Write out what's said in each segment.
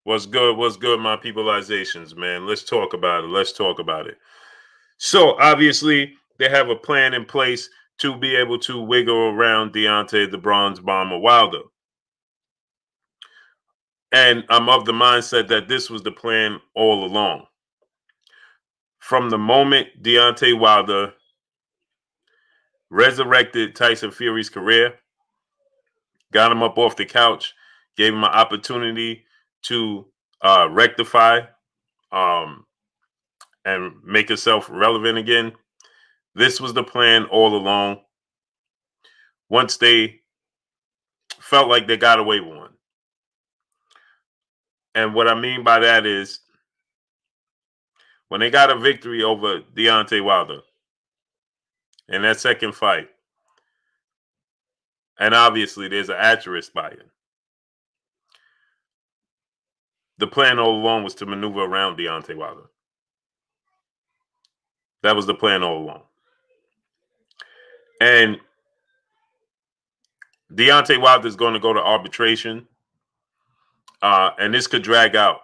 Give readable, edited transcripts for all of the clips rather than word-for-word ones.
What's good? What's good, my peopleizations, man? Let's talk about it. Let's talk about it. So obviously, they have a plan in place to be able to wiggle around Deontay the Bronze Bomber Wilder. And I'm of the mindset that this was the plan all along. From the moment Deontay Wilder resurrected Tyson Fury's career, got him up off the couch, gave him an opportunity to rectify um, and make himself relevant again. This was the plan all along. Once they felt like they got away with one. And what I mean by that is when they got a victory over Deontay Wilder in that second fight, and obviously there's an asterisk by it. The plan all along was to maneuver around Deontay Wilder. That was the plan all along. And Deontay Wilder is going to go to arbitration. And this could drag out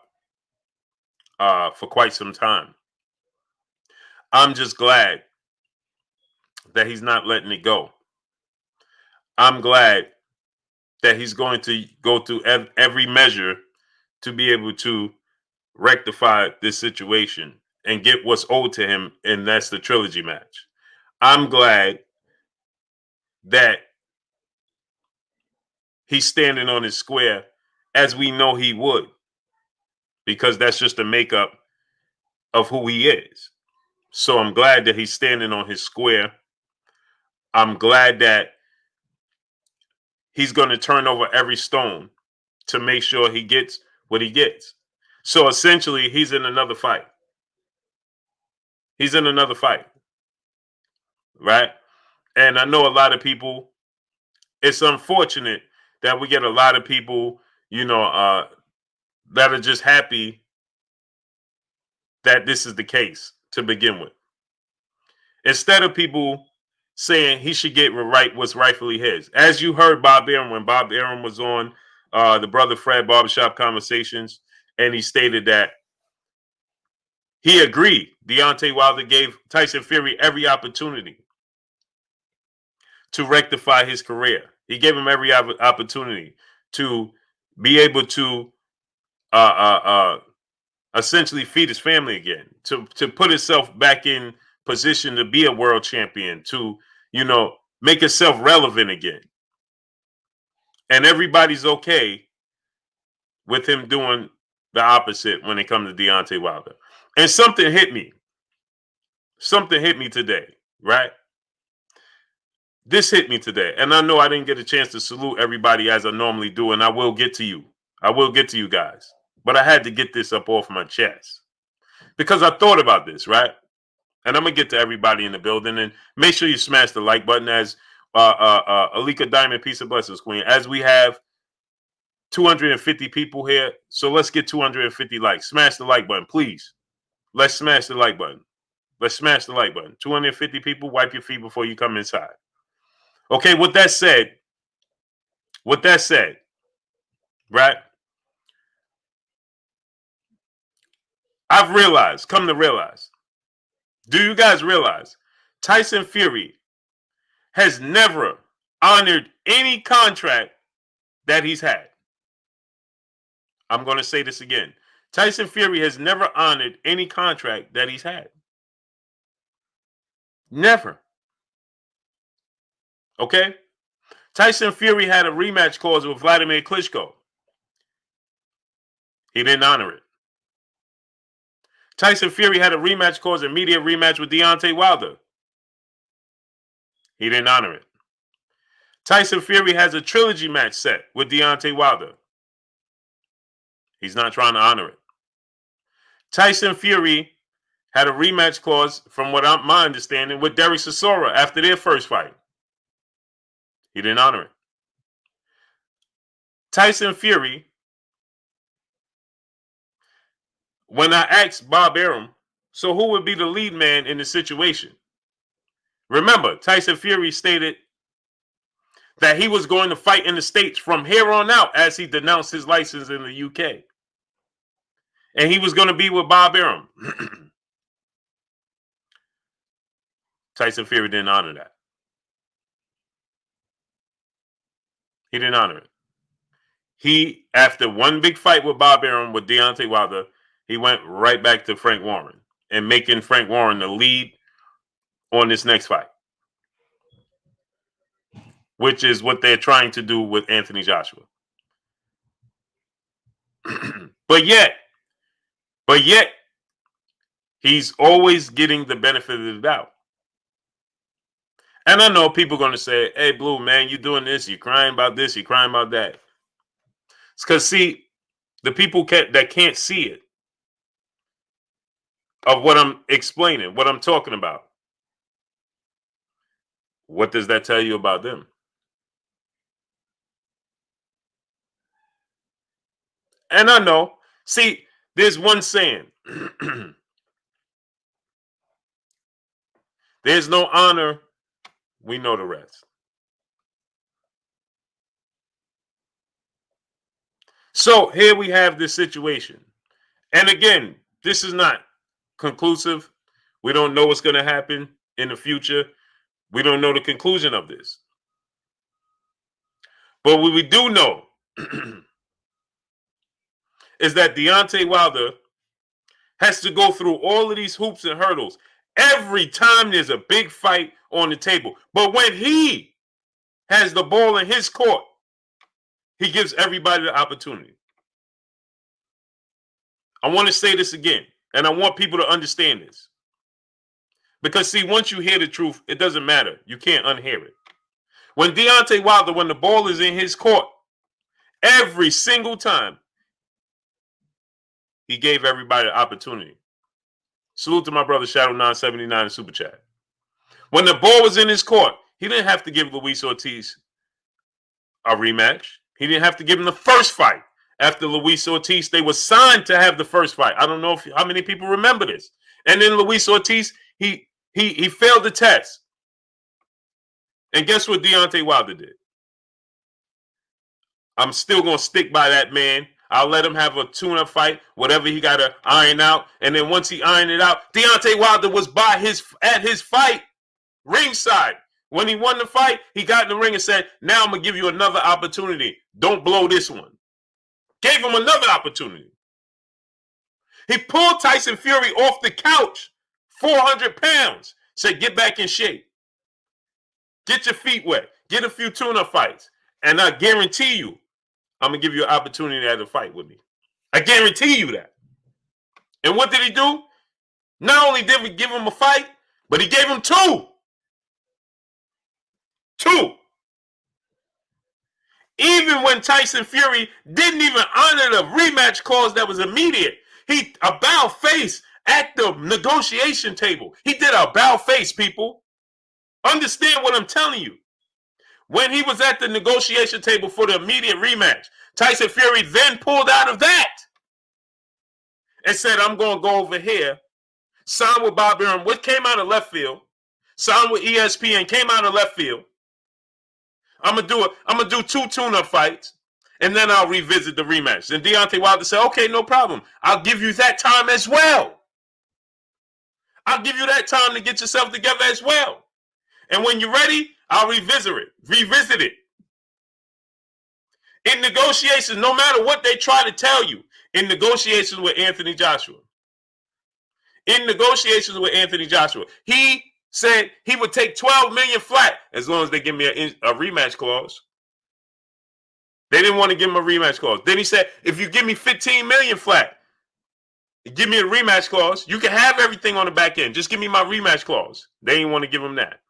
for quite some time. I'm just glad that he's not letting it go. I'm glad that he's going to go through every measure to be able to rectify this situation and get what's owed to him, and that's the trilogy match. I'm glad that he's standing on his square as we know he would, because that's just the makeup of who he is. So I'm glad that he's standing on his square. I'm glad that he's going to turn over every stone to make sure he gets what he gets. So essentially, he's in another fight. He's in another fight. Right? And I know a lot of people, it's unfortunate that we get a lot of people, that are just happy that this is the case to begin with. Instead of people saying he should get what's rightfully his. As you heard Bob Arum when Bob Arum was on the Brother Fred Barbershop Conversations, and he stated that he agreed Deontay Wilder gave Tyson Fury every opportunity to rectify his career. He gave him every opportunity to be able to essentially feed his family again, to put himself back in position to be a world champion, to make himself relevant again. And everybody's okay with him doing the opposite when it comes to Deontay Wilder. And something hit me. Something hit me today, right? This hit me today. And I know I didn't get a chance to salute everybody as I normally do, and I will get to you. I will get to you guys. But I had to get this up off my chest because I thought about this, right? And I'm going to get to everybody in the building, and make sure you smash the like button as Alika Diamond, peace and blessings, queen. As we have 250 people here, so let's get 250 likes. Smash the like button, please. Let's smash the like button. Let's smash the like button. 250 people, wipe your feet before you come inside. Okay, with that said, right? Come to realize, do you guys realize Tyson Fury has never honored any contract that he's had? I'm going to say this again. Tyson Fury has never honored any contract that he's had. Never. Okay? Tyson Fury had a rematch clause with Vladimir Klitschko. He didn't honor it. Tyson Fury had a rematch clause, immediate rematch with Deontay Wilder. He didn't honor it. Tyson Fury has a trilogy match set with Deontay Wilder. He's not trying to honor it. Tyson Fury had a rematch clause, from my understanding, with Derek Chisora after their first fight. He didn't honor it. Tyson Fury, when I asked Bob Arum, so who would be the lead man in the situation? Remember, Tyson Fury stated that he was going to fight in the States from here on out as he denounced his license in the UK. and he was going to be with Bob Arum. Tyson Fury didn't honor that. He didn't honor it. He, after one big fight with Bob Arum with Deontay Wilder, he went right back to Frank Warren and making Frank Warren the lead on this next fight, which is what they're trying to do with Anthony Joshua. But yet, he's always getting the benefit of the doubt. And I know people are going to say, hey, Blue, man, you're doing this. You're crying about this. You're crying about that. It's because, see, the people that can't see it, of what I'm explaining, what I'm talking about, what does that tell you about them? And I know, see, there's one saying, there's no honor, we know the rest. So here we have this situation. And again, this is not conclusive. We don't know what's going to happen in the future. We don't know the conclusion of this. But what we do know is that Deontay Wilder has to go through all of these hoops and hurdles every time there's a big fight on the table. But when he has the ball in his court, he gives everybody the opportunity. I want to say this again, and I want people to understand this. Because, see, once you hear the truth, it doesn't matter. You can't unhear it. When Deontay Wilder, when the ball is in his court, every single time, he gave everybody the opportunity. Salute to my brother Shadow 979 in Super Chat. When the ball was in his court, he didn't have to give Luis Ortiz a rematch. He didn't have to give him the first fight. After Luis Ortiz, they were signed to have the first fight. I don't know how many people remember this. And then Luis Ortiz, he failed the test. And guess what Deontay Wilder did? I'm still going to stick by that man. I'll let him have a tune-up fight, whatever he got to iron out. And then once he ironed it out, Deontay Wilder was at his fight, ringside. When he won the fight, he got in the ring and said, now I'm going to give you another opportunity. Don't blow this one. Gave him another opportunity. He pulled Tyson Fury off the couch, 400 pounds. Said, get back in shape. Get your feet wet. Get a few tune-up fights. And I guarantee you, I'm going to give you an opportunity to have a fight with me. I guarantee you that. And what did he do? Not only did we give him a fight, but he gave him two. Two. Even when Tyson Fury didn't even honor the rematch clause that was immediate. He about face at the negotiation table. He did a about face, people. Understand what I'm telling you. When he was at the negotiation table for the immediate rematch, Tyson Fury then pulled out of that and said, I'm going to go over here, sign with Bob Arum, which came out of left field, sign with ESPN, came out of left field. I'm gonna do two tune-up fights, and then I'll revisit the rematch. And Deontay Wilder said, okay, no problem. I'll give you that time as well. I'll give you that time to get yourself together as well. And when you're ready, I'll revisit it. In negotiations, no matter what they try to tell you, in negotiations with Anthony Joshua, he said he would take $12 million flat as long as they give me a rematch clause. They didn't want to give him a rematch clause. Then he said, if you give me $15 million flat, give me a rematch clause, you can have everything on the back end. Just give me my rematch clause. They didn't want to give him that.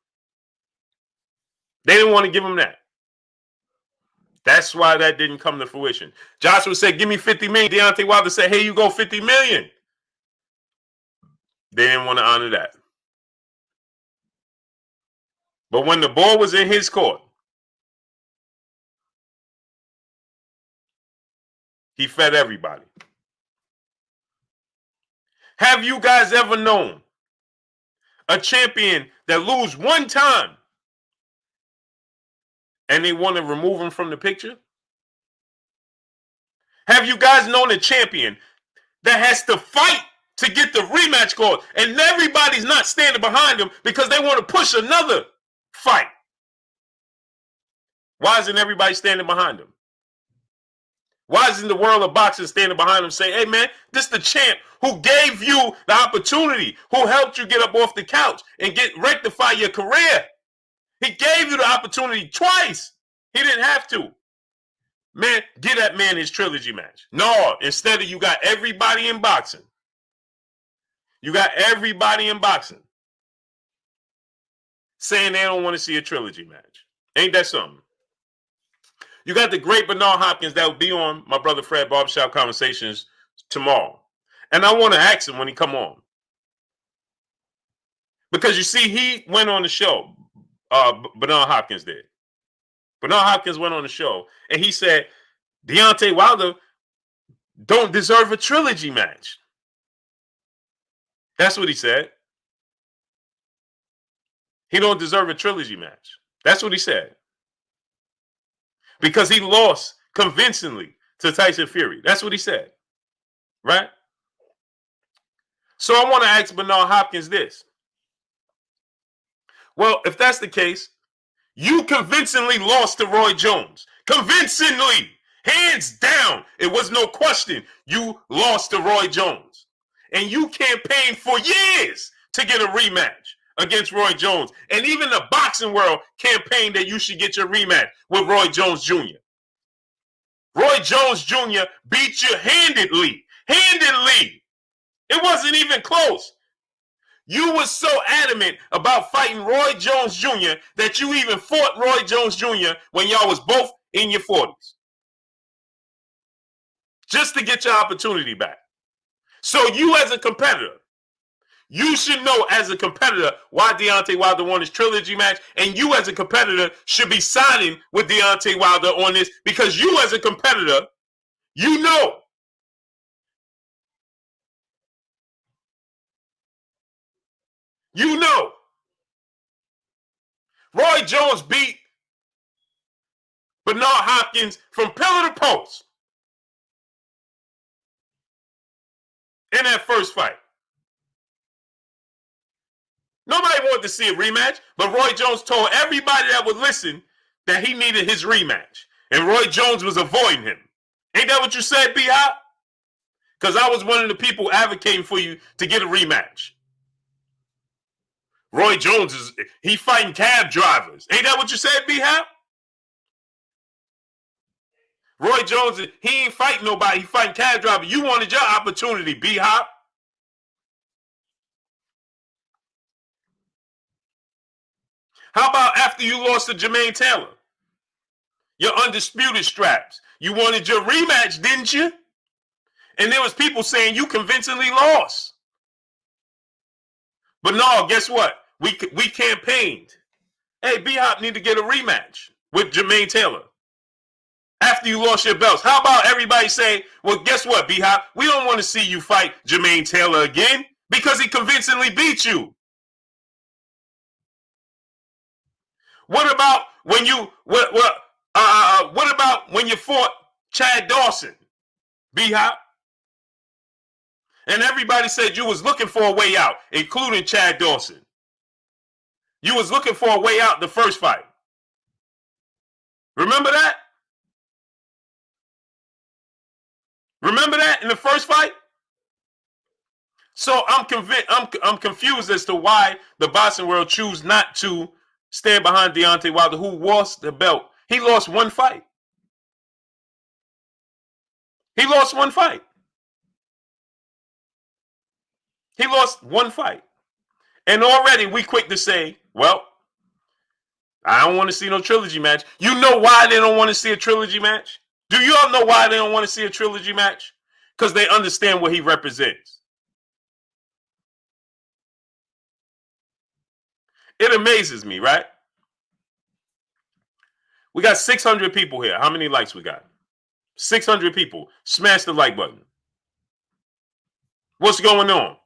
That's why that didn't come to fruition. Joshua said, give me $50 million. Deontay Wilder said, hey, you go $50 million. They didn't want to honor that. But when the ball was in his court, he fed everybody. Have you guys ever known a champion that lose one time and they want to remove him from the picture? Have you guys known a champion that has to fight to get the rematch called. And everybody's not standing behind him because they want to push another fight. Why isn't everybody standing behind him? Why isn't the world of boxing standing behind him saying, hey, man, this is the champ who gave you the opportunity, who helped you get up off the couch and rectify your career. He gave you the opportunity twice. He didn't have to. Man, give that man his trilogy match. No, instead of you got everybody in boxing. You got everybody in boxing saying they don't want to see a trilogy match. Ain't that something? You got the great Bernard Hopkins that will be on my brother Fred Barbershop Conversations tomorrow. And I want to ask him when he come on. Because you see, he went on the show. Bernard Hopkins did. Bernard Hopkins went on the show and he said, Deontay Wilder don't deserve a trilogy match. That's what he said. He don't deserve a trilogy match. That's what he said. Because he lost convincingly to Tyson Fury. That's what he said. Right? So I want to ask Bernard Hopkins this. Well, if that's the case, you convincingly lost to Roy Jones. Convincingly. Hands down. It was no question. You lost to Roy Jones. And you campaigned for years to get a rematch against Roy Jones. And even the boxing world campaigned that you should get your rematch with Roy Jones Jr. Roy Jones Jr. beat you handedly. Handedly. It wasn't even close. You were so adamant about fighting Roy Jones Jr. that you even fought Roy Jones Jr. when y'all was both in your 40s. Just to get your opportunity back. So you as a competitor, you should know as a competitor why Deontay Wilder won his trilogy match, and you as a competitor should be siding with Deontay Wilder on this because you as a competitor, you know. You know. Roy Jones beat Bernard Hopkins from pillar to post in that first fight. Nobody wanted to see a rematch, but Roy Jones told everybody that would listen that he needed his rematch. And Roy Jones was avoiding him. Ain't that what you said, B-Hop? Because I was one of the people advocating for you to get a rematch. Roy Jones he fighting cab drivers. Ain't that what you said, B-Hop? Roy Jones, he ain't fighting nobody. He fighting cab drivers. You wanted your opportunity, B-Hop. How about after you lost to Jermaine Taylor? Your undisputed straps. You wanted your rematch, didn't you? And there was people saying you convincingly lost. But no, guess what? We campaigned. Hey, B-Hop need to get a rematch with Jermaine Taylor. After you lost your belts. How about everybody say, well, guess what, B-Hop? We don't want to see you fight Jermaine Taylor again because he convincingly beat you. What about when you what about when you fought Chad Dawson, B-Hop? And everybody said you was looking for a way out, including Chad Dawson. You was looking for a way out the first fight. Remember that? Remember that in the first fight? So I'm confused as to why the boxing world choose not to stand behind Deontay Wilder, who lost the belt. He lost one fight. He lost one fight. He lost one fight. And already we quick to say, well, I don't want to see no trilogy match. You know why they don't want to see a trilogy match? Do you all know why they don't want to see a trilogy match? Because they understand what he represents. It amazes me, right? We got 600 people here. How many likes we got? 600 people. Smash the like button. What's going on?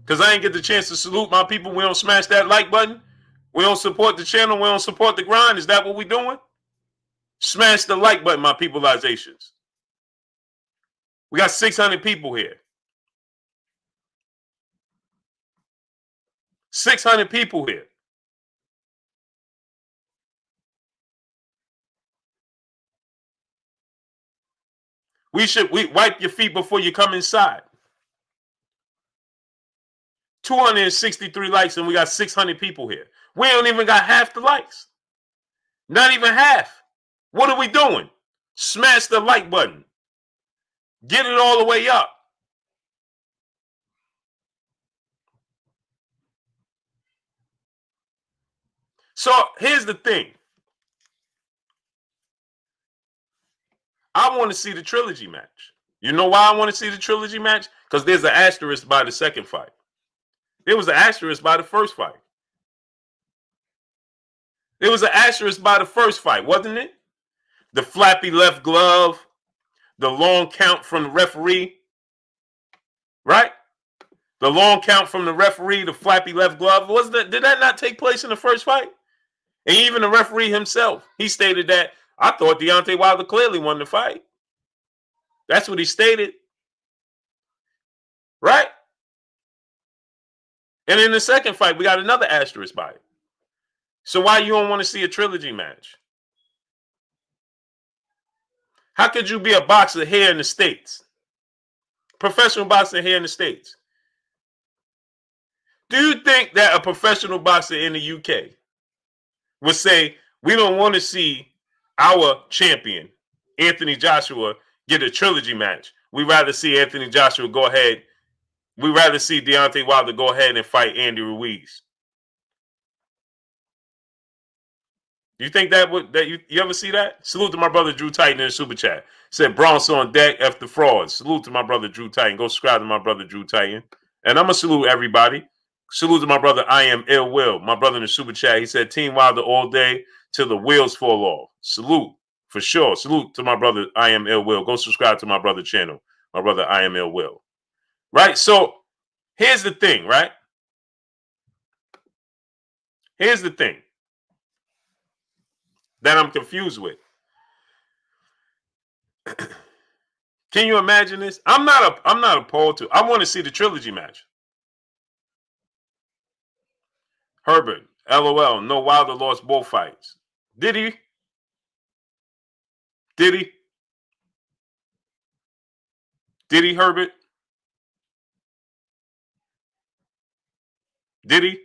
Because I ain't get the chance to salute my people. We don't smash that like button. We don't support the channel. We don't support the grind. Is that what we're doing? Smash the like button, my peopleizations. We got 600 people here. 600 people here. We wipe your feet before you come inside. 263 likes and we got 600 people here. We don't even got half the likes. Not even half. What are we doing? Smash the like button. Get it all the way up. So here's the thing. I want to see the trilogy match. You know why I want to see the trilogy match? Because there's an asterisk by the second fight. There was an asterisk by the first fight. There was an asterisk by the first fight, wasn't it? The flappy left glove, the long count from the referee, right? The long count from the referee, the flappy left glove. Did that not take place in the first fight? And even the referee himself, he stated that, I thought Deontay Wilder clearly won the fight. That's what he stated. Right? And in the second fight, we got another asterisk by it. So why you don't want to see a trilogy match? How could you be a boxer here in the States? Professional boxer here in the States. Do you think that a professional boxer in the UK would say, we don't want to see our champion, Anthony Joshua, get a trilogy match? We'd rather see Anthony Joshua go ahead. We'd rather see Deontay Wilder go ahead and fight Andy Ruiz. You think that you ever see that? Salute to my brother Drew Titan in the super chat. Said Bronx on deck after frauds. Salute to my brother Drew Titan. Go subscribe to my brother Drew Titan. And I'm gonna salute everybody. Salute to my brother I Am Ill Will. My brother in the super chat. He said Team Wilder all day till the wheels fall off. Salute for sure. Salute to my brother I Am Ill Will. Go subscribe to my brother channel. My brother I Am Ill Will. Right. So here's the thing. Right. Here's the thing that I'm confused with. Can you imagine this? I'm not appalled to. I want to see the trilogy match. Herbert, LOL. No, Wilder lost both fights. Did he? Did he? Did he, Herbert? Did he?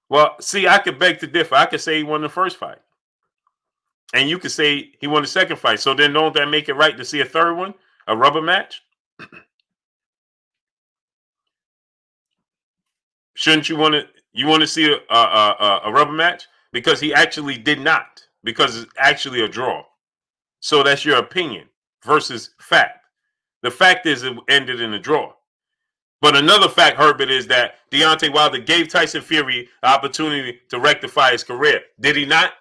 Well, see, I could beg to differ. I could say he won the first fight. And you could say he won the second fight. So then don't that make it right to see a third one? A rubber match? Shouldn't you want to see a rubber match? Because he actually did not. Because it's actually a draw. So that's your opinion versus fact. The fact is it ended in a draw. But another fact, Herbert, is that Deontay Wilder gave Tyson Fury the opportunity to rectify his career. Did he not?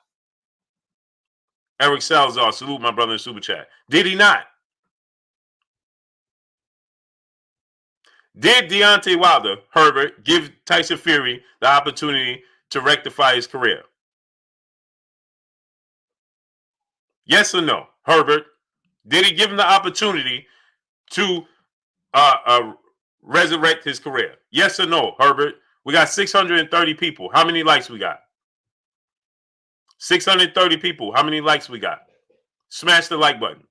Eric Salazar, salute my brother in Super Chat. Did he not? Did Deontay Wilder, Herbert, give Tyson Fury the opportunity to rectify his career? Yes or no, Herbert? Did he give him the opportunity to resurrect his career? Yes or no, Herbert? We got 630 people. How many likes we got? 630 people. How many likes we got? Smash the like button.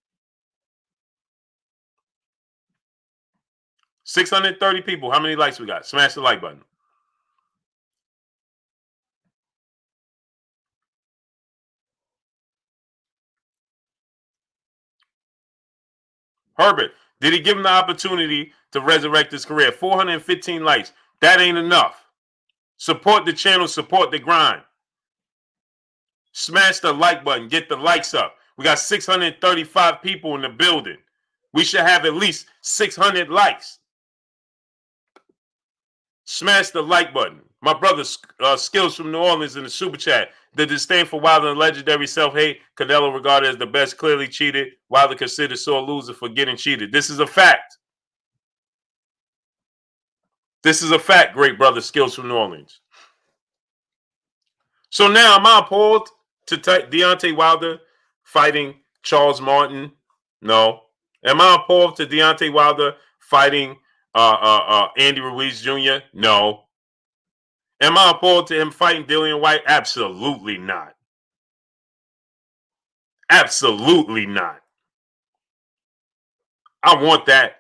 630 people. How many likes we got? Smash the like button. Herbert, did he give him the opportunity to resurrect his career? 415 likes. That ain't enough. Support the channel. Support the grind. Smash the like button. Get the likes up. We got 635 people in the building. We should have at least 600 likes. Smash the like button. My brother Skills from New Orleans in the super chat. The disdain for Wilder and legendary self-hate. Canelo regarded as the best, clearly cheated. Wilder considered sore loser for getting cheated. This is a fact. This is a fact, great brother Skills from New Orleans. So now am I appalled to Deontay Wilder fighting Charles Martin No. Am I opposed to Deontay Wilder fighting Andy Ruiz Jr.? No. Am I opposed to him fighting Dillian Whyte? Absolutely not. Absolutely not. I want that.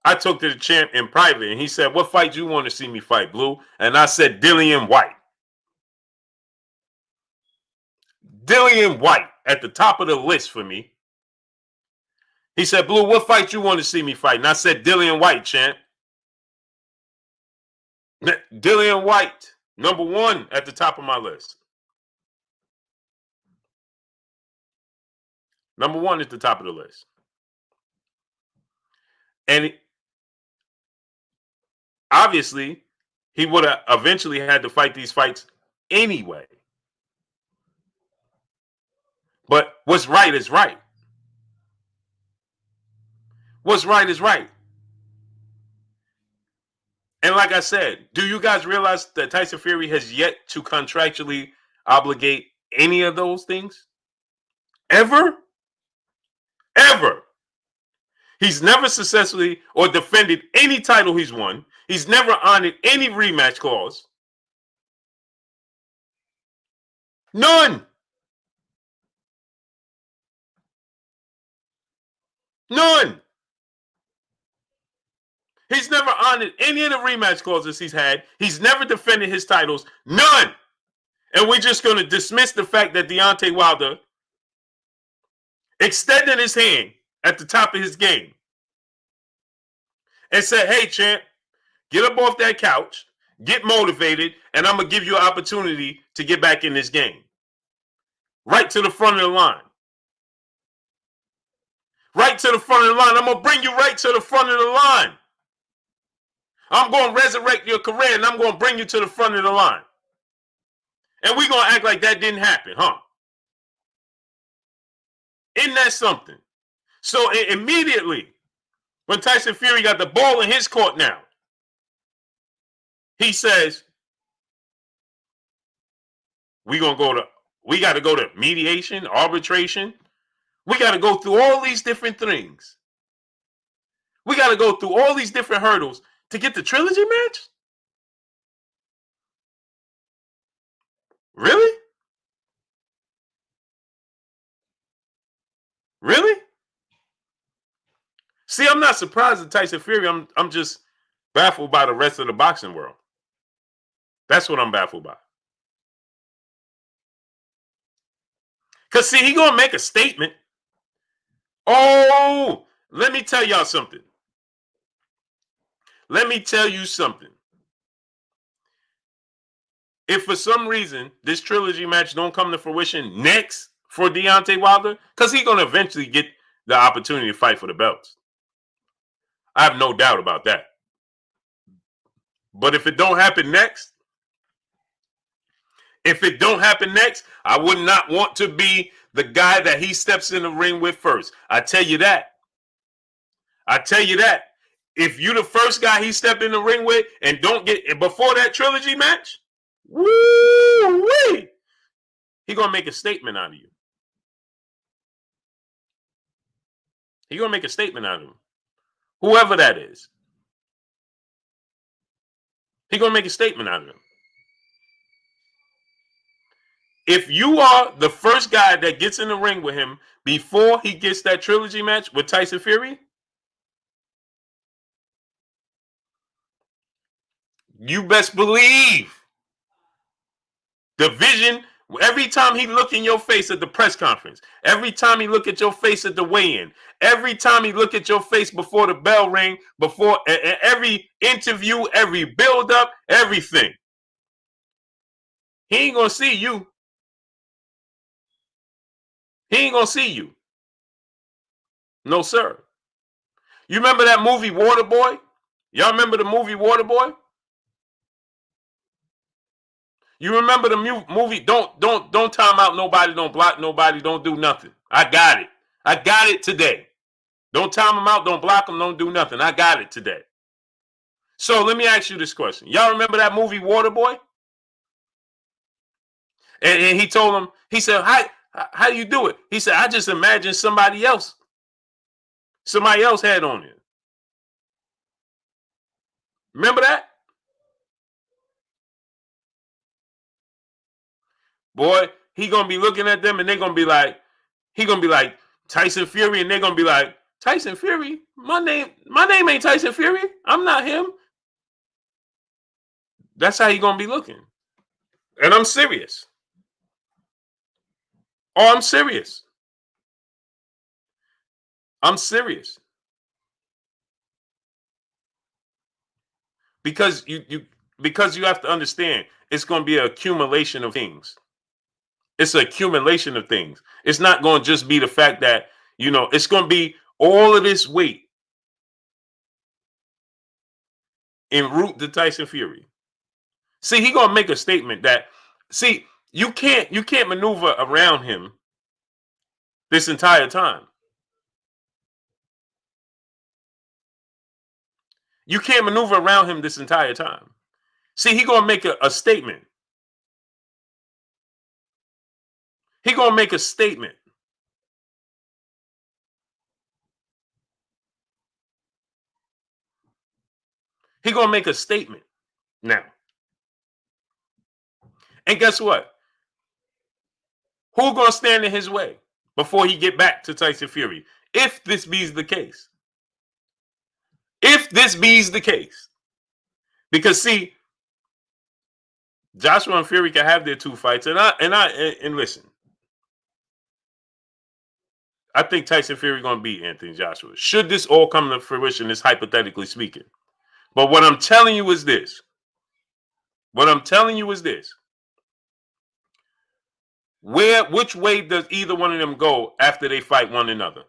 I talked to the champ in private, and he said, "What fight you want to see me fight, Blue?" And I said, "Dillian Whyte." Dillian Whyte at the top of the list for me. He said, "Blue, what fight you want to see me fight?" And I said, "Dillian Whyte, champ." Dillian Whyte, number one at the top of my list. Number one at the top of the list. And obviously, he would have eventually had to fight these fights anyway. But what's right is right. What's right is right. And like I said, do you guys realize that Tyson Fury has yet to contractually obligate any of those things? Ever? Ever. He's never successfully or defended any title he's won. He's never honored any rematch clause. None. None. He's never honored any of the rematch clauses he's had. He's never defended his titles. None. And we're just going to dismiss the fact that Deontay Wilder extended his hand at the top of his game and said, "Hey, champ, get up off that couch, get motivated, and I'm going to give you an opportunity to get back in this game." Right to the front of the line. Right to the front of the line. I'm going to bring you right to the front of the line. I'm going to resurrect your career, and I'm going to bring you to the front of the line. And we're going to act like that didn't happen, huh? Isn't that something? So immediately, when Tyson Fury got the ball in his court now, he says, we got to go to mediation, arbitration. We got to go through all these different things. We got to go through all these different hurdles to get the trilogy match? Really? Really? See, I'm not surprised at Tyson Fury. I'm just baffled by the rest of the boxing world. That's what I'm baffled by. Because, see, he going to make a statement. Oh, let me tell y'all something. Let me tell you something. If for some reason this trilogy match don't come to fruition next for Deontay Wilder, because he's going to eventually get the opportunity to fight for the belts. I have no doubt about that. But if it don't happen next, I would not want to be the guy that he steps in the ring with first. I tell you that. If you the first guy he stepped in the ring with and don't get before that trilogy match, woo-wee, he gonna make a statement out of you. He gonna make a statement out of him. Whoever that is. He gonna make a statement out of him. If you are the first guy that gets in the ring with him before he gets that trilogy match with Tyson Fury, you best believe the vision. Every time he look in your face at the press conference, every time he look at your face at the weigh-in, every time he look at your face before the bell ring, before every interview, every build-up, everything, he ain't gonna see you. He ain't gonna see you. No, sir. You remember that movie Waterboy? Y'all remember the movie Waterboy? You remember the movie? Don't time out nobody. Don't block nobody. Don't do nothing. I got it. I got it today. Don't time them out. Don't block them. Don't do nothing. I got it today. So let me ask you this question. Y'all remember that movie Waterboy? And he told him, he said, How do you do it? He said, I just imagine somebody else had on it. Remember that? Boy, he gonna be looking at them and they're gonna be like, he gonna be like Tyson Fury, and they're gonna be like, Tyson Fury? My name ain't Tyson Fury. I'm not him. That's how he gonna be looking. And I'm serious. Oh, I'm serious. I'm serious. Because you have to understand it's gonna be an accumulation of things. It's an accumulation of things. It's not gonna just be the fact that, it's gonna be all of this weight en route to Tyson Fury. See, he gonna make a statement that, see, you can't maneuver around him this entire time. You can't maneuver around him this entire time. See, he gonna make a statement. He gonna make a statement. He gonna make a statement now. And guess what? Who gonna stand in his way before he get back to Tyson Fury? If this be's the case. If this be's the case. Because see, Joshua and Fury can have their 2 fights, and listen, I think Tyson Fury gonna beat Anthony Joshua. Should this all come to fruition, this hypothetically speaking. But what I'm telling you is this. Which way does either one of them go after they fight one another?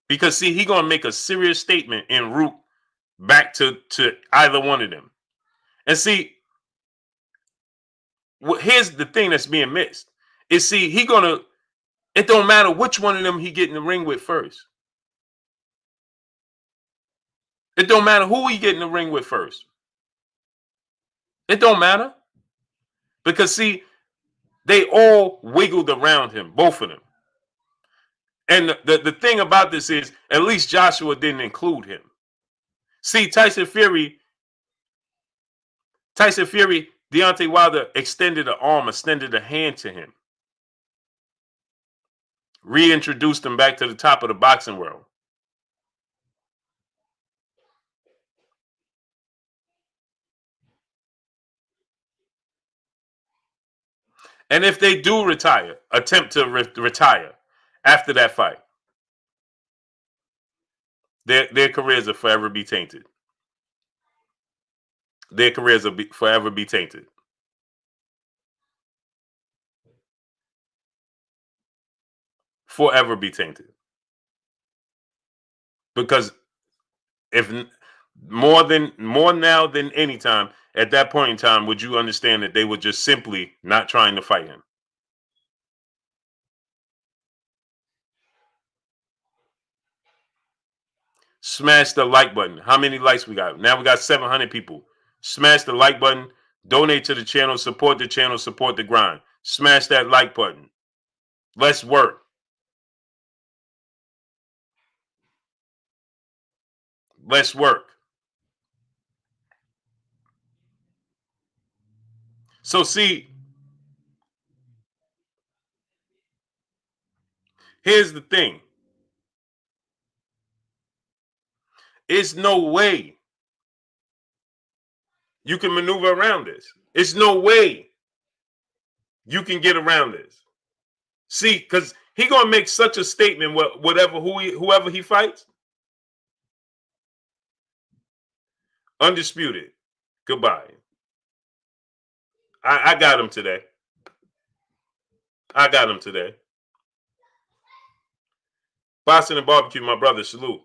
Because see, he gonna make a serious statement en route back to either one of them. And see, here's the thing that's being missed. Is see, it don't matter which one of them he get in the ring with first. It don't matter who he get in the ring with first. It don't matter. Because see, they all wiggled around him, both of them. And the thing about this is, at least Joshua didn't include him. See, Tyson Fury, Deontay Wilder extended an arm, extended a hand to him. Reintroduced him back to the top of the boxing world. And if they do attempt to retire after that fight, their careers will forever be tainted. Their careers will forever be tainted. Forever be tainted. Because if more now than any time, at that point in time, would you understand that they were just simply not trying to fight him? Smash the like button. How many likes we got? Now we got 700 people. Smash the like button. Donate to the channel. Support the channel. Support the grind. Smash that like button. Let's work. Let's work. So see, here's the thing. It's no way you can maneuver around this. It's no way you can get around this. See, because he gonna make such a statement, whoever he fights. Undisputed. Goodbye. I got him today. Boston and Barbecue, my brother, salute.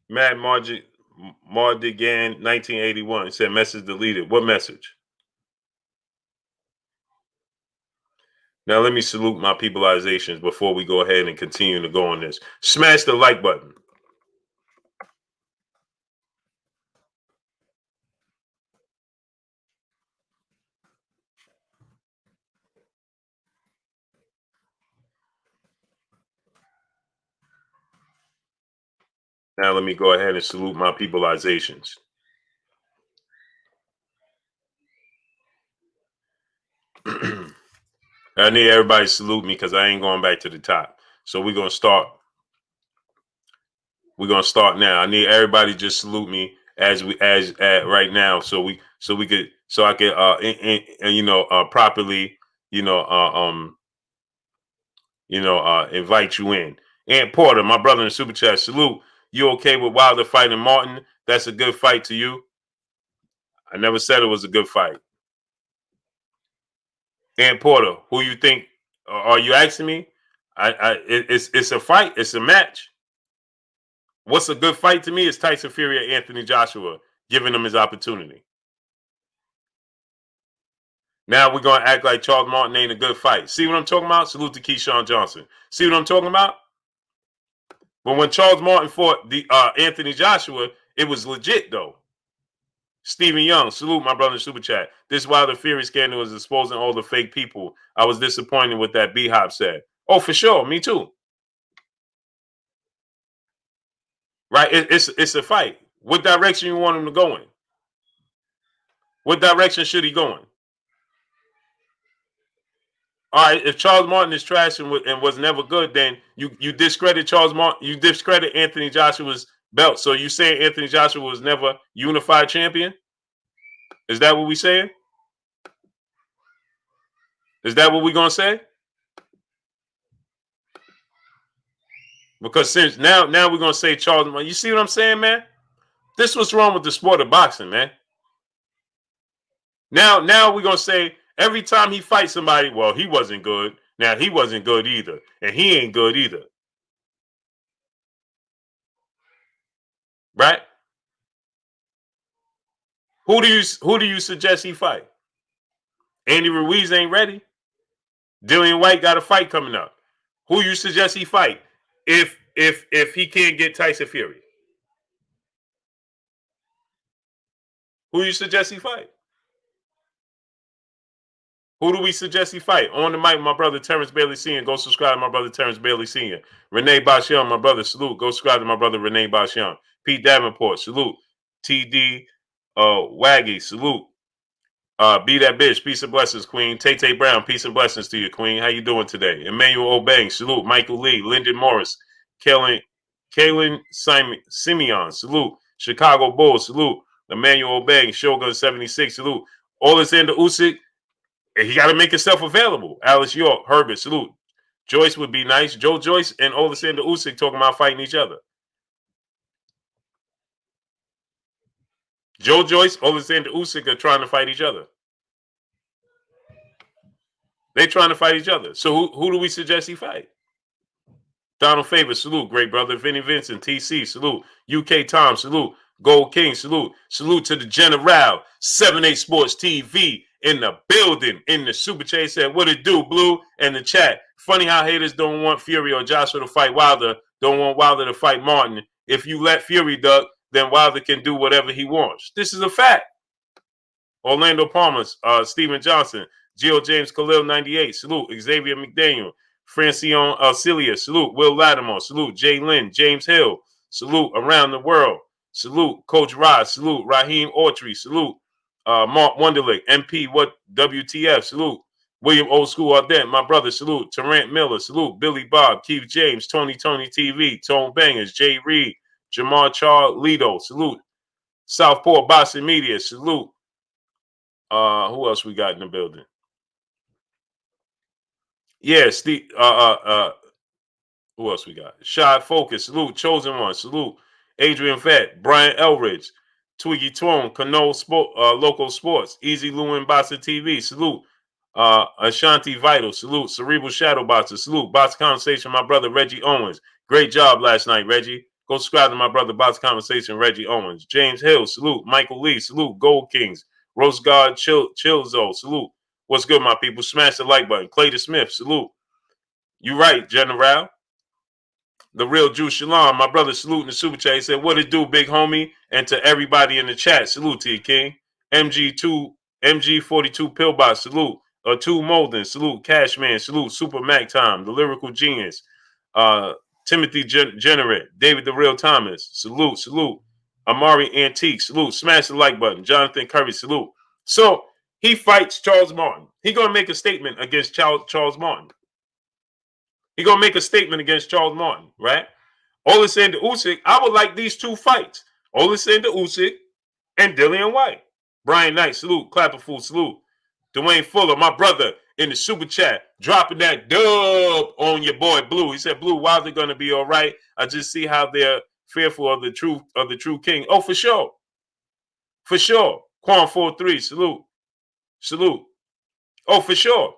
Mad Mardigan 1981 said message deleted. What message? Now let me salute my peopleizations before we go ahead and continue to go on this. Smash the like button. Now let me go ahead and salute my peopleizations. I need everybody to salute me because I ain't going back to the top. So we're gonna start. We're gonna start now. I need everybody to just salute me as right now, so I could properly invite you in. Aunt Porter, my brother in the super chat, salute. You okay with Wilder fighting Martin? That's a good fight to you. I never said it was a good fight. Aunt Porter, who you think? Are you asking me? It's a fight. It's a match. What's a good fight to me is Tyson Fury and Anthony Joshua, giving him his opportunity. Now we're gonna act like Charles Martin ain't a good fight. See what I'm talking about? Salute to Keyshawn Johnson. See what I'm talking about? But when Charles Martin fought the Anthony Joshua, it was legit though. Stephen Young, salute my brother in super chat. This Wilder Fury scandal is exposing all the fake people. I was disappointed with that B-Hop said. Oh, for sure, me too. Right? It's a fight. What direction you want him to go in? What direction should he go in? All right, if Charles Martin is trash and was never good, then you discredit Charles Martin. You discredit Anthony Joshua's belt. So you saying Anthony Joshua was never unified champion? Is that what we saying? Is that what we gonna say? Because since now we're gonna say Charles Martin. You see what I'm saying, man? This what's wrong with the sport of boxing, man. Now we're gonna say every time he fights somebody, well, he wasn't good. Now he wasn't good either, and he ain't good either. Right? Who do you suggest he fight? Andy Ruiz ain't ready. Dillian Whyte got a fight coming up. Who you suggest he fight if he can't get Tyson Fury? Who you suggest he fight? Who do we suggest he fight? On the mic, my brother Terrence Bailey Sr. Go subscribe to my brother Terrence Bailey Sr. Renee Bashion, my brother, salute. Go subscribe to my brother Renee Bashion. Pete Davenport, salute. TD Waggy, salute. Be that bitch. Peace and blessings, Queen. Tay Brown, peace and blessings to you, Queen. How you doing today? Emmanuel Obeng, salute. Michael Lee, Lyndon Morris, Kalen Simeon, salute. Chicago Bulls, salute. Emmanuel Obeng, Shogun 76, salute. Alexander Usyk, he got to make himself available. Alice York, Herbert, salute. Joyce would be nice. Joe Joyce and Alexander Usyk talking about fighting each other. Joe Joyce, Alexander Usyk are trying to fight each other. They're trying to fight each other. So who do we suggest he fight? Donald Favor, salute. Great brother. Vinny Vincent, TC, salute. UK Tom, salute. Gold King, salute. Salute to the General. 7-8 Sports TV in the building. In the super chat said, what it do, Blue? And the chat. Funny how haters don't want Fury or Joshua to fight Wilder. Don't want Wilder to fight Martin. If you let Fury duck, then Wilder can do whatever he wants. This is a fact. Orlando Palmer, Steven Johnson, Gio James Khalil 98, salute. Xavier McDaniel, Francione Alcilia, salute. Will Lattimore, salute. Jay Lynn, James Hill, salute. Around the World, salute. Coach Rod, salute. Raheem Autry, salute. Mark Wonderlick, MP, what WTF, salute. William Old School Ardent, my brother, salute. Terrant Miller, salute. Billy Bob, Keith James, Tony TV, Tone Bangers, Jay Reed, Jamar Charles Lido, salute. Southport Boston Media, salute. Who else we got in the building? Yeah, Steve. Who else we got? Shot Focus, salute. Chosen One, salute. Adrian Vet, Brian Elridge, Twiggy Twone, Cano Sport, Local Sports, Easy Lewin Boxer TV, salute. Ashanti Vital, salute. Cerebral Shadow Boxer, salute. Box Conversation, my brother Reggie Owens. Great job last night, Reggie. Go subscribe to my brother Box Conversation, Reggie Owens. James Hill, salute. Michael Lee, salute. Gold Kings. Rose God Chilzo, salute. What's good, my people? Smash the like button. Clayton Smith, salute. You right, General. The real Jew Shalom, my brother, salute in the super chat. He said, what it do, big homie? And to everybody in the chat, salute to you, King. MG42 Pillbot, salute. 2 Molden, salute. Cashman, salute. Super Mac Time, the lyrical genius. Timothy Generate, David the Real Thomas, salute, salute. Amari Antique, salute. Smash the like button. Jonathan Curry, salute. So he fights Charles Martin. He gonna make a statement against Charles Martin. He gonna make a statement against Charles Martin, right? Alexander Usyk, I would like these two fights. Alexander Usyk and Dillian Whyte. Brian Knight, salute. Clapperfool, salute. Dwayne Fuller, my brother, in the super chat, dropping that dub on your boy Blue. He said, Blue, Wilder gonna be all right. I just see how they're fearful of the true king. Oh, for sure. For sure. Quan 43, salute. Salute. Oh, for sure.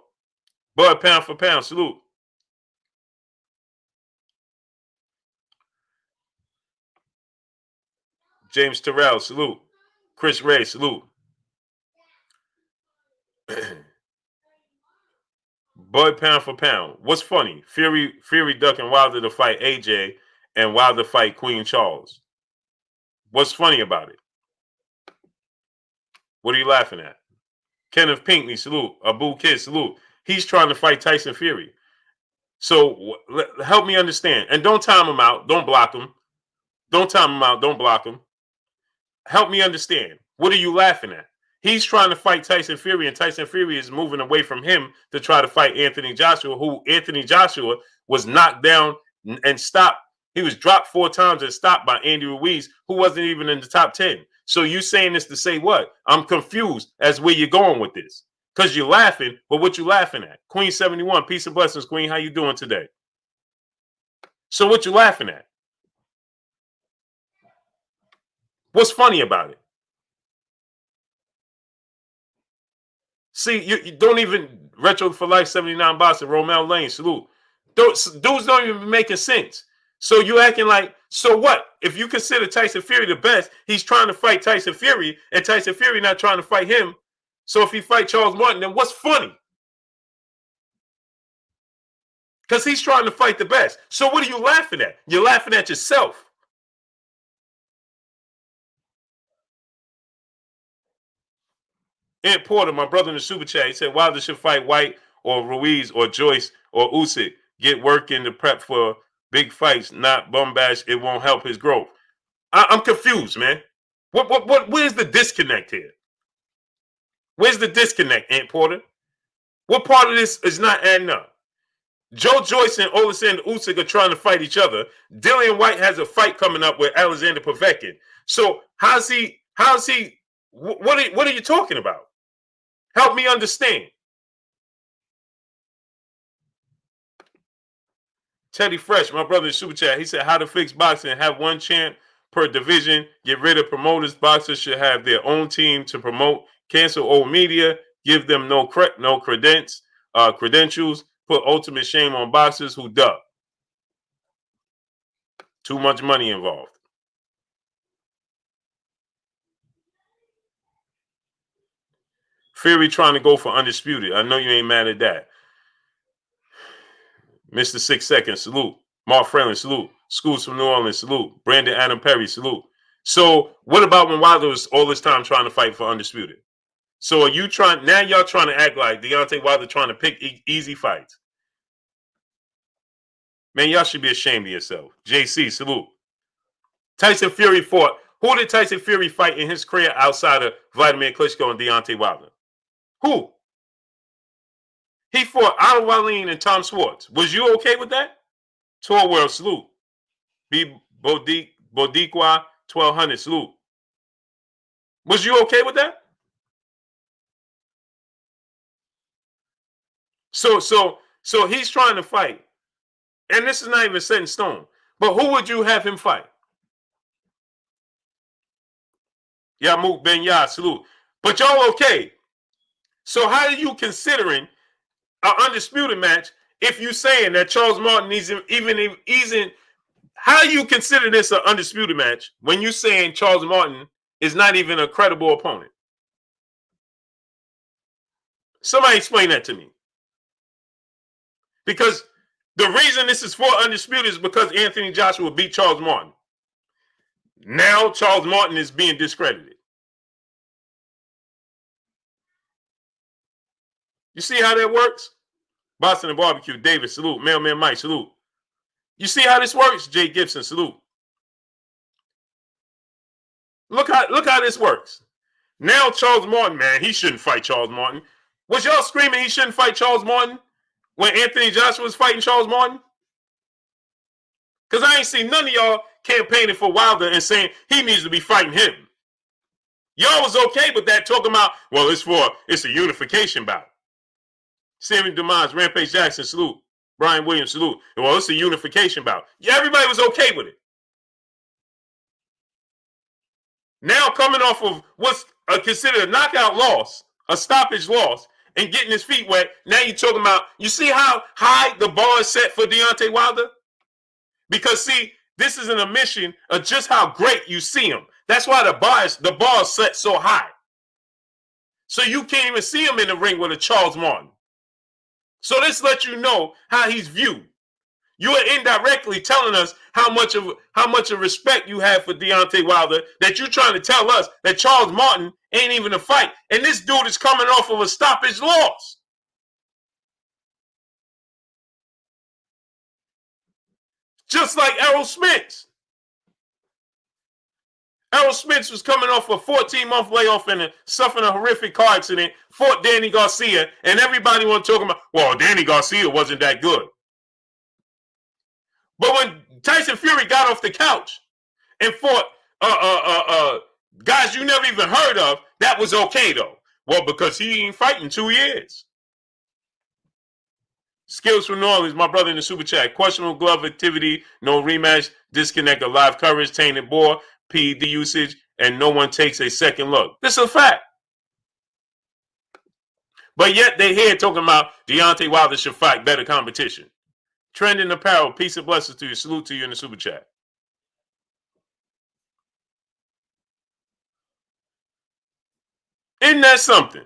Bud pound for pound, salute. James Terrell, salute. Chris Ray, salute. Bud pound for pound. What's funny? Fury ducking Wilder to fight AJ and Wilder fight Queen Charles. What's funny about it? What are you laughing at? Kenneth Pinkney, salute. Abu Kid, salute. He's trying to fight Tyson Fury. So help me understand. And don't time him out. Don't block him. Don't time him out. Don't block him. Help me understand. What are you laughing at? He's trying to fight Tyson Fury, and Tyson Fury is moving away from him to try to fight Anthony Joshua, who Anthony Joshua was knocked down and stopped. He was dropped 4 times and stopped by Andy Ruiz, who wasn't even in the top 10. So you saying this to say what? I'm confused as where you're going with this. Because you're laughing, but what you laughing at? Queen 71, peace and blessings, Queen. How you doing today? So what you laughing at? What's funny about it? See, you don't even Retro for Life 79 Boston, Romel Lane, salute. Dudes don't even be making sense. So you acting like, so what? If you consider Tyson Fury the best, he's trying to fight Tyson Fury, and Tyson Fury not trying to fight him. So if he fight Charles Martin, then what's funny? Because he's trying to fight the best. So what are you laughing at? You're laughing at yourself. Ant Porter, my brother in the super chat, he said Wilder should fight Whyte or Ruiz or Joyce or Usyk. Get work in to prep for big fights, not bumbash. It won't help his growth. I'm confused, man. Where's the disconnect here? Where's the disconnect, Ant Porter? What part of this is not adding up? Joe Joyce and Alexander Usyk are trying to fight each other. Dillian Whyte has a fight coming up with Alexander Povetkin. So how's he? What are you talking about? Help me understand. Teddy Fresh, my brother in Super Chat, he said how to fix boxing. Have one champ per division. Get rid of promoters. Boxers should have their own team to promote. Cancel old media. Give them no credentials. Put ultimate shame on boxers who duck. Too much money involved. Fury trying to go for undisputed. I know you ain't mad at that. Mr. 6 Seconds, salute. Mark Franklin, salute. Schools from New Orleans, salute. Brandon Adam Perry, salute. So what about when Wilder was all this time trying to fight for undisputed? So are you trying, now y'all trying to act like Deontay Wilder trying to pick easy fights? Man, y'all should be ashamed of yourself. JC, salute. Tyson Fury fought. Who did Tyson Fury fight in his career outside of Vladimir Klitschko and Deontay Wilder? Who? He fought Al Wallin and Tom Schwartz. Was you okay with that? Tour World, salute. B. Bodiqua, 1200, salute. Was you okay with that? So he's trying to fight. And this is not even set in stone. But who would you have him fight? Yamuk Ben Yah, salute. But y'all okay. So how are you considering an undisputed match if you saying that Charles Martin isn't how you consider this an undisputed match when you saying Charles Martin is not even a credible opponent? Somebody explain that to me. Because the reason this is for undisputed is because Anthony Joshua beat Charles Martin. Now Charles Martin is being discredited. You see how that works? Boston and Barbecue, David, salute. Mailman Mike, salute. You see how this works? Jay Gibson, salute. Look how this works. Now Charles Martin, man, he shouldn't fight Charles Martin. Was y'all screaming he shouldn't fight Charles Martin when Anthony Joshua was fighting Charles Martin? Because I ain't seen none of y'all campaigning for Wilder and saying he needs to be fighting him. Y'all was okay with that, talking about, well, it's a unification bout. Sammy Demise, Rampage Jackson, salute. Brian Williams, salute. Well, it's a unification bout. Yeah, everybody was okay with it. Now coming off of what's considered a knockout loss, a stoppage loss, and getting his feet wet, now you're talking about, you see how high the bar is set for Deontay Wilder? Because, see, this is an admission of just how great you see him. That's why the bar is set so high. So you can't even see him in the ring with a Charles Martin. So this lets you know how he's viewed. You are indirectly telling us how much of respect you have for Deontay Wilder, that you're trying to tell us that Charles Martin ain't even a fight. And this dude is coming off of a stoppage loss. Just like Errol Spence. Errol Spence was coming off a 14-month layoff and suffering a horrific car accident, fought Danny Garcia, and everybody want to talk about, well, Danny Garcia wasn't that good. But when Tyson Fury got off the couch and fought guys you never even heard of, that was okay, though. Well, because he ain't fighting 2 years. Skills from New Orleans, my brother in the super chat. Questionable glove activity, no rematch, disconnect of live coverage, tainted ball, PED usage, and no one takes a second look. This is a fact. But yet they here talking about Deontay Wilder should fight better competition. Trend in apparel, peace and blessings to you. Salute to you in the super chat. Isn't that something?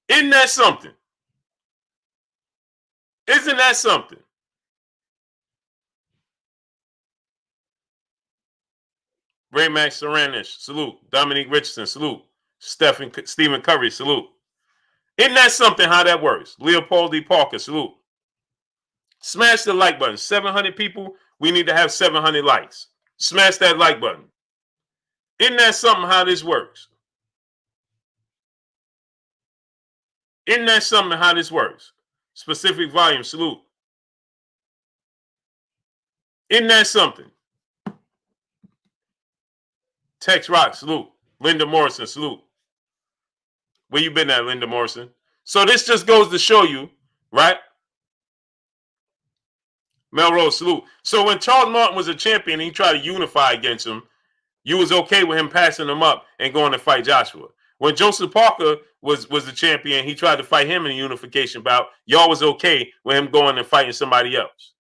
Isn't that something? Isn't that something? Ray Max Saranish, salute. Dominique Richardson, salute. Stephen Curry, salute. Isn't that something how that works? Leopold D. Parker, salute. Smash the like button. 700 people, we need to have 700 likes. Smash that like button. Isn't that something how this works? Isn't that something how this works? Specific volume, salute. Isn't that something? Tex Rock, salute. Linda Morrison, salute. Where you been at, Linda Morrison? So this just goes to show you, right? Melrose, salute. So when Charles Martin was a champion and he tried to unify against him, you was okay with him passing him up and going to fight Joshua. When Joseph Parker was the champion, he tried to fight him in a unification bout. Y'all was okay with him going and fighting somebody else.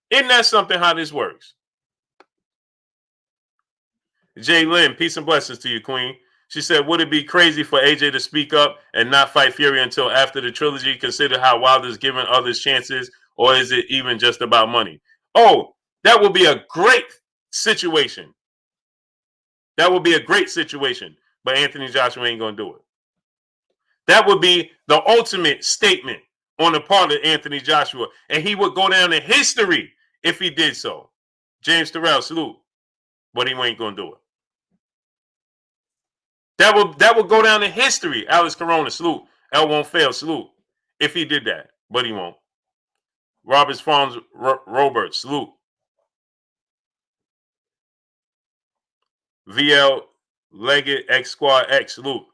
Isn't that something how this works? Jay Lynn, peace and blessings to you, Queen. She said, would it be crazy for AJ to speak up and not fight Fury until after the trilogy? Consider how Wilder's giving others chances, or is it even just about money? Oh, that would be a great situation. That would be a great situation, but Anthony Joshua ain't going to do it. That would be the ultimate statement on the part of Anthony Joshua, and he would go down in history if he did so. James Terrell, salute, but he ain't going to do it. That would go down in history. Alex Corona, salute. L won't fail, salute. If he did that, but he won't. Roberts Farms, Robert, salute. VL Leggett X Squad X, salute.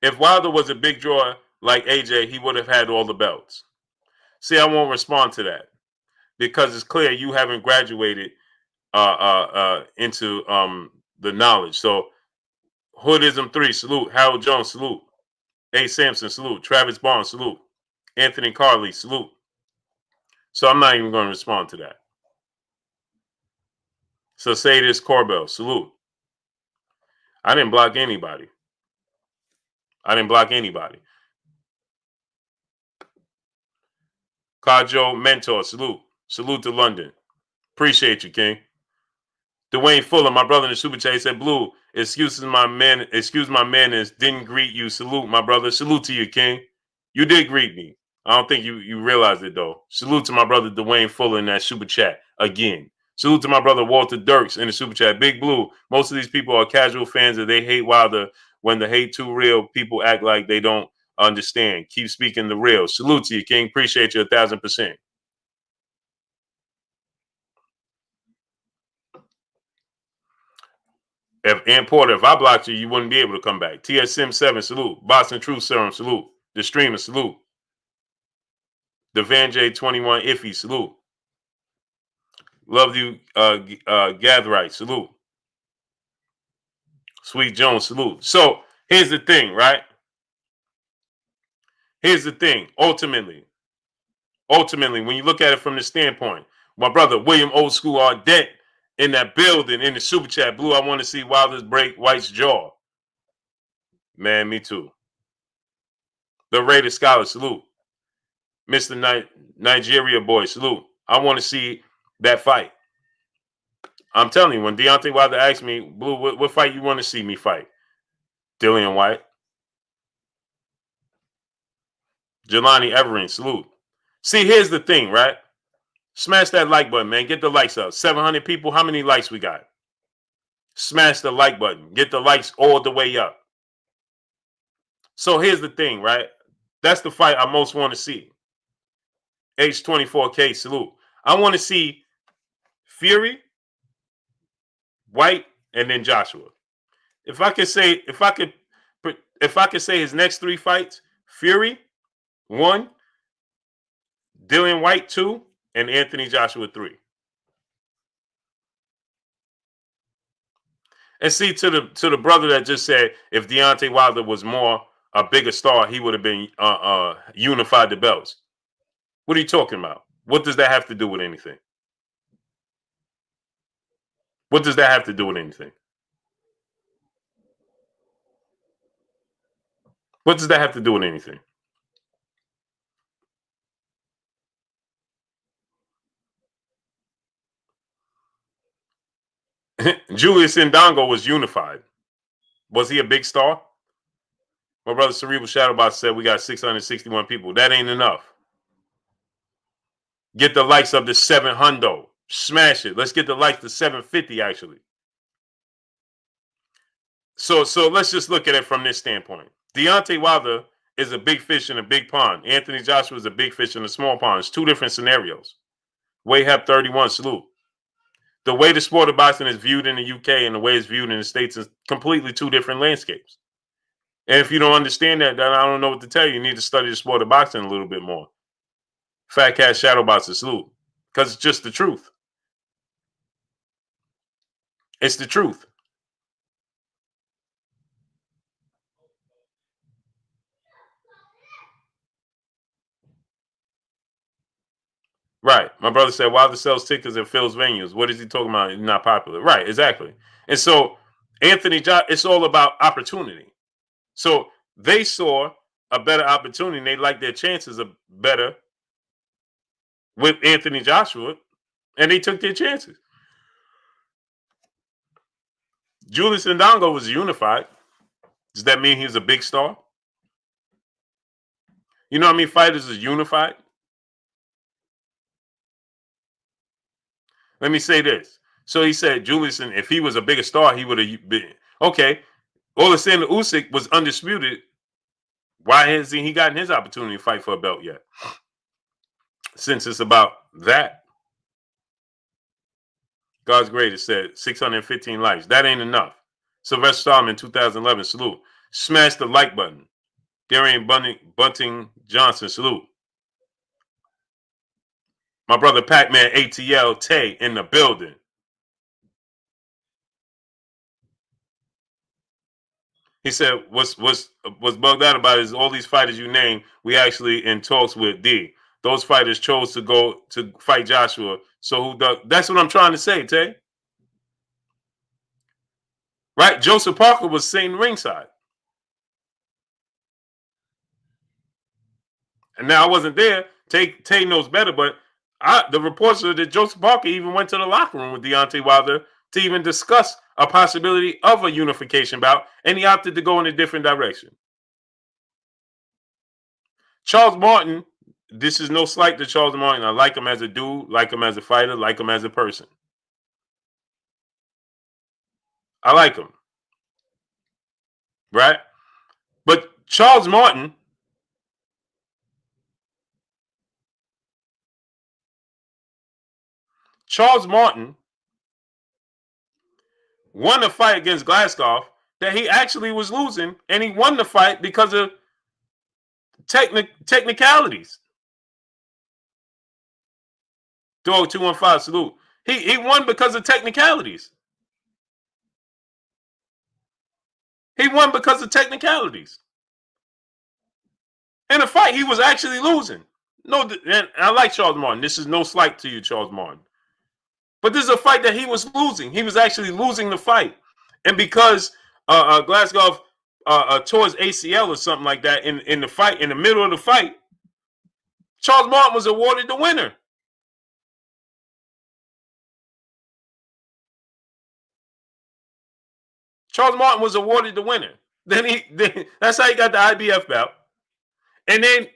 If Wilder was a big draw like AJ, he would have had all the belts. See, I won't respond to that because it's clear you haven't graduated into the knowledge. So Hoodism 3, salute. Harold Jones, salute. A. Sampson, salute. Travis Barnes, salute. Anthony Carley, salute. So I'm not even going to respond to that. So say this, Corbell, salute. I didn't block anybody. Kajo Mentor, salute. Salute to London. Appreciate you, King. Dwayne Fuller, my brother in the super chat, said, Blue, excuse my manners, didn't greet you. Salute, my brother. Salute to you, King. You did greet me. I don't think you realized it though. Salute to my brother Dwayne Fuller in that super chat again. Salute to my brother Walter Dirks in the super chat. Big Blue. Most of these people are casual fans and they hate Wilder. When the hate too real, people act like they don't understand. Keep speaking the real. Salute to you, King. Appreciate you 1,000%. If Porter, if I blocked you, you wouldn't be able to come back. TSM 7, salute. Boston Truth Serum, salute. The Streamer, salute. The Van J 21 Iffy, salute. Love you, Gatherite, salute. Sweet Jones, salute. So here's the thing, right? Here's the thing. Ultimately, when you look at it from the standpoint, my brother William Old School Ardent in that building in the super chat, Blue, I want to see Wilder's break Whyte's jaw. Man, me too. The Raider Scholar, salute. Mr. Nigeria boy, salute. I want to see that fight. I'm telling you, when Deontay Wilder asked me, Blue, what fight you want to see me fight? Dillian Whyte. Jelani Everin, salute. See, here's the thing, right? Smash that like button, man. Get the likes up. 700 people. How many likes we got? Smash the like button. Get the likes all the way up. So here's the thing, right? That's the fight I most want to see. H24K, salute. I want to see Fury, Whyte, and then Joshua. If I could say his next 3 fights, Fury, 1, Dillian Whyte, 2, and Anthony Joshua, 3. And see, to the brother that just said if Deontay Wilder was a bigger star, he would have been unified the belts. What are you talking about? What does that have to do with anything? What does that have to do with anything? What does that have to do with anything? Julius Indongo was unified. Was he a big star? My brother Cerebral Shadowbot said we got 661 people. That ain't enough. Get the likes up to 700. Smash it. Let's get the likes to 750 actually. So let's just look at it from this standpoint. Deontay Wilder is a big fish in a big pond. Anthony Joshua is a big fish in a small pond. It's 2 different scenarios. Wayhap 31, salute. The way the sport of boxing is viewed in the UK and the way it's viewed in the States is completely 2 different landscapes. And if you don't understand that, then I don't know what to tell you. You need to study the sport of boxing a little bit more. Fat Cat Shadowboxer, salute. Because it's just the truth. It's the truth. Right. My brother said Wilder sells tickets and fills venues. What is he talking about? He's not popular. Right, exactly. And so it's all about opportunity. So they saw a better opportunity and they liked their chances of better with Anthony Joshua, and they took their chances. Julius Indongo was unified. Does that mean he's a big star? You know how many fighters is unified? Let me say this. So he said, Julius, if he was a bigger star, he would have been. Okay. Alexander Usyk was undisputed. Why hasn't he gotten his opportunity to fight for a belt yet? Since it's about that. God's greatest said 615 likes. That ain't enough. Sylvester Stallman, 2011, salute. Smash the like button. Darian Bunting Johnson, salute. My brother Pac-Man ATL Tay in the building. He said, what's bugged out about it is all these fighters you name, we actually in talks with D. Those fighters chose to go to fight Joshua. So who does? That's what I'm trying to say, Tay. Right? Joseph Parker was sitting ringside. And now I wasn't there. Tay knows better, but the reports are that Joseph Parker even went to the locker room with Deontay Wilder to even discuss a possibility of a unification bout, and he opted to go in a different direction. Charles Martin, this is no slight to Charles Martin. I like him as a dude, like him as a fighter, like him as a person. I like him. Right? But Charles Martin won a fight against Glasgow that he actually was losing, and he won the fight because of technicalities. Dog 215 salute. He won because of technicalities. He won because of technicalities. In a fight, he was actually losing. No, and I like Charles Martin. This is no slight to you, Charles Martin. But this is a fight that he was losing. He was actually losing the fight. And because Glasgow tore his ACL or something like that in the fight, in the middle of the fight, Charles Martin was awarded the winner. Charles Martin was awarded the winner. Then that's how he got the IBF belt. And then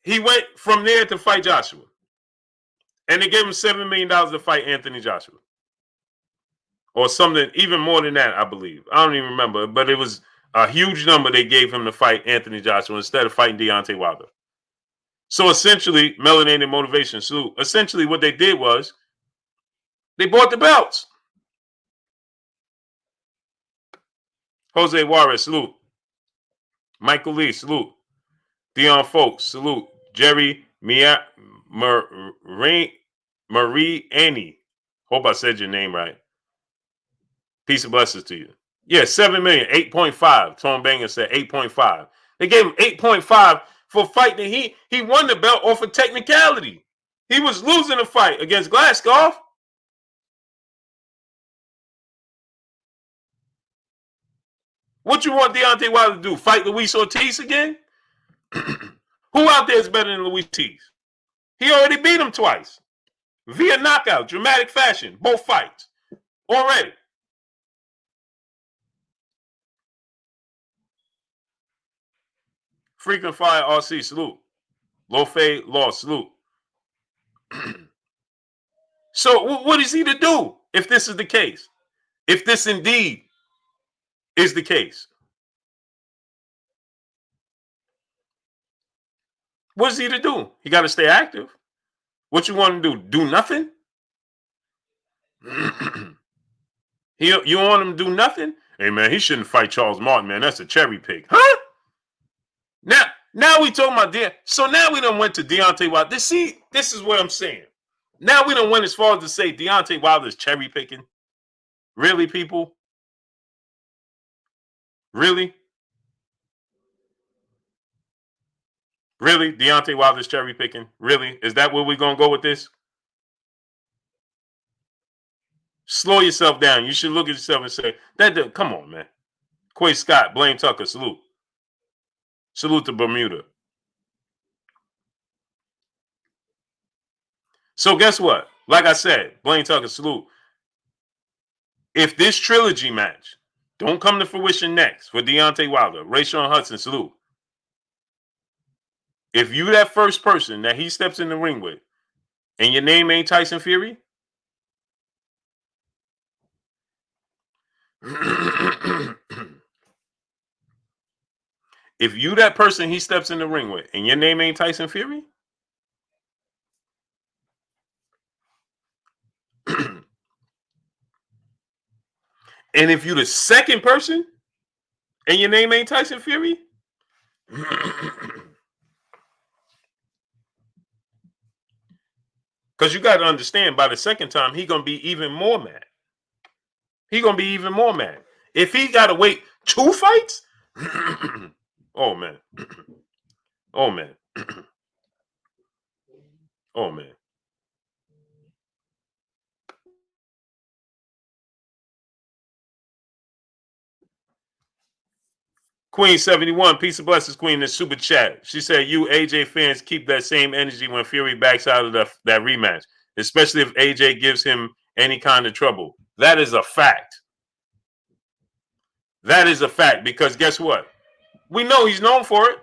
he went from there to fight Joshua. And they gave him $7 million to fight Anthony Joshua. Or something, even more than that, I believe. I don't even remember. But it was a huge number they gave him to fight Anthony Joshua instead of fighting Deontay Wilder. So essentially, melanated motivation. So essentially what they did was they bought the belts. Jose Juarez, salute. Michael Lee, salute. Dion Folks, salute. Jerry Marie Annie. Hope I said your name right. Peace and blessings to you. Yeah, 7 million, 8.5. Tom Banger said 8.5. They gave him 8.5 for a fight that he won the belt off of technicality. He was losing a fight against Glasgow. What you want Deontay Wilder to do? Fight Luis Ortiz again? Who out there is better than Luis Ortiz? He already beat him twice. Via knockout, dramatic fashion, both fights. Already. Frequent Fire RC, salute. Lofe Law, salute. So what is he to do if this is the case? If this indeed is the case? What is he to do? He got to stay active. What you want to do? Do nothing? You want him to do nothing? Hey, man, he shouldn't fight Charles Martin, man. That's a cherry pick. Huh? Now we talking about so now we done went to Deontay Wilder. This is what I'm saying. Now we done went as far as to say Deontay Wilder is cherry picking. Really, people? Really? Really? Deontay Wilder's cherry picking? Really? Is that where we're going to go with this? Slow yourself down. You should look at yourself and say, come on, man. Quay Scott, Blaine Tucker, salute. Salute to Bermuda. So guess what? Like I said, Blaine Tucker, salute. If this trilogy match don't come to fruition next for Deontay Wilder, Rayshawn Hudson, salute. If you that first person that he steps in the ring with and your name ain't Tyson Fury, if you that person he steps in the ring with and your name ain't Tyson Fury, and if you the second person and your name ain't Tyson Fury, because you got to understand, by the second time, he going to be even more mad. He going to be even more mad. If he got to wait 2 fights, oh, man. Oh, man. Oh, man. Queen 71, peace and blessings, Queen, in super chat. She said, you AJ fans keep that same energy when Fury backs out of that rematch, especially if AJ gives him any kind of trouble. That is a fact. That is a fact, because guess what? We know he's known for it.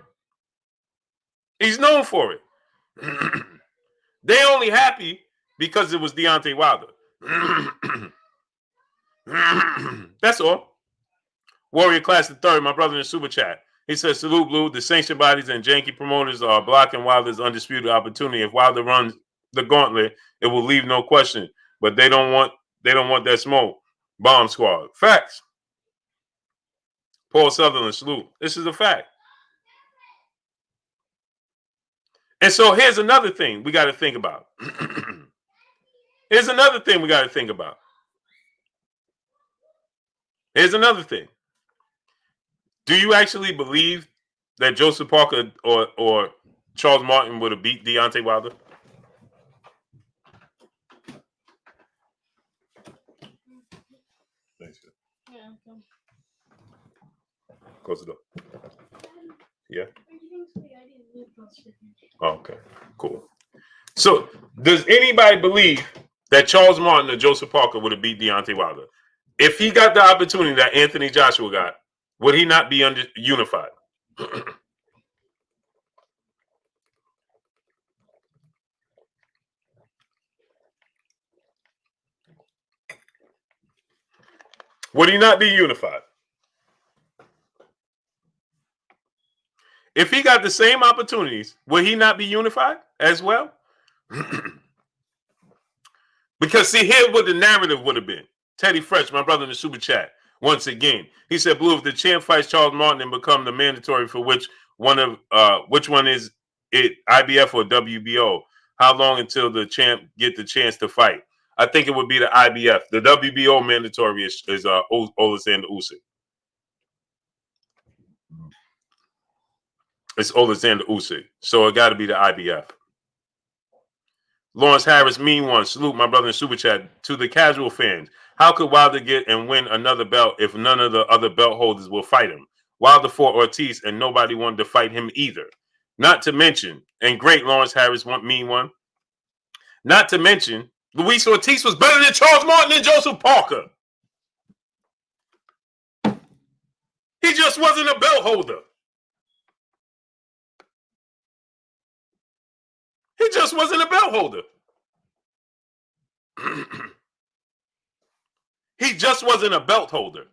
He's known for it. They only happy because it was Deontay Wilder. That's all. Warrior Class the Third, my brother in the super chat. He says, salute Blue. The sanctioned bodies and janky promoters are blocking Wilder's undisputed opportunity. If Wilder runs the gauntlet, it will leave no question. But they don't want that smoke. Bomb squad. Facts. Paul Sutherland, salute. This is a fact. And so here's another thing we got to think about. Here's another thing we got to think about. Here's another thing. Do you actually believe that Joseph Parker or Charles Martin would have beat Deontay Wilder? Thanks. Yeah. Close the door. Yeah. Oh, okay. Cool. So, does anybody believe that Charles Martin or Joseph Parker would have beat Deontay Wilder? If he got the opportunity that Anthony Joshua got, would he not be unified? Would he not be unified? If he got the same opportunities, would he not be unified as well? Because see, here what the narrative would have been. Teddy Fresh, my brother in the super chat, once again, he said, Blue, if the champ fights Charles Martin and become the mandatory for which one is it, IBF or WBO? How long until the champ get the chance to fight? I think it would be the IBF. The WBO mandatory is Oleksandr Usyk. It's Oleksandr Usyk. So it got to be the IBF. Lawrence Harris, mean one. Salute, my brother in super chat. To the casual fans, how could Wilder get and win another belt if none of the other belt holders will fight him? Wilder fought Ortiz and nobody wanted to fight him either. Not to mention, and great Lawrence Harris, mean one. Not to mention, Luis Ortiz was better than Charles Martin and Joseph Parker. He just wasn't a belt holder. He just wasn't a belt holder. He just wasn't a belt holder.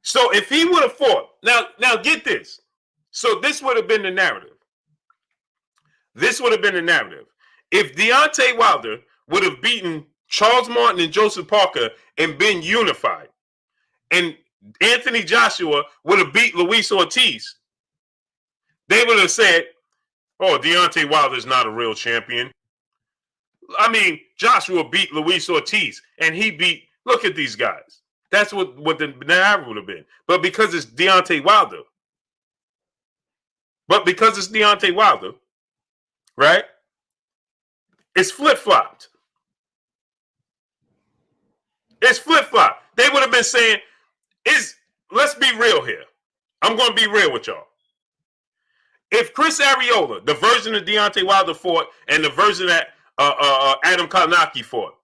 So if he would have fought, now get this. So this would have been the narrative. This would have been the narrative. If Deontay Wilder would have beaten Charles Martin and Joseph Parker and been unified, and Anthony Joshua would have beat Luis Ortiz, they would have said, oh, Deontay Wilder's not a real champion. I mean, Joshua beat Luis Ortiz, and he beat, look at these guys. That's what the narrative would have been. But because it's Deontay Wilder, right? It's flip-flopped. It's flip-flopped. They would have been saying, let's be real here. I'm going to be real with y'all. If Chris Arreola, the version of Deontay Wilder fought, and the version that Adam Kownacki fought,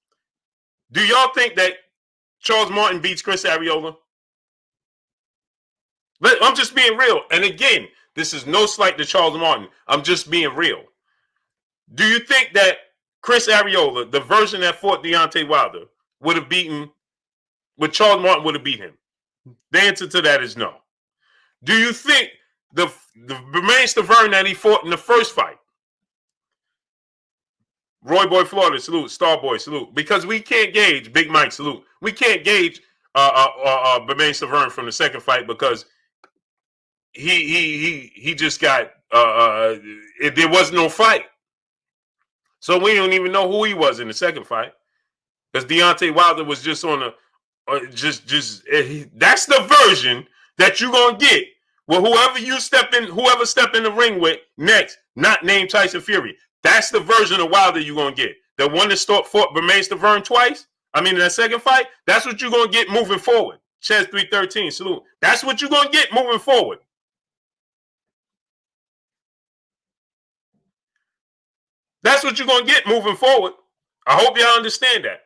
do y'all think that Charles Martin beats Chris Arreola? I'm just being real. And again, this is no slight to Charles Martin. I'm just being real. Do you think that Chris Arreola, the version that fought Deontay Wilder, Charles Martin would have beat him? The answer to that is no. Do you think the Bermain Stavern that he fought in the first fight, Roy Boy Florida, salute, Starboy, salute, because we can't gauge, Big Mike, salute, we can't gauge Bermain Stavern from the second fight because he just got there was no fight, so we don't even know who he was in the second fight because Deontay Wilder was just on a that's the version that you're gonna get. Well, whoever step in the ring with next, not named Tyson Fury, that's the version of Wilder you're gonna get. The one that fought Bermain Stavern twice. I mean, in that second fight, that's what you're gonna get moving forward. Ches 313, salute. That's what you're gonna get moving forward. That's what you're gonna get moving forward. I hope y'all understand that.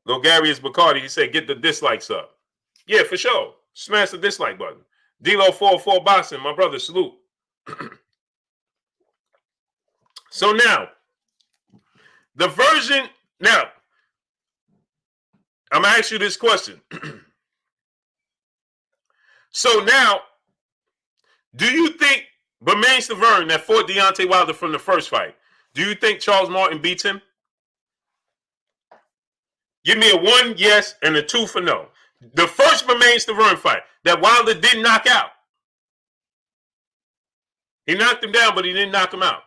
Logarius Bacardi, he said, get the dislikes up. Yeah, for sure. Smash the dislike button. D-Lo 404 Boxing, my brother, salute. So now, the version, now, I'm going to ask you this question. So now, do you think Bermain Stavern that fought Deontay Wilder from the first fight, do you think Charles Martin beats him? Give me a 1 yes and a 2 for no. The first Bermain Stavern fight that Wilder didn't knock out. He knocked him down, but he didn't knock him out.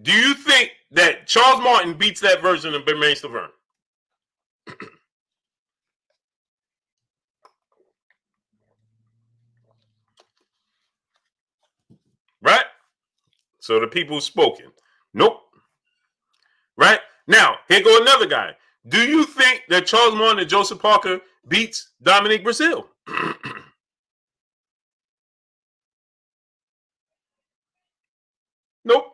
Do you think that Charles Martin beats that version of Bermain Stavern? Right? So the people spoken. Nope. Right? Now, here go another guy. Do you think that Charles Martin and Joseph Parker beats Dominic Brazil? Nope.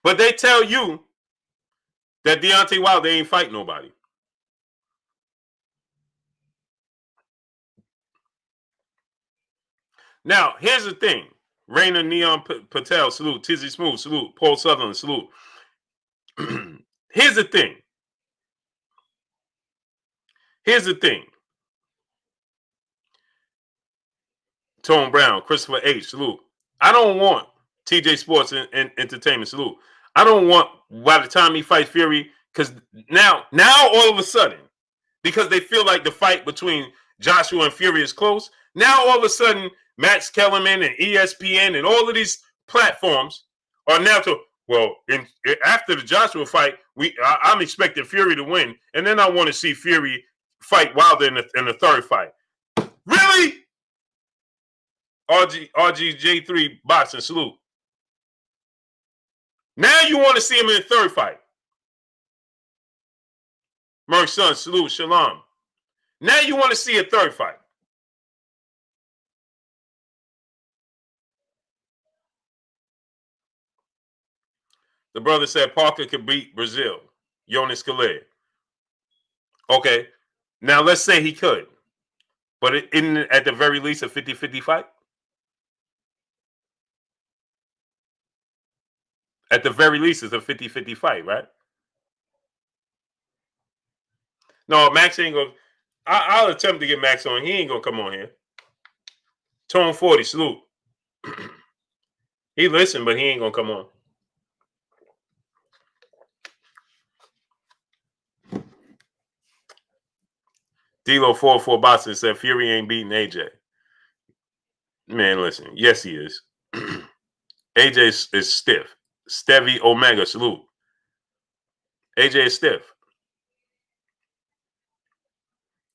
But they tell you that Deontay Wilder ain't fight nobody. Now, here's the thing. Raina Neon Patel, salute. Tizzy Smooth, salute. Paul Sutherland, salute. Here's the thing. Here's the thing. Tone Brown, Christopher H, salute. I don't want TJ Sports and Entertainment, salute. I don't want, by the time he fights Fury, because now all of a sudden, because they feel like the fight between Joshua and Fury is close, now all of a sudden, Max Kellerman and ESPN and all of these platforms are now to, well, after the Joshua fight, I'm expecting Fury to win, and then I want to see Fury fight Wilder in the third fight. Really? RGJ3 Boxing, salute. Now you want to see him in the third fight. Merc Son, salute, shalom. Now you want to see a third fight. The brother said Parker could beat Brazil. Jonas Calais. Okay. Now let's say he could. But isn't it at the very least a 50-50 fight? At the very least, it's a 50-50 fight, right? No, Max ain't going to. I'll attempt to get Max on. He ain't going to come on here. Tone 40, salute. He listened, but he ain't going to come on. D-Lo 404 Boxing said Fury ain't beating AJ. Man, listen. Yes, he is. AJ is stiff. Stevie Omega, salute. AJ is stiff.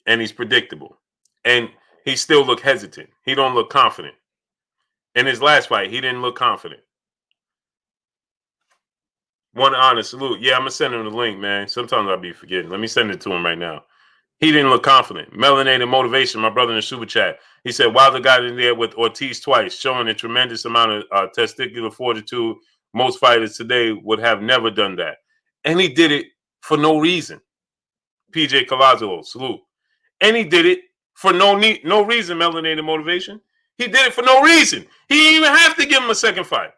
And he's predictable. And he still look hesitant. He don't look confident. In his last fight, he didn't look confident. One honest salute. Yeah, I'm going to send him the link, man. Sometimes I'll be forgetting. Let me send it to him right now. He didn't look confident. Melanated Motivation, my brother in the super chat. He said Wilder got in there with Ortiz twice, showing a tremendous amount of testicular fortitude. Most fighters today would have never done that. And he did it for no reason. PJ Colazo, salute. And he did it for no reason, Melanated Motivation. He did it for no reason. He didn't even have to give him a second fight.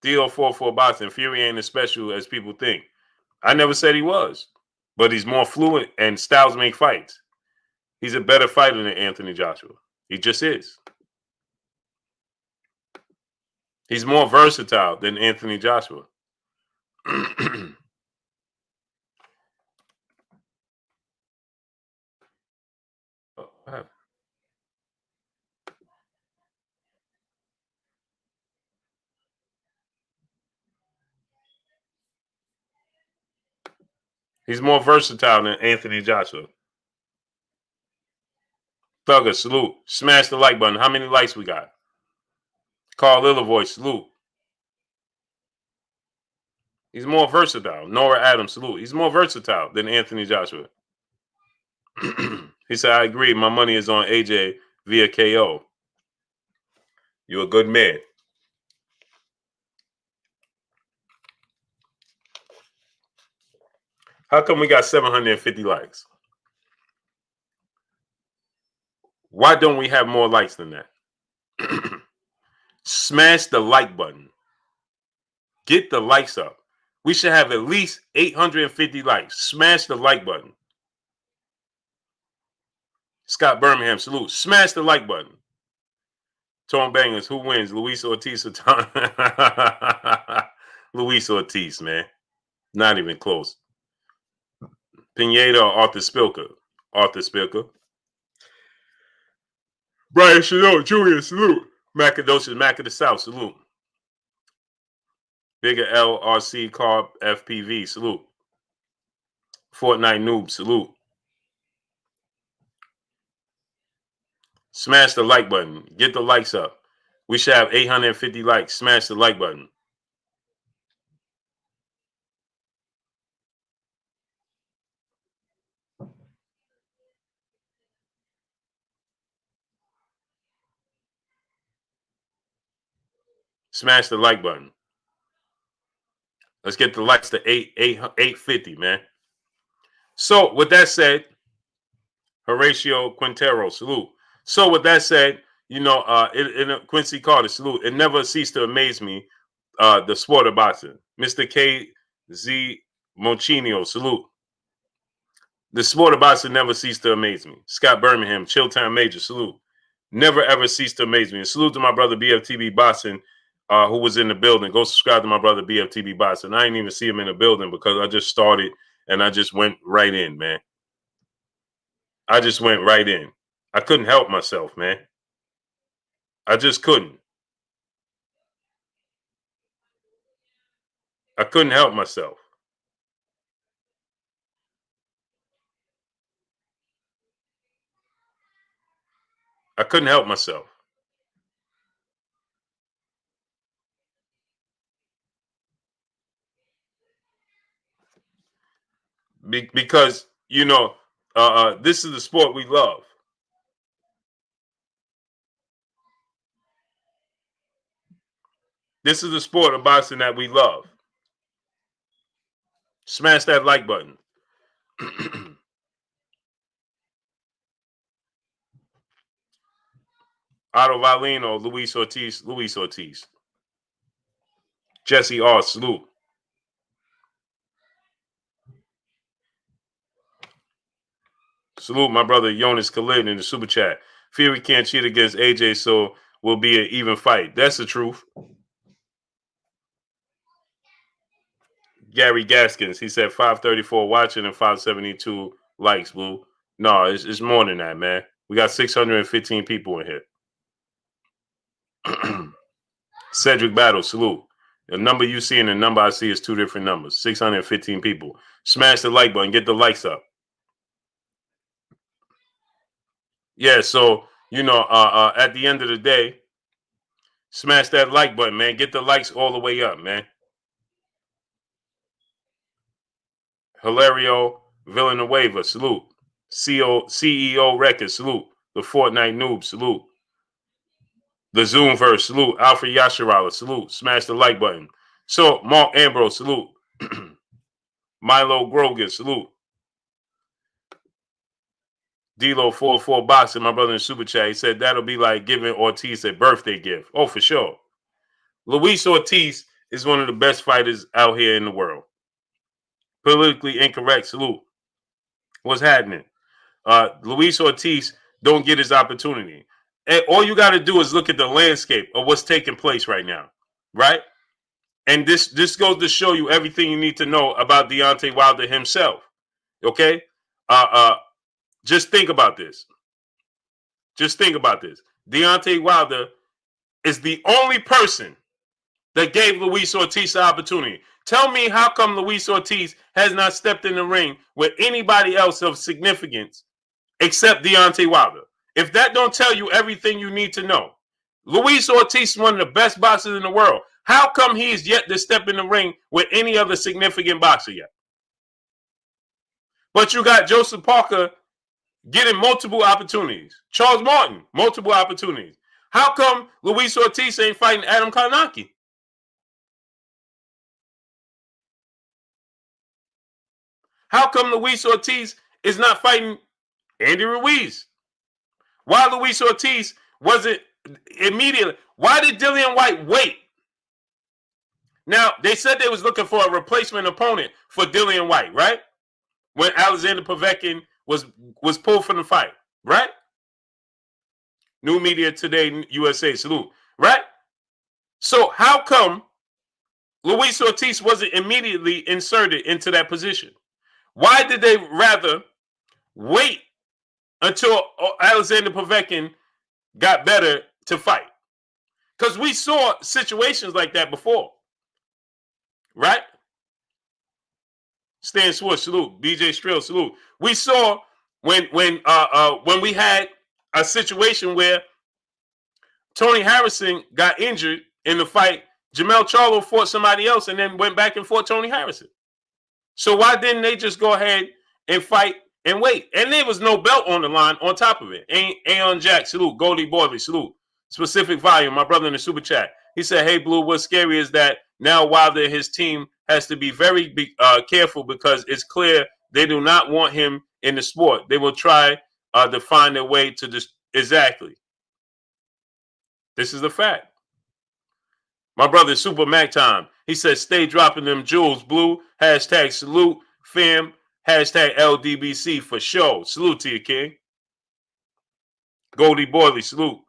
DO44 Boxing, Fury ain't as special as people think. I never said he was, but he's more fluent and styles make fights. He's a better fighter than Anthony Joshua. He just is. He's more versatile than Anthony Joshua. He's more versatile than Anthony Joshua. Thugger, salute. Smash the like button. How many likes we got? Carl Lillavoy, salute. He's more versatile. Nora Adams, salute. He's more versatile than Anthony Joshua. He said, I agree. My money is on AJ via KO. You're a good man. How come we got 750 likes? Why don't we have more likes than that? Smash the like button. Get the likes up. We should have at least 850 likes. Smash the like button. Scott Birmingham, salute. Smash the like button. Tone Bangers, who wins? Luis Ortiz or Tom? Luis Ortiz, man. Not even close. Pineda or Arthur Spilker? Arthur Spilker. Brian Chanel Jr., salute. Macadocious Mac of the South, salute. Bigger LRC Carb FPV, salute. Fortnite Noob, salute. Smash the like button. Get the likes up. We should have 850 likes. Smash the like button. Smash the like button. Let's get the likes to 850, man. So with that said, Horatio Quintero, salute. So with that said, Quincy Carter, salute. It never ceased to amaze me, the sport of boxing. Mr. KZ Monchinio, salute. The sport of boxing never ceased to amaze me. Scott Birmingham, Chilltown Major, salute. Never ever ceased to amaze me. And salute to my brother BFTB Boxing, who was in the building. Go subscribe to my brother BFTB Boxing. I didn't even see him in the building because I just started and I just went right in, man. I just went right in. I couldn't help myself, man. I just couldn't. I couldn't help myself. I couldn't help myself. Because, this is the sport we love. This is the sport of boxing that we love. Smash that like button. Otto Valino, Luis Ortiz. Jesse R. Salute. Salute my brother Jonas Khalid in the super chat. Fury can't cheat against AJ, so will be an even fight. That's the truth. Gary Gaskins, he said 534 watching and 572 likes, Blue. No, it's more than that, man. We got 615 people in here. Cedric Battle, salute. The number you see and the number I see is two different numbers. 615 people. Smash the like button. Get the likes up. Yeah, so, at the end of the day, smash that like button, man. Get the likes all the way up, man. Hilario Villanueva, salute. CEO Records, salute. The Fortnite Noob, salute. The Zoomverse, salute. Alfred Yashirala, salute. Smash the like button. So, Mark Ambrose, salute. Milo Grogan, salute. D-Lo 44 Boxing, my brother in Super Chat, he said that'll be like giving Ortiz a birthday gift. Oh, for sure. Luis Ortiz is one of the best fighters out here in the world. Politically incorrect, salute. What's happening? Luis Ortiz don't get his opportunity. And all you got to do is look at the landscape of what's taking place right now, right? And this goes to show you everything you need to know about Deontay Wilder himself, okay? Just think about this. Just think about this. Deontay Wilder is the only person that gave Luis Ortiz the opportunity. Tell me how come Luis Ortiz has not stepped in the ring with anybody else of significance except Deontay Wilder? If that don't tell you everything you need to know, Luis Ortiz is one of the best boxers in the world. How come he is yet to step in the ring with any other significant boxer yet? But you got Joseph Parker getting multiple opportunities. Charles Martin, multiple opportunities. How come Luis Ortiz ain't fighting Adam Kownacki? How come Luis Ortiz is not fighting Andy Ruiz? Why Luis Ortiz wasn't immediately? Why did Dillian Whyte wait? Now, they said they was looking for a replacement opponent for Dillian Whyte, right? When Alexander Povetkin was pulled from the fight, right? New Media Today, USA, salute, right? So how come Luis Ortiz wasn't immediately inserted into that position? Why did they rather wait until Alexander Povetkin got better to fight? Because we saw situations like that before, right? Stan Swartz, salute. BJ Strill, salute. We saw when we had a situation where Tony Harrison got injured in the fight. Jamel Charlo fought somebody else and then went back and fought Tony Harrison. So why didn't they just go ahead and fight and wait? And there was no belt on the line on top of it. Aeon Jack, salute. Goldie Boydley, salute. Specific Volume, my brother in the super chat. He said, hey, Blue, what's scary is that now Wilder and his team has to be very careful because it's clear they do not want him in the sport. They will try to find a way to exactly. This is the fact. My brother, Super Mac Time. He says, stay dropping them jewels, Blue. Hashtag salute, fam. Hashtag LDBC for sure. Salute to you, King. Goldie Boydley, salute.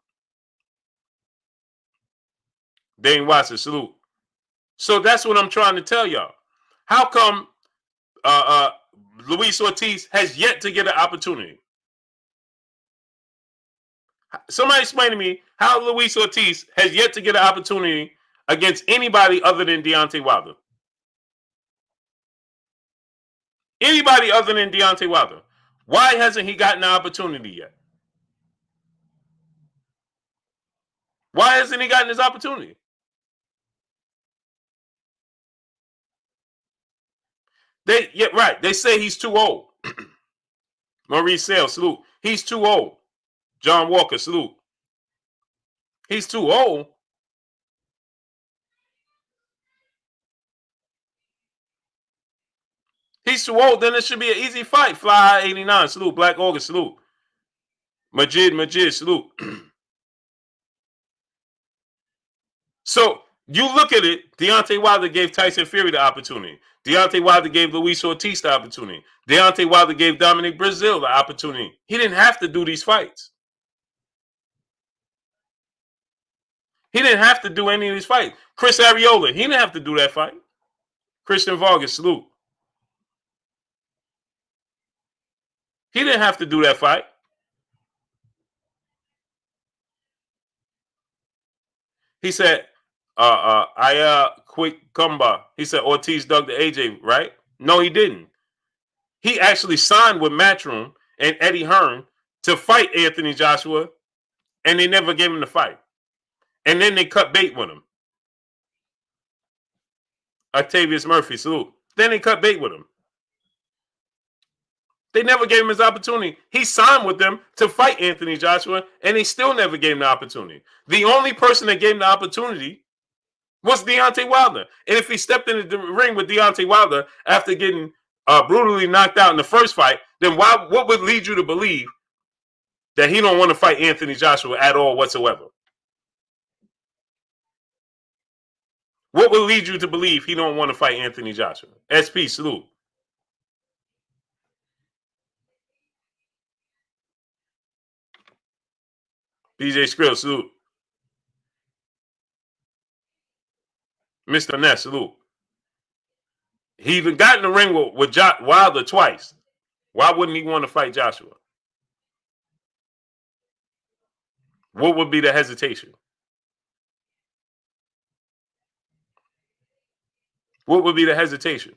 Dane Watson, salute. So that's what I'm trying to tell y'all. How come Luis Ortiz has yet to get an opportunity? Somebody explain to me how Luis Ortiz has yet to get an opportunity against anybody other than Deontay Wilder. Anybody other than Deontay Wilder. Why hasn't he gotten an opportunity yet? Why hasn't he gotten his opportunity? Right. They say he's too old. Maurice Sale, salute. He's too old. John Walker, salute. He's too old. He's too old. Then it should be an easy fight. Fly High 89, salute. Black August, salute. Majid, salute. So you look at it. Deontay Wilder gave Tyson Fury the opportunity. Deontay Wilder gave Luis Ortiz the opportunity. Deontay Wilder gave Dominic Breazeale the opportunity. He didn't have to do these fights. He didn't have to do any of these fights. Chris Arreola, he didn't have to do that fight. Christian Vargas, salute. He didn't have to do that fight. He said, quick Kumba. He said Ortiz dug the AJ, right? No, he didn't. He actually signed with Matchroom and Eddie Hearn to fight Anthony Joshua, and they never gave him the fight. And then they cut bait with him. Octavius Murphy, salute. Then they cut bait with him. They never gave him his opportunity. He signed with them to fight Anthony Joshua, and they still never gave him the opportunity. The only person that gave him the opportunity was Deontay Wilder. And if he stepped into the ring with Deontay Wilder after getting brutally knocked out in the first fight, then what would lead you to believe that he don't want to fight Anthony Joshua at all whatsoever? What would lead you to believe he don't want to fight Anthony Joshua? SP, salute. BJ Skrill, salute. Mr. Ness, salute. He even got in the ring with Wilder twice. Why wouldn't he want to fight Joshua? What would be the hesitation? What would be the hesitation?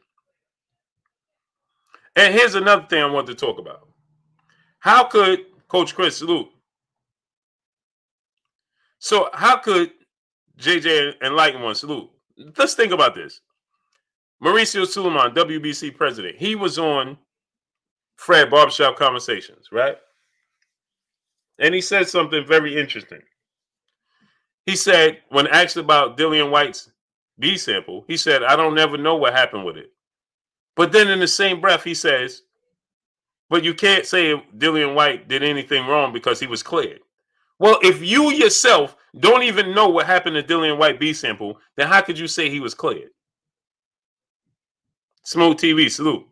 And here's another thing I want to talk about. How could Coach Chris, salute? So how could JJ Enlighten One, salute? Let's think about this. Mauricio Suleiman, WBC president, he was on Fred Barbershop Conversations, right? And he said something very interesting. He said, when asked about Dillian Whyte's B sample, he said, I don't never know what happened with it. But then in the same breath, he says, but you can't say Dillian Whyte did anything wrong because he was cleared. Well, if you yourself don't even know what happened to Dillian Whyte B sample, then how could you say he was cleared? Smooth TV, salute.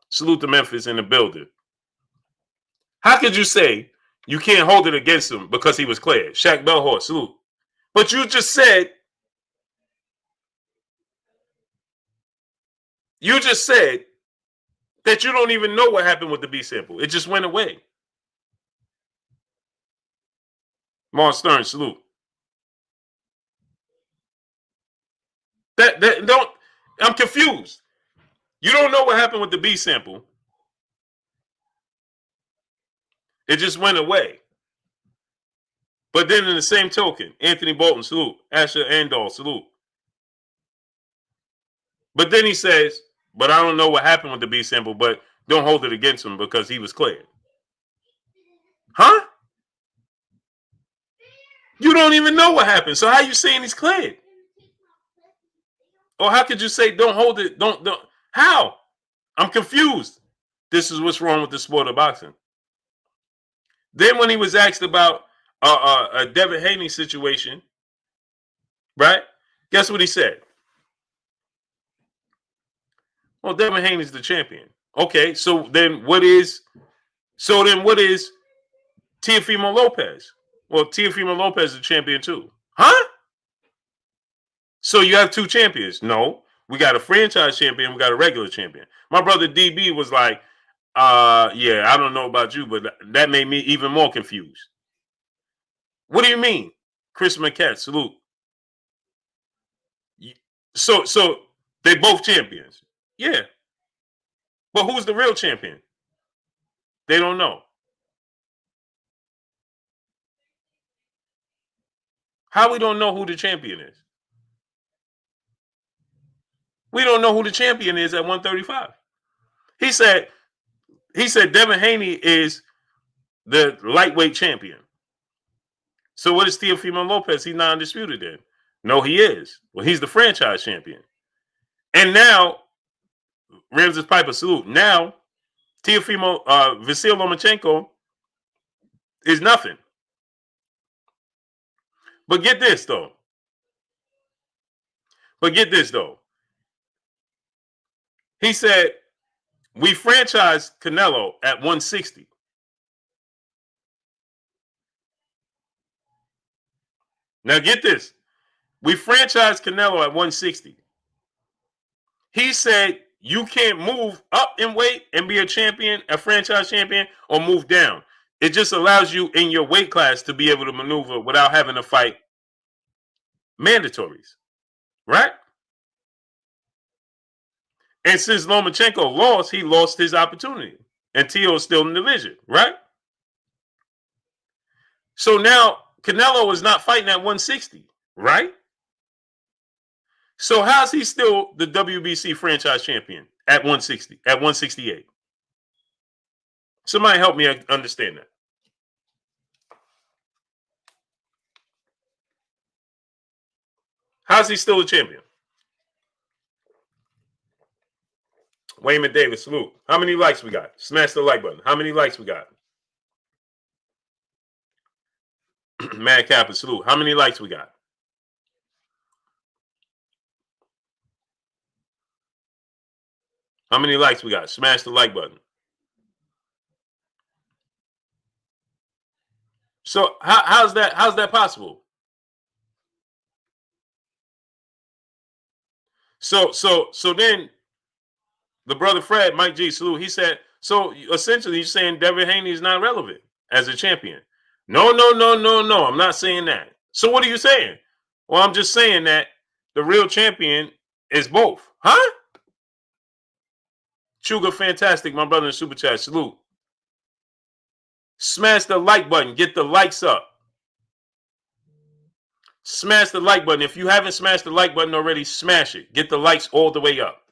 Salute to Memphis in the building. How could you say you can't hold it against him because he was cleared? Shaq Bellhorse, salute. But you just said that you don't even know what happened with the B sample. It just went away. Mark Stern, salute. That don't. I'm confused. You don't know what happened with the B sample. It just went away. But then in the same token, Anthony Bolton, salute. Asher Andall, salute. But then he says, but I don't know what happened with the B sample, but don't hold it against him because he was cleared. Huh? You don't even know what happened. So how you saying he's cleared? Or how could you say don't hold it? Don't. How? I'm confused. This is what's wrong with the sport of boxing. Then when he was asked about a Devin Haney situation, right? Guess what he said? Well, Devin Haney's the champion. Okay, so then what is Teofimo Lopez? Well, Teofimo Lopez is a champion too. Huh? So you have two champions? No. We got a franchise champion, we got a regular champion. My brother DB was like, yeah, I don't know about you, but that made me even more confused. What do you mean? Chris McCat, salute. So they both champions. Yeah. But who's the real champion? They don't know. How we don't know who the champion is? We don't know who the champion is at 135. He said Devin Haney is the lightweight champion. So what is Teofimo Lopez? He's not undisputed then. No, he is. Well, he's the franchise champion. And now, Ramses Piper, salute. Now, Teofimo Vasyl Lomachenko is nothing. But get this, though. He said, we franchised Canelo at 160. Now get this. We franchised Canelo at 160. He said you can't move up in weight and be a champion, a franchise champion, or move down. It just allows you in your weight class to be able to maneuver without having to fight mandatories. Right? And since Lomachenko lost, he lost his opportunity. And Teo is still in the division, right? So now Canelo is not fighting at 160, right? So how's he still the WBC franchise champion at 160, at 168? Somebody help me understand that. How's he still a champion? Wayman Davis, salute. How many likes we got? Smash the like button. How many likes we got? Mad Kappa, salute. How many likes we got? How many likes we got? Smash the like button. So how's that possible? So then the brother Fred, Mike G, salute. He said, so essentially he's saying Devin Haney is not relevant as a champion. No. I'm not saying that. So what are you saying? Well, I'm just saying that the real champion is both. Huh? Sugar Fantastic, my brother in Super Chat, salute. Smash the like button. Get the likes up. Smash the like button. If you haven't smashed the like button already, smash it. Get the likes all the way up.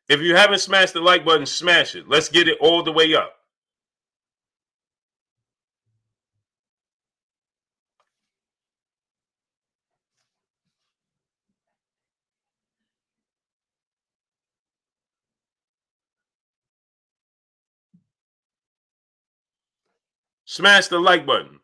If you haven't smashed the like button, smash it. Let's get it all the way up. Smash the like button.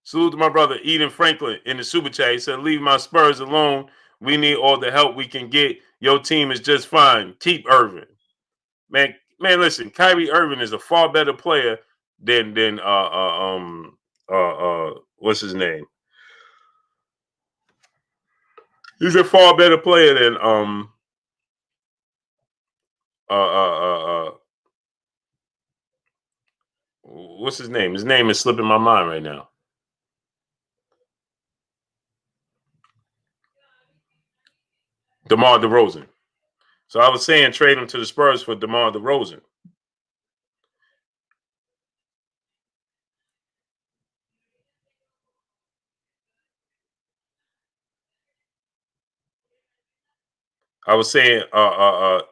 Salute to my brother Eden Franklin in the super chat. He said, "Leave my Spurs alone. We need all the help we can get. Your team is just fine. Keep Irving." Man, listen, Kyrie Irving is a far better player than what's his name? He's a far better player than what's his name? His name is slipping my mind right now. DeMar DeRozan. So I was saying trade him to the Spurs for DeMar DeRozan. I was saying I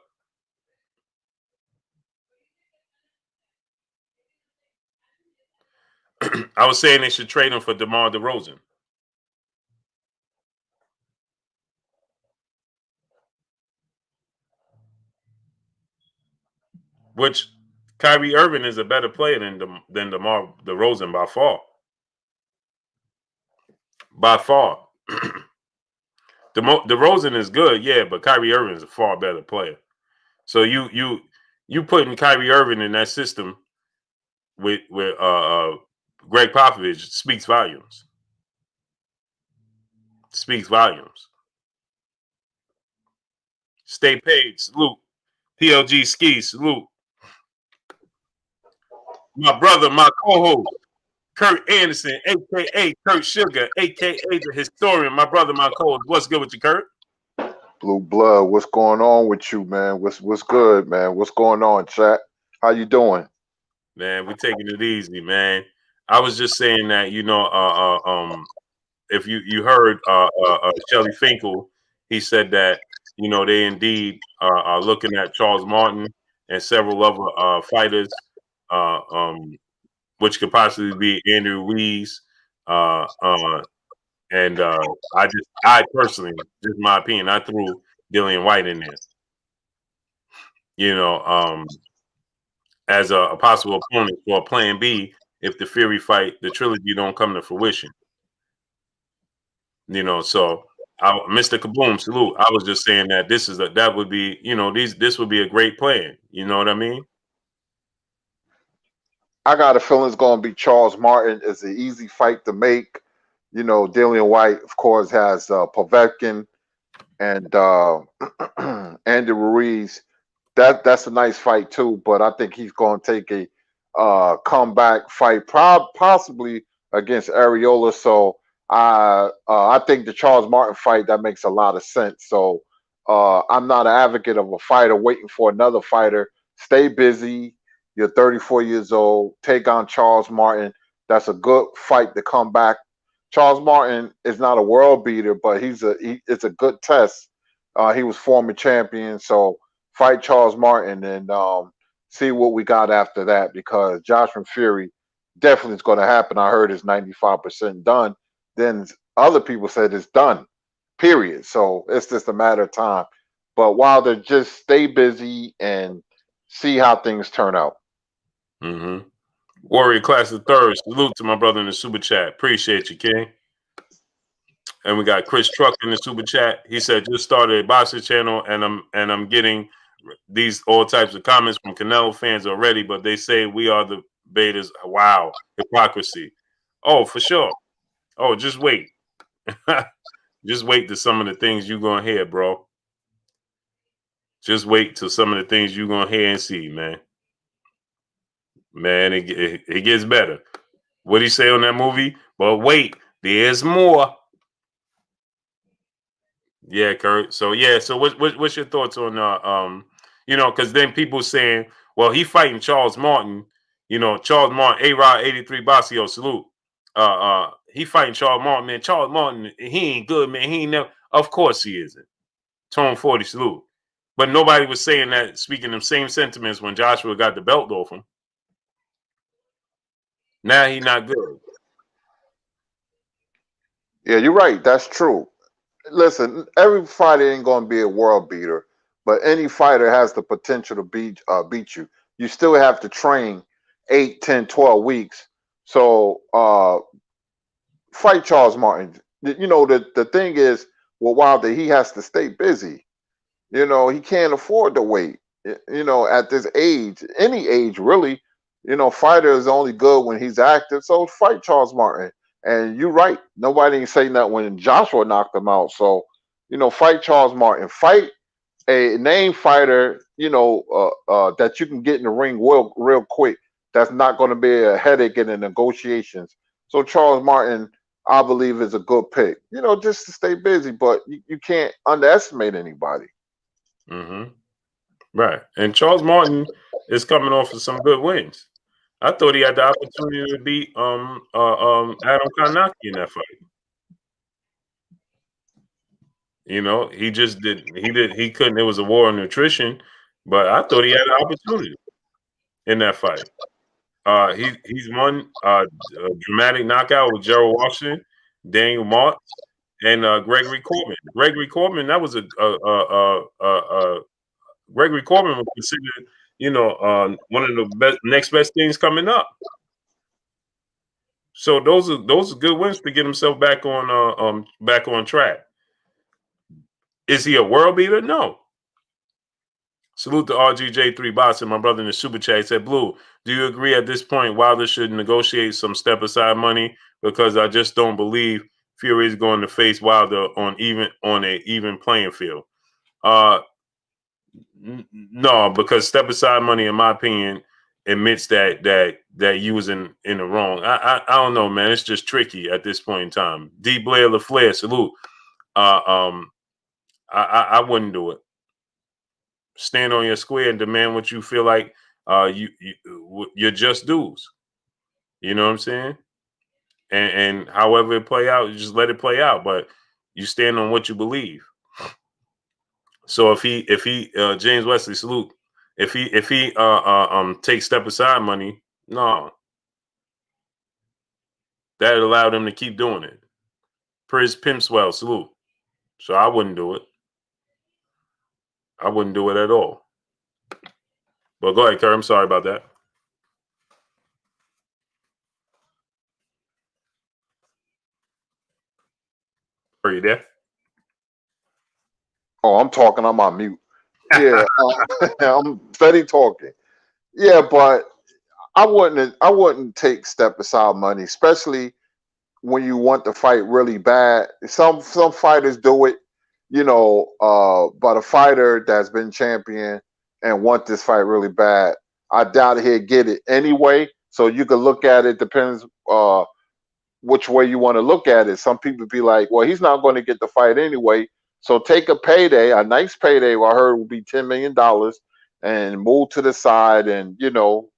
was saying they should trade him for DeMar DeRozan. Which Kyrie Irving is a better player than DeMar DeRozan by far. By far. DeRozan is good, yeah, but Kyrie Irving is a far better player. So you putting Kyrie Irving in that system with Greg Popovich speaks volumes. Speaks volumes. Stay paid. Salute. PLG Ski. Salute. My brother, my co-host, Kurt Anderson, a.k.a. Kurt Sugar, a.k.a. the historian. My brother, my co-host. What's good with you, Kurt? Blue blood, what's going on with you, man? What's good, man? What's going on, chat? How you doing? Man, we're taking it easy, man. I was just saying that, if you heard Shelly Finkel, he said that, they indeed are looking at Charles Martin and several other fighters, which could possibly be Andrew Ruiz. And I personally, just my opinion, I threw Dillian Whyte in there, as a possible opponent for a plan B if the Fury fight, the trilogy don't come to fruition. So Mr. Kaboom, salute. I was just saying that that would be, this would be a great plan. You know what I mean? I got a feeling it's going to be Charles Martin. It's an easy fight to make. Dillian Whyte, of course, has Povetkin and Andy Ruiz. That's a nice fight too, but I think he's going to take a comeback fight, possibly against Areola. So I think the Charles Martin fight that makes a lot of sense. So I'm not an advocate of a fighter waiting for another fighter. Stay busy. You're 34 years old. Take on Charles Martin. That's a good fight to come back. Charles Martin is not a world beater, but it's a good test. He was former champion, so fight Charles Martin and see what we got after that, because Joshua Fury definitely is going to happen. I heard it's 95% done. Then other people said it's done, period. So it's just a matter of time. But while they just stay busy and see how things turn out. Mm-hmm. Warrior Class of Third. Salute to my brother in the super chat. Appreciate you, King. And we got Chris Truck in the super chat. He said, "Just started a boxing channel, and I'm getting these all types of comments from Canelo fans already, but they say we are the betas." Wow, hypocrisy. Oh, for sure. Oh, just wait. Just wait to some of the things you're gonna hear, bro. Just wait till some of the things you're gonna hear and see, man. Man, it gets better. What did he say on that movie? But wait, there's more. Yeah, Kurt. So yeah, so what's your thoughts on because then people saying, well, he fighting Charles Martin, Charles Martin, A-Rod 83 Basio, salute. He fighting Charles Martin, man. Charles Martin, he ain't good, man. He ain't never, of course he isn't. Tone 40, salute. But nobody was saying that, speaking them same sentiments when Joshua got the belt off him. Now he not good. Yeah, you're right. That's true. Listen, every fighter ain't gonna be a world beater, but any fighter has the potential to beat you. You still have to train 8, 10, 12 weeks. So fight Charles Martin. You know, the thing is, well, Wilder, he has to stay busy. You know, he can't afford to wait. You know, at this age, any age really, you know, fighter is only good when he's active. So fight Charles Martin. And you're right. Nobody ain't saying that when Joshua knocked him out. So, you know, fight Charles Martin. Fight a name fighter, you know, that you can get in the ring real quick. That's not going to be a headache in the negotiations. So Charles Martin, I believe, is a good pick. You know, just to stay busy, but you can't underestimate anybody. Mm-hmm. Right. And Charles Martin is coming off of some good wins. I thought he had the opportunity to beat Adam Kanaki in that fight. You know, he just didn't. He couldn't. It was a war on nutrition, but I thought he had an opportunity in that fight. He's won a dramatic knockout with Gerald Washington, Daniel Marks, and Gregory Corbin. Gregory Corbin, that was Gregory Corbin was considered, you know, one of the next best things coming up. So those are good wins to get himself back on track. Is he a world beater? No. Salute to RGJ3 Boxing, my brother in the super chat. He said, Blue, do you agree at this point Wilder should negotiate some step aside money? Because I just don't believe Fury is going to face Wilder on a even playing field. No, because step aside money, in my opinion, admits that you was in the wrong. I don't know, man. It's just tricky at this point in time. D Blair LaFleur, salute. Uh, um, I wouldn't do it. Stand on your square and demand what you feel like your just dues. You know what I'm saying? And however it play out, you just let it play out. But you stand on what you believe. So if he James Wesley, salute. If he takes step aside money, no, that allowed him to keep doing it. Priz Pimpswell, salute. So I wouldn't do it. I wouldn't do it at all. But go ahead, Kerr. I'm sorry about that. Are you there? Oh, I'm talking. I'm on mute. Yeah, I'm steady talking. Yeah, but I wouldn't take step aside money, especially when you want to fight really bad. Some fighters do it, you know, but a fighter that's been champion and want this fight really bad, I doubt he'd get it anyway. So you could look at it, depends which way you want to look at it. Some people be like, well, he's not going to get the fight anyway. So take a payday, a nice payday, I heard will be $10 million, and move to the side and, you know,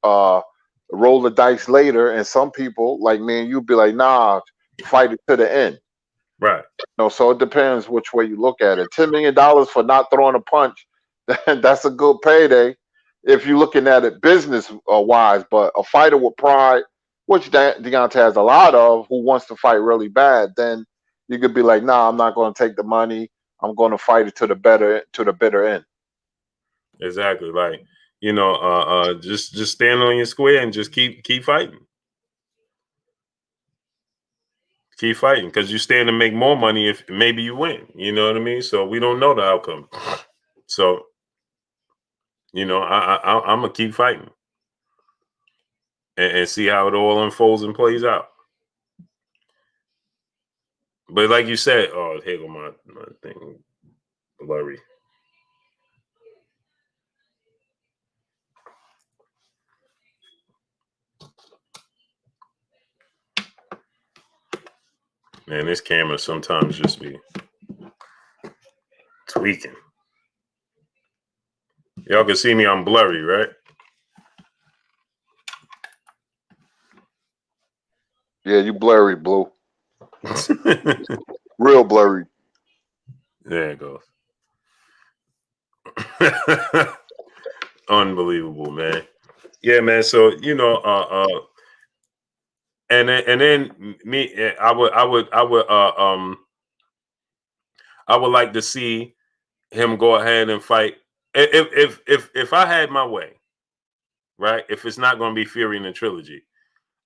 roll the dice later. And some people like me and you be like, nah, fight it to the end. Right. No, so it depends which way you look at it. $10 million for not throwing a punch, that's a good payday if you're looking at it business wise. But a fighter with pride, which Deontay has a lot of, who wants to fight really bad, then you could be like, nah, I'm not going to take the money. I'm going to fight it to the bitter end. Exactly. Like, you know, just stand on your square and just keep fighting. Keep fighting because you stand to make more money if maybe you win. You know what I mean? So we don't know the outcome. So, you know, I'm gonna keep fighting and see how it all unfolds and plays out. But like you said, oh, here go my thing, blurry. Man, this camera sometimes just be tweaking. Y'all can see me, I'm blurry, right? Yeah, you blurry, Blue. Real blurry. There it goes. Unbelievable, man. Yeah, man. So, you know, And then me, I would like to see him go ahead and fight. If I had my way, right? If it's not going to be Fury in the trilogy,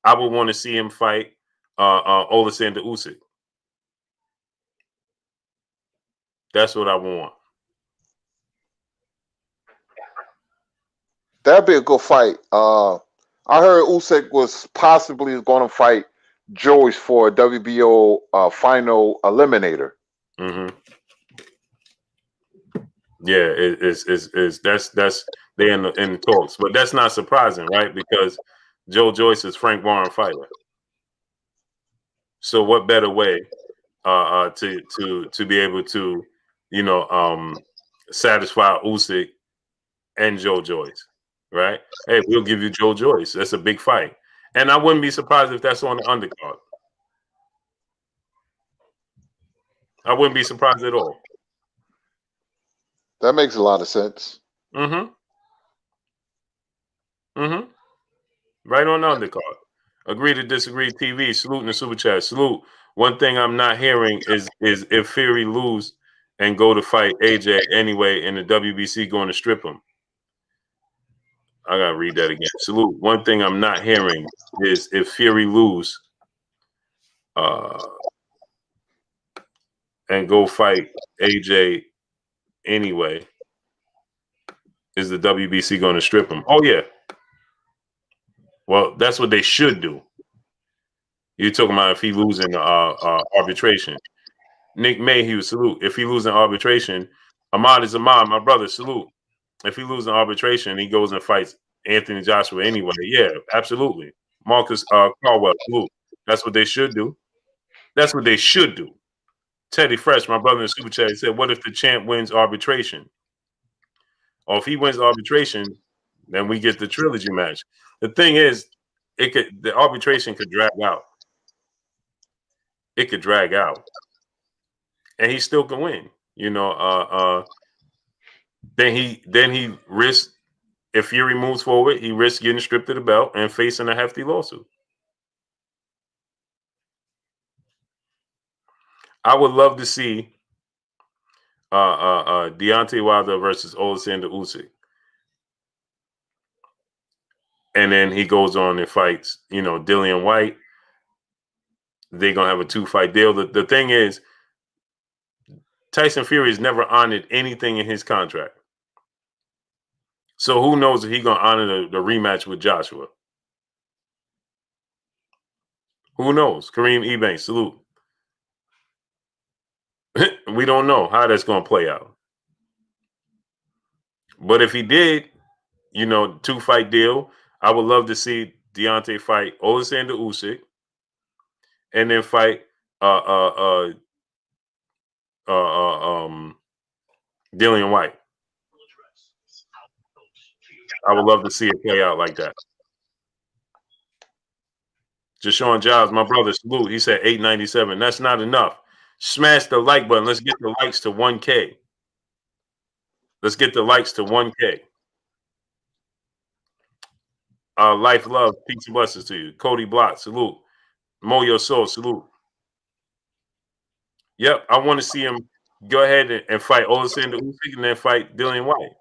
I would want to see him fight Alexander Usyk. That's what I want. That'd be a good fight. I heard Usyk was possibly going to fight Joyce for a WBO final eliminator. Mm-hmm. Yeah, that's they in the talks, but that's not surprising, right? Because Joe Joyce is Frank Warren fighter. So what better way to be able to, satisfy Usyk and Joe Joyce, right? Hey, we'll give you Joe Joyce. That's a big fight, and I wouldn't be surprised if that's on the undercard. I wouldn't be surprised at all. That makes a lot of sense. Mm-hmm. Mm-hmm. Right on the undercard. Agree to disagree. TV. Salute in the super chat. Salute. One thing I'm not hearing is if Fury lose and go to fight AJ anyway, and the WBC going to strip him. I gotta read that again. Salute. One thing I'm not hearing is if Fury lose, and go fight AJ anyway, is the WBC going to strip him? Oh yeah. Well, that's what they should do. You're talking about if he losing arbitration. Nick Mayhew, salute. If he losing arbitration, Ahmad is Ahmad, my brother, salute. If he losing arbitration, he goes and fights Anthony Joshua anyway. Yeah, absolutely. Marcus Caldwell, salute. That's what they should do. That's what they should do. Teddy Fresh, my brother in the super chat, he said, what if the champ wins arbitration? Or if he wins arbitration, then we get the trilogy match. The thing is, the arbitration could drag out. It could drag out. And he still can win. Then he risks, if Fury moves forward, he risks getting stripped of the belt and facing a hefty lawsuit. I would love to see Deontay Wilder versus Alexander Usyk. And then he goes on and fights, Dillian Whyte. They're going to have a 2-fight deal. The thing is, Tyson Fury has never honored anything in his contract. So who knows if he's going to honor the rematch with Joshua? Who knows? Kareem Ebanks, salute. We don't know how that's going to play out. But if he did, 2-fight deal, I would love to see Deontay fight Alexander Usyk and then fight Dillian Whyte. I would love to see it play out like that. Jashawn Giles, my brother, salute. He said 897. That's not enough. Smash the like button. Let's get the likes to 1K. Let's get the likes to 1K. Life, love, peace and blessings to you. Cody Block, salute. Mo Your Soul, salute. Yep, I want to see him go ahead and fight Alexander Usyk and then fight Dillian Whyte.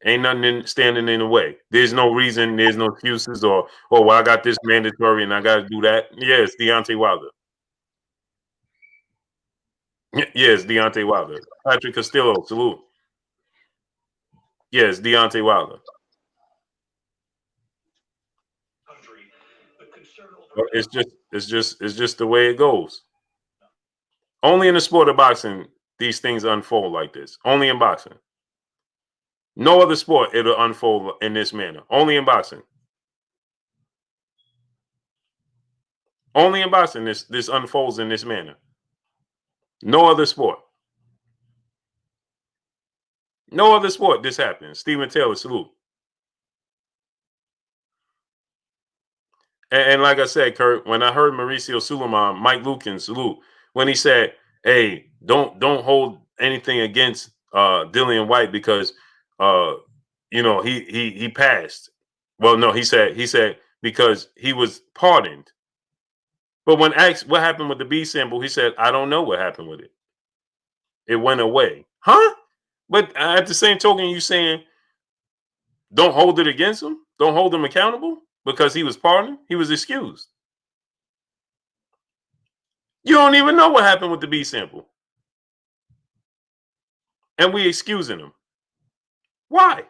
Ain't nothing standing in the way. There's no reason. There's no excuses well, I got this mandatory and I got to do that. Yes, Deontay Wilder. Yes, Deontay Wilder. Patrick Castillo, salute. Yes, Deontay Wilder. It's just the way it goes. Only in the sport of boxing, these things unfold like this. Only in boxing. No other sport it'll unfold in this manner. Only in boxing. Only in boxing this unfolds in this manner. No other sport. No other sport this happens. Stephen Taylor, salute. And like I said, Kurt, when I heard Mauricio Suleiman, Mike Lukin, salute, when he said, "Hey, don't hold anything against Dillian Whyte because he passed." Well, no, he said because he was pardoned. But when asked what happened with the B sample, he said, "I don't know what happened with it. It went away." Huh? But at the same token, you saying don't hold it against him, don't hold him accountable because he was pardoned, he was excused. You don't even know what happened with the B sample, and we excusing him. Why?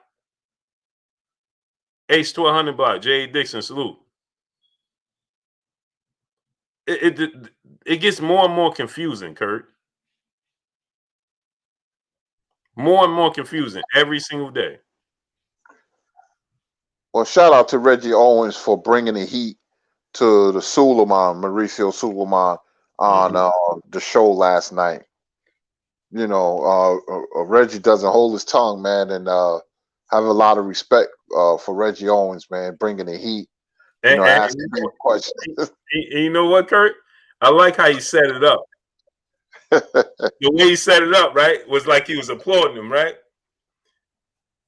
Ace to 100 block. J. Dixon, salute. It gets more and more confusing, Kurt. More and more confusing every single day. Well, shout out to Reggie Owens for bringing the heat to the Mauricio Suleiman, on the show last night. You know, Reggie doesn't hold his tongue, man, and have a lot of respect for Reggie Owens, man, bringing the heat. You know, asking him questions. You know what, Kurt? I like how you set it up. The way he set it up, right, was like he was applauding him, right?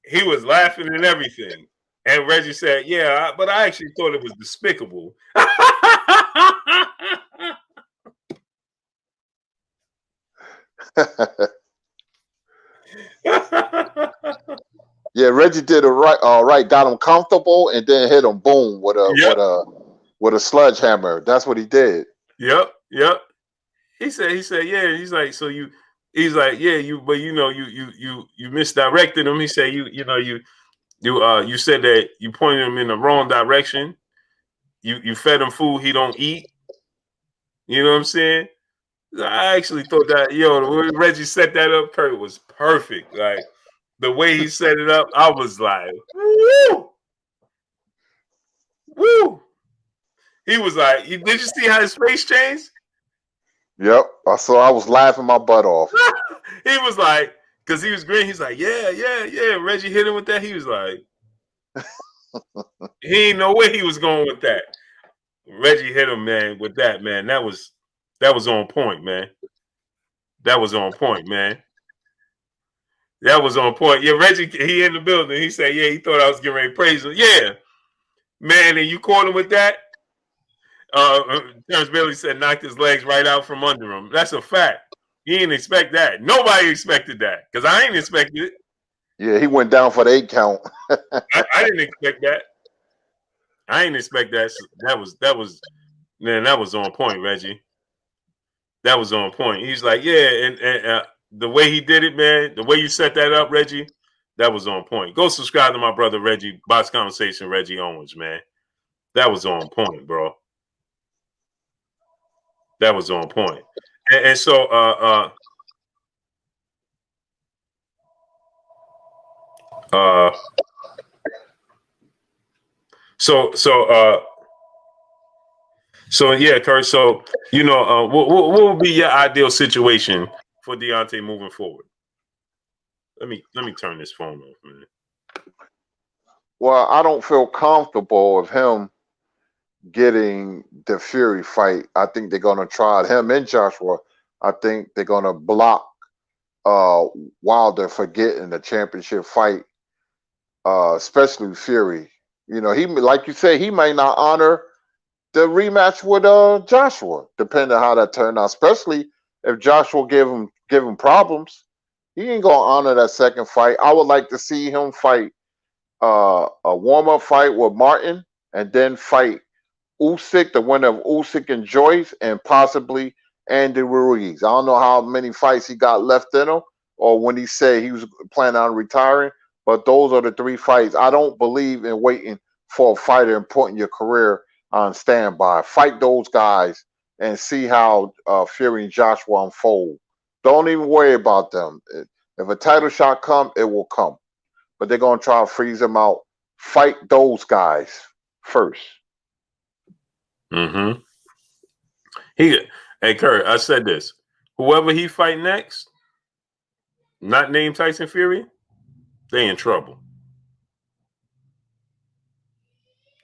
He was laughing and everything. And Reggie said, "Yeah, but I actually thought it was despicable." Yeah, Reggie did it right. Right, got him comfortable, and then hit him, boom, with a sledgehammer. That's what he did. Yep. He said, yeah. He's like, he's like, yeah, but you misdirected him. He said, you said that you pointed him in the wrong direction. You fed him food he don't eat. You know what I'm saying? I actually thought that, the way Reggie set that up, Kurt, was perfect. Like the way he set it up, I was like, woo, woo. He was like, did you see how his face changed? Yep. I was laughing my butt off. He was like, because he was green. He's like, yeah. Reggie hit him with that. He was like, he ain't know where he was going with that. Reggie hit him, man, with that, man. That was on point, man. That was on point, man. That was on point. Yeah, Reggie, he in the building. He said, yeah, he thought I was getting ready to praise him. Yeah, man, and you caught him with that? Terrence Bailey said knocked his legs right out from under him. That's a fact. He didn't expect that. Nobody expected that because I ain't expected it. Yeah, he went down for the 8 count. I didn't expect that. I didn't expect that. That was on point, Reggie. That was on point. He's like, yeah, and the way he did it, man, the way you set that up, Reggie, that was on point. Go subscribe to my brother Reggie, Box Conversation, Reggie Owens, man. That was on point, bro. That was on point. And so so yeah, Kurt. So what would be your ideal situation for Deontay moving forward? Let me turn this phone off, man. Well, I don't feel comfortable with him getting the Fury fight. I think they're gonna try him and Joshua. I think they're gonna block Wilder for getting the championship fight, especially Fury. You know, he, like you say, he may not honor the rematch with Joshua, depending on how that turned out. Especially if Joshua give him problems, he ain't gonna honor that second fight. I would like to see him fight a warm-up fight with Martin, and then fight Usyk, the winner of Usyk and Joyce, and possibly Andy Ruiz. I don't know how many fights he got left in him, or when he said he was planning on retiring, but those are the 3 fights. I don't believe in waiting for a fighter and putting your career on standby. Fight those guys and see how Fury and Joshua unfold. Don't even worry about them. If a title shot come, it will come. But they're going to try to freeze them out. Fight those guys first. Mm-hmm. Hey, Kurt, I said this. Whoever he fight next, not named Tyson Fury, they in trouble.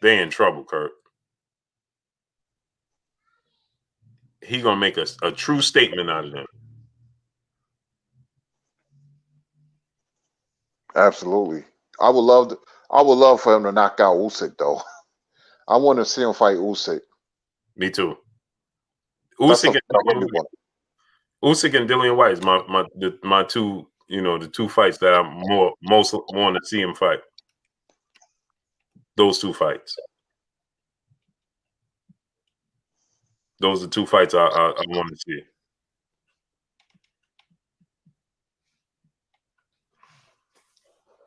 They in trouble, Kurt. He gonna make a true statement out of them. Absolutely. I would love for him to knock out Usyk, though. I want to see him fight Usyk. Me too. Usyk something and I Dillian really White. want. Usyk and Dillian White is my two, the two fights that I'm most want to see him fight. Those two fights. Those are two fights I want to see.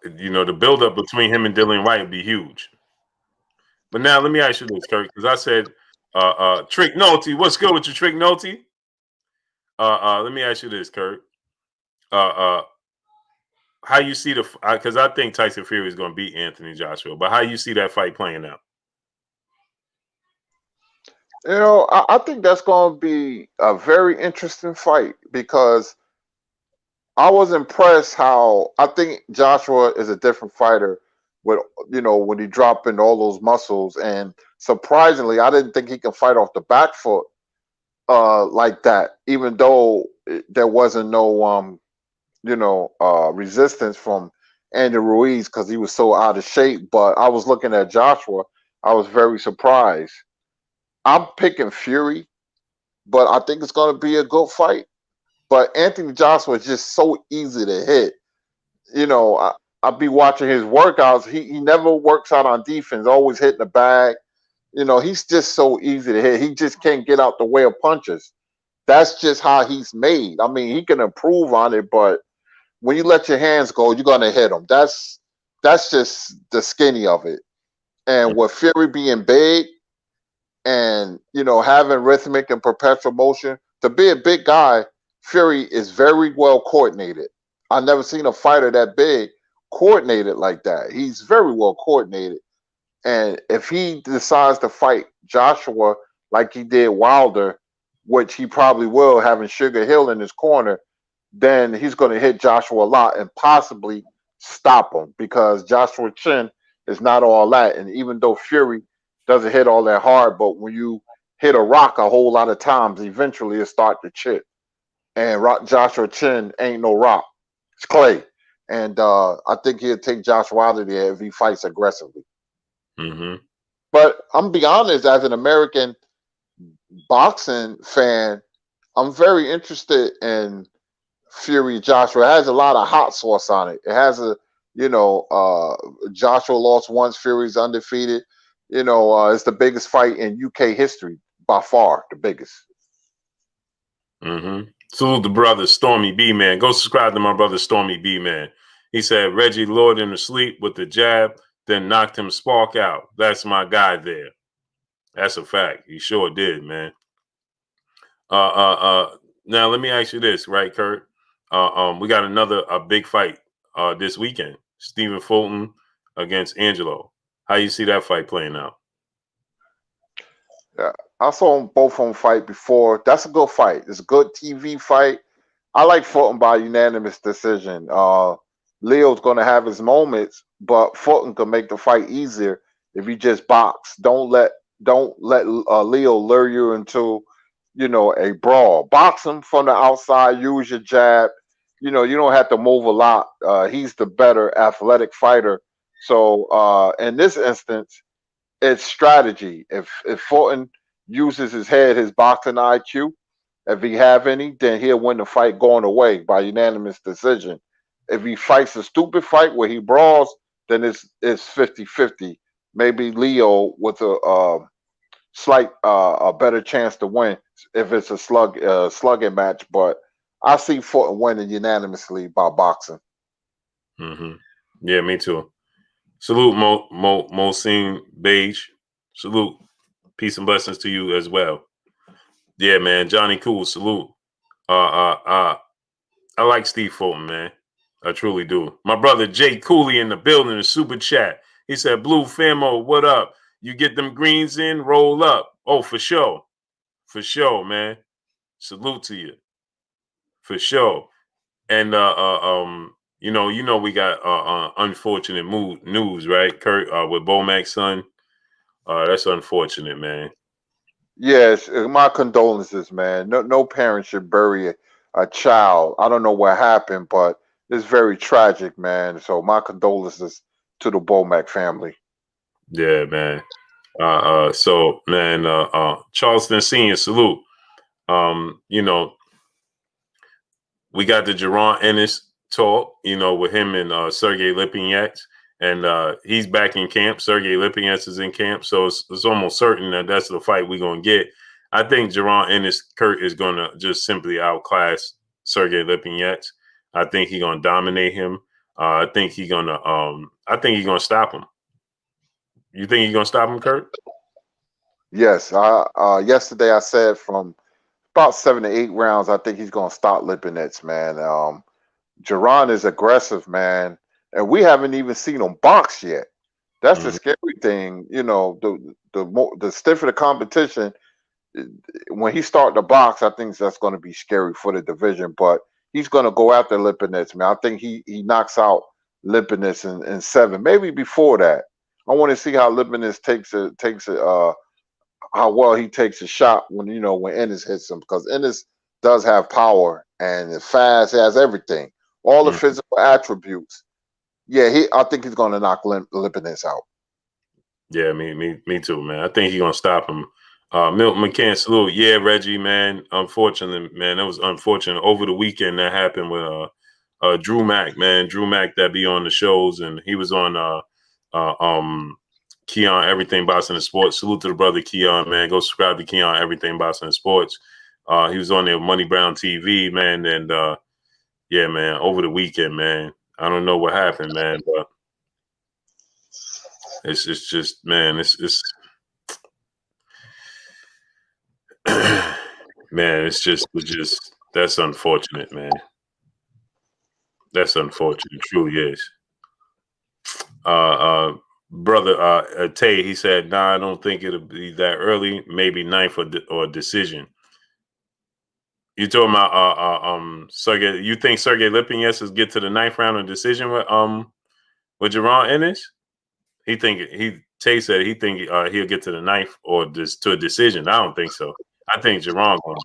The buildup between him and Dillian White would be huge. But now let me ask you this, Kirk, because I said Trick Nolte. What's good with you, Trick Nolte? Let me ask you this, Kirk. How you see because I think Tyson Fury is going to beat Anthony Joshua, but how you see that fight playing out? I think that's going to be a very interesting fight because I was impressed how I think Joshua is a different fighter with when he dropping all those muscles, and surprisingly, I didn't think he can fight off the back foot like that, even though there wasn't no resistance from Andy Ruiz because he was so out of shape. But I was looking at Joshua, I was very surprised. I'm picking Fury, but I think it's going to be a good fight. But Anthony Joshua is just so easy to hit. I'll be watching his workouts. He never works out on defense, always hitting the bag. He's just so easy to hit. He just can't get out the way of punches. That's just how he's made. I mean, he can improve on it, but when you let your hands go, you're gonna hit him. That's just the skinny of it. And with Fury being big and having rhythmic and perpetual motion, to be a big guy, Fury is very well coordinated. I've never seen a fighter that big coordinated like that. He's very well coordinated. And if he decides to fight Joshua like he did Wilder, which he probably will, having Sugar Hill in his corner, then he's going to hit Joshua a lot and possibly stop him because Joshua Chin is not all that. And even though Fury doesn't hit all that hard, but when you hit a rock a whole lot of times, eventually it start to chip. And Joshua Chin ain't no rock; it's clay. And I think he'll take Joshua out of there if he fights aggressively. Mm-hmm. But I'm be honest, as an American boxing fan, I'm very interested in Fury Joshua. It has a lot of hot sauce on it. It has Joshua lost once, Fury's undefeated. It's the biggest fight in UK history by far, the biggest. Mm-hmm. Salute the brother Stormy B Man. Go subscribe to my brother Stormy B Man. He said Reggie lured him to sleep with the jab, then knocked him spark out. That's my guy there. That's a fact. He sure did, man. Now let me ask you this, right, Kurt? We got a big fight this weekend. Stephen Fulton against Angelo. How you see that fight playing out? Yeah, I saw them both on fight before. That's a good fight. It's a good TV fight. I like Fulton by unanimous decision. Leo's going to have his moments, but Fulton can make the fight easier if he just box. Don't let Leo lure you into a brawl. Box him from the outside. Use your jab. You don't have to move a lot. He's the better athletic fighter. So in this instance, it's strategy. If Fulton uses his head, his boxing IQ, if he have any, then he'll win the fight going away by unanimous decision. If he fights a stupid fight where he brawls, then it's 50-50. Maybe Leo with a slight a better chance to win if it's a slugging match. But I see Fulton winning unanimously by boxing. Mm-hmm. Yeah, me too. Salute Mohsin Beige. Salute. Peace and blessings to you as well. Yeah, man. Johnny Cool. Salute. I like Steve Fulton, man. I truly do. My brother Jay Cooley in the building, the super chat. He said, Blue Famo, what up? You get them greens in, roll up. Oh, for sure. For sure, man. Salute to you. For sure. And we got unfortunate news, right? Kurt, with Bomac's son. That's unfortunate, man. Yes, my condolences, man. No parent should bury a child. I don't know what happened, but it's very tragic, man. So my condolences to the Bomac family. Yeah, man. So man, Charleston Senior, salute. You know, we got the Jaron Ennis talk, you know, with him and Sergey Lipinets, and he's back in camp. Sergey Lipinets is in camp, so it's almost certain that that's the fight we're going to get. I think Jaron Ennis, Kurt, is going to just simply outclass Sergey Lipinets. I think he's going to dominate him. I think he's going to. I think he's going to stop him. You think he's going to stop him, Kurt? Yes. Yesterday I said from about 7 to 8 rounds, I think he's going to stop Lipinets, man. Jaron is aggressive, man, and we haven't even seen him box yet. That's the scary thing, you know. The stiffer the competition, when he start the box, I think that's going to be scary for the division. But he's going to go after Lipinets, man. I think he knocks out Lipinets in 7, maybe before that. I want to see how Lipinets takes it. How well he takes a shot when Ennis hits him, because Ennis does have power and is fast, has everything, all the physical attributes. Yeah, I think he's going to knock Lipinets out. Yeah, me too, man. I think he's going to stop him. Milton McCann, salute. Yeah, Reggie, man. Unfortunately, man, that was unfortunate. Over the weekend, that happened with Drew Mack, man. Drew Mack that be on the shows, and he was on Keon Everything Boxing and Sports. Salute to the brother Keon, man. Go subscribe to Keon Everything Boxing and Sports. He was on there with Money Brown TV, man, and yeah, man. Over the weekend, man. I don't know what happened, man, but it's just, man, it's man, it's just that's unfortunate, man. That's unfortunate. It truly is. Brother Tay, he said, "Nah, I don't think it'll be that early. Maybe 9th or decision." You talking about Sergey? You think Sergey Lipinets will get to the 9th round of decision with Jaron Ennis? Tay said he think he'll get to the 9th or to a decision. I don't think so. I think Jaron gonna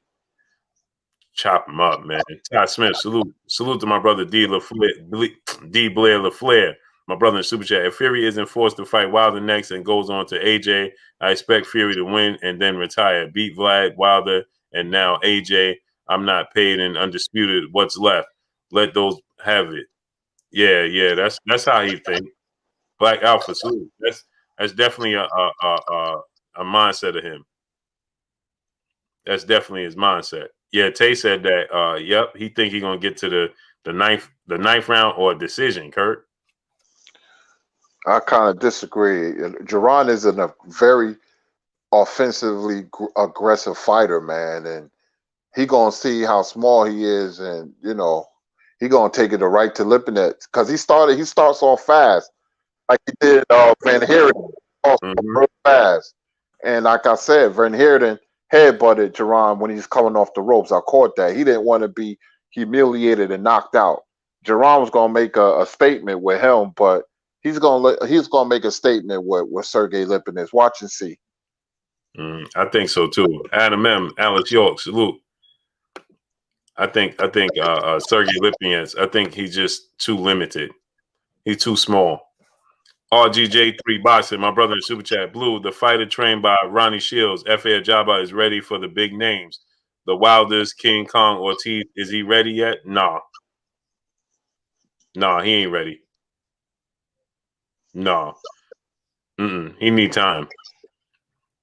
chop him up, man. Todd Smith, salute to my brother D Blair LaFleur. My brother in Super Chat. If Fury isn't forced to fight Wilder next and goes on to AJ, I expect Fury to win and then retire. Beat Vlad, Wilder, and now AJ. I'm not paid and undisputed. What's left? Let those have it. Yeah. That's how he think. Black Alpha, salute. That's definitely a mindset of him. That's definitely his mindset. Yeah, Tay said that. Yep, he think he's gonna get to the ninth round or a decision. Kurt, I kind of disagree. Jaron is a very offensively aggressive fighter, man, and he gonna see how small he is, and he gonna take it right to Lipinets, because he starts off fast, like he did Van Heerden, real fast, and like I said, Van Heerden headbutted Jaron when he's coming off the ropes. I caught that. He didn't want to be humiliated and knocked out. Jaron was gonna make a statement with him, but he's gonna make a statement with Sergey Lipinets. Watch and see. I think so too. Adam M, Alex York, salute. I think Sergey Lipinets, I think he's just too limited. He's too small. RGJ3 Boxing, my brother in Super Chat, Blue, the fighter trained by Ronnie Shields, F.A. Ajaba, is ready for the big names. The Wilders, King Kong, Ortiz, is he ready yet? Nah, he ain't ready. No. He need time.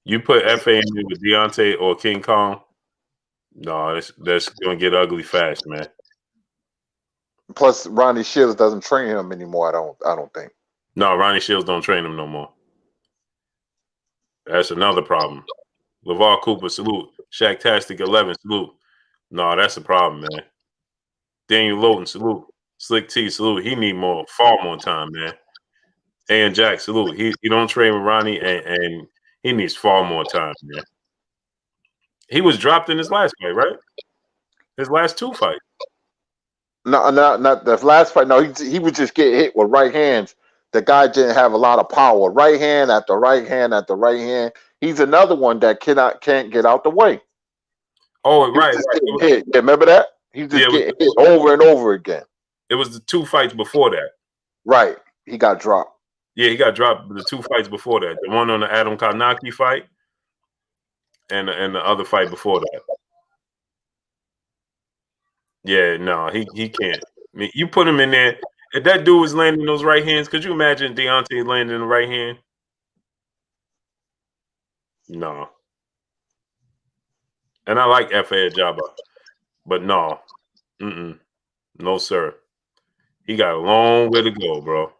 You put F.A. in there with Deontay or King Kong, no, that's going to get ugly fast, man. Plus, Ronnie Shields doesn't train him anymore, I don't think. No, Ronnie Shields don't train him no more. That's another problem. LeVar Cooper, salute. Shacktastic 11, salute. No, that's a problem, man. Daniel Lowton, salute. Slick T, salute. He need far more time, man. And Jack, salute. He don't train with Ronnie, and he needs far more time, man. He was dropped in his last fight, right? His last 2 fights. No, not the last fight. No, he would just get hit with right hands. The guy didn't have a lot of power. Right hand after right hand after right hand. He's another one that can't get out the way. Oh, right. Hit. Yeah, remember that? He just getting hit over and over again. It was the 2 fights before that. Right. He got dropped. Yeah, he got dropped the 2 fights before that. The one on the Adam Karnacki fight and the other fight before that. Yeah, no, he can't. I mean, you put him in there. If that dude was landing those right hands, could you imagine Deontay landing the right hand? No. And I like F.A. Ajaba, but no. Mm-mm. No, sir. He got a long way to go, bro.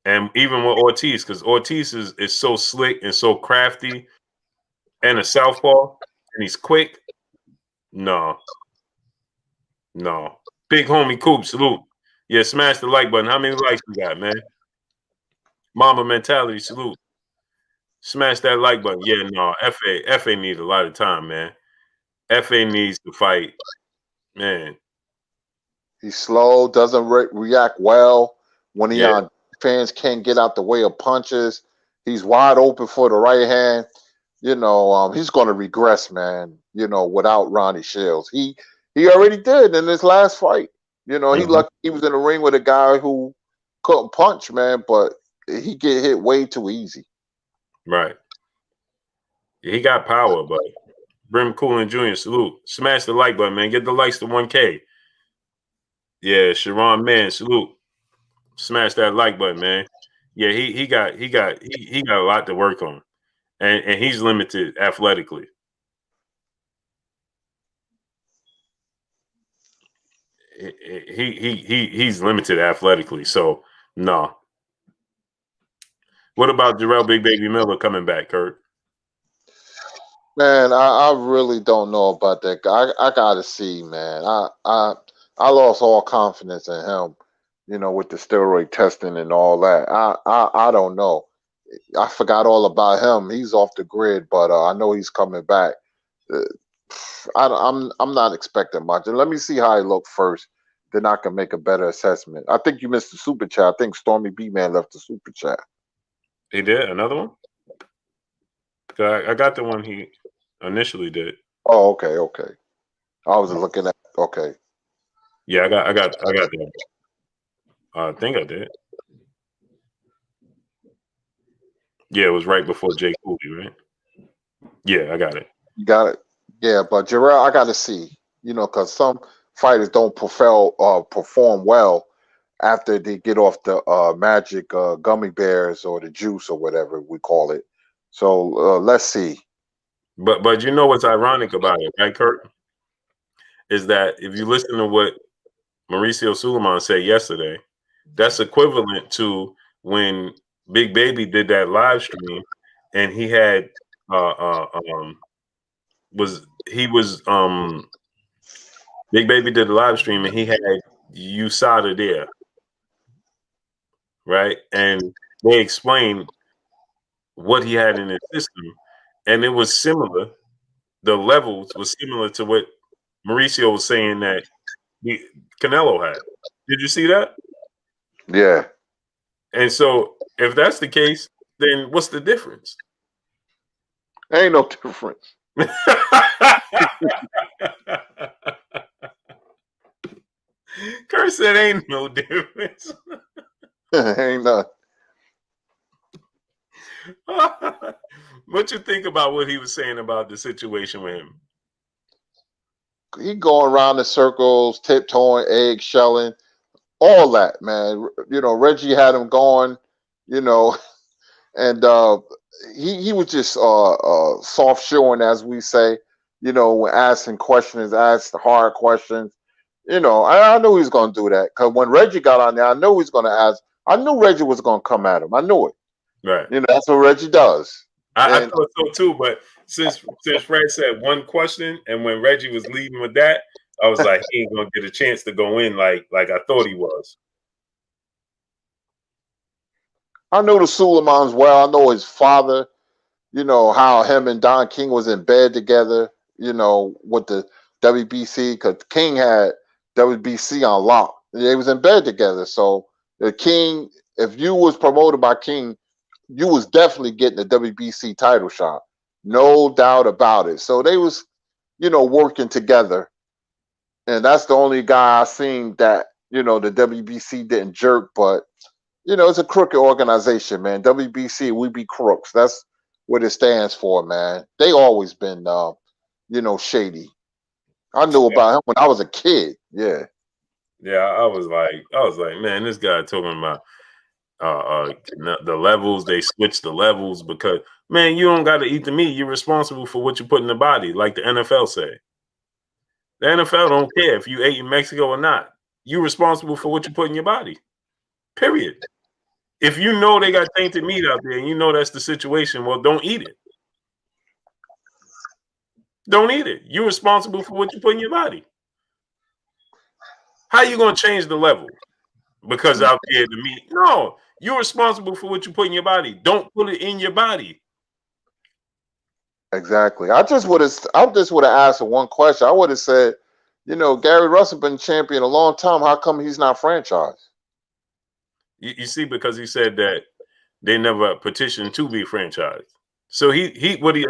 And even with Ortiz, because Ortiz is so slick and so crafty and a southpaw, and he's quick. No, no. Big homie Coop, salute. Yeah, smash the like button. How many likes we got, man? Mama mentality, salute. Smash that like button. Yeah, no. FA needs a lot of time, man. FA needs to fight. Man. He's slow, doesn't react well when he Yeah, on fans can't get out the way of punches. He's wide open for the right hand. He's going to regress, man. Without Ronnie Shields, he already did in his last fight. He mhm, lucky he was in the ring with a guy who couldn't punch, man. But he get hit way too easy. right. He got power, but Brim Coolin Jr., salute. Smash the like button, man. Get the likes to 1K. Yeah, Sharon Man, salute. Smash that like button, man. Yeah, he got a lot to work on. And he's limited athletically. He's limited athletically. So no. What about Jarrell Big Baby Miller coming back, Kurt? Man, I really don't know about that guy. I gotta see, man. I lost all confidence in him, with the steroid testing and all that. I don't know. I forgot all about him. He's off the grid, but I know he's coming back. Uh, I'm not expecting much. And let me see how he look first. Then I can make a better assessment. I think you missed the super chat. I think Stormy B Man left the super chat. He did another one? I got the one he initially did. Oh, okay. I was looking at. Okay. Yeah, I got that. I think I did. Yeah, it was right before Jake Cooley, right? Yeah, I got it. You got it. Yeah, but Jarrell, I got to see, because some fighters don't perform well after they get off the magic gummy bears or the juice or whatever we call it. So let's see. But you know what's ironic about it, right, Kurt? Is that if you listen to what Mauricio Suleiman said yesterday, that's equivalent to when Big Baby did that live stream and he had was he was Big Baby did a live stream and he had USADA there, right? And they explained what he had in his system, and it was similar. The levels was similar to what Mauricio was saying that Canelo had. Did you see that? Yeah, And so, if that's the case, then what's the difference? ain't no difference. Kurt said, "Ain't no difference." Ain't nothing. What you think about what he was saying about the situation with him? He going around in circles, tiptoeing, egg shelling, all that, man. Reggie had him going, you know, and he was just soft showing, as we say, when asking questions, asked hard questions. I knew he was going to do that because when Reggie got on there, I knew he was going to ask. I knew Reggie was going to come at him. I knew it. Right. That's what Reggie does. I thought so too, but since Fred said one question, and when Reggie was leading with that, I was like, he ain't gonna get a chance to go in like I thought he was. I know the Suleimans well. I know his father. How him and Don King was in bed together. With the WBC because King had WBC on lock. They was in bed together. So the King, if you was promoted by King, you was definitely getting the WBC title shot. No doubt about it. So they was, working together. And that's the only guy I seen that, the WBC didn't jerk, but it's a crooked organization, man. WBC, we be crooks. That's what it stands for, man. They always been shady. I knew about him when I was a kid. Yeah. Yeah, I was like, man, this guy talking about the levels. They switch the levels because, man, you don't got to eat the meat. You're responsible for what you put in the body, like the NFL say. The NFL don't care if you ate in Mexico or not. You're responsible for what you put in your body. Period. If you know they got tainted meat out there and you know that's the situation, well, don't eat it. Don't eat it. You're responsible for what you put in your body. How you gonna change the level? Because out there the meat. No, you're responsible for what you put in your body. Don't put it in your body. Exactly. I just would have asked one question. I would have said, Gary Russell been champion a long time. How come he's not franchised? You see, because he said that they never petitioned to be franchised. So he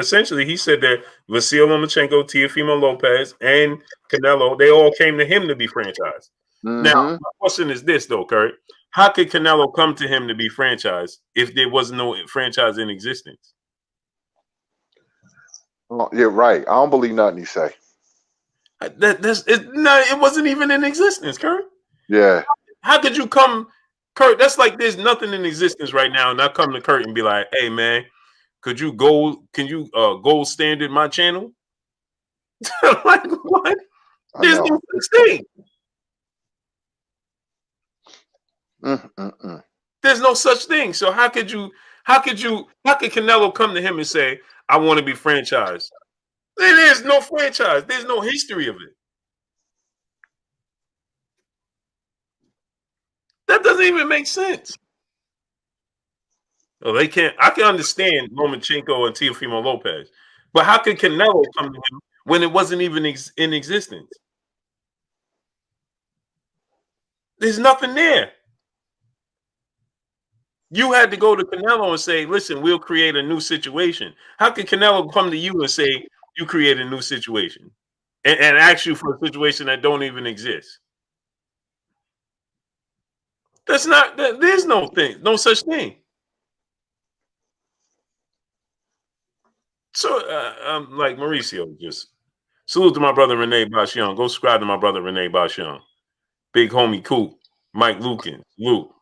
essentially he said that Vasil Lomachenko, Teofimo Lopez, and Canelo, they all came to him to be franchised. Now, my question is this though, Kurt. How could Canelo come to him to be franchised if there was no franchise in existence? Oh, you're right. I don't believe nothing he say. It wasn't even in existence, Kurt. Yeah. How could you come, Kurt? That's like there's nothing in existence right now, and I come to Kurt and be like, "Hey, man, can you gold standard my channel?" Like what? There's no such thing. There's no such thing. So how could Canelo come to him and say, "I want to be franchised"? There is no franchise. There's no history of it. That doesn't even make sense. Well, they can't. I can understand Lomachenko and Teofimo Lopez, but how could Canelo come to him when it wasn't even in existence? There's nothing there. You had to go to Canelo and say, "Listen, we'll create a new situation." How could Canelo come to you and say, "You create a new situation," and ask you for a situation that don't even exist? That's not. There's no such thing. So, like Mauricio, just salute to my brother Renee Bashion. Go subscribe to my brother Renee Bashion. Big homie Coop, Mike Lukin, Luke.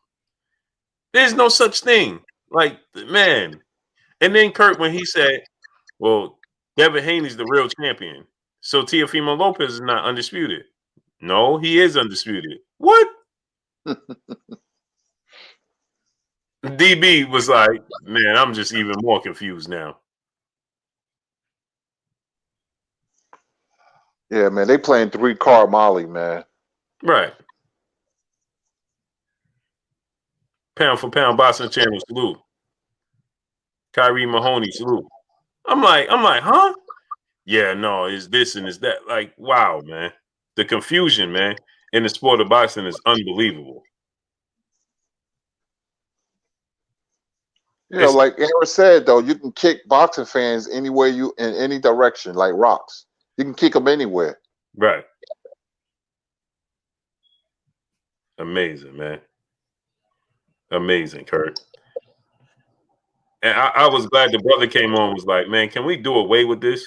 There's no such thing. Like, man. And then Kurt, when he said, well, Devin Haney's the real champion. So Teofimo Lopez is not undisputed. No, he is undisputed. What? DB was like, man, I'm just even more confused now. Yeah, man, they playing 3-card Molly, man. Right. Pound for pound boxing channel, salute. Kyrie Mahoney, salute. I'm like, huh? Yeah, no, it's this and it's that. Like, wow, man. The confusion, man, in the sport of boxing is unbelievable. Like Aaron said, though, you can kick boxing fans anywhere in any direction, like rocks. You can kick them anywhere. Right. Amazing, man. Amazing, Kurt. And I was glad the brother came on and was like, man, can we do away with this?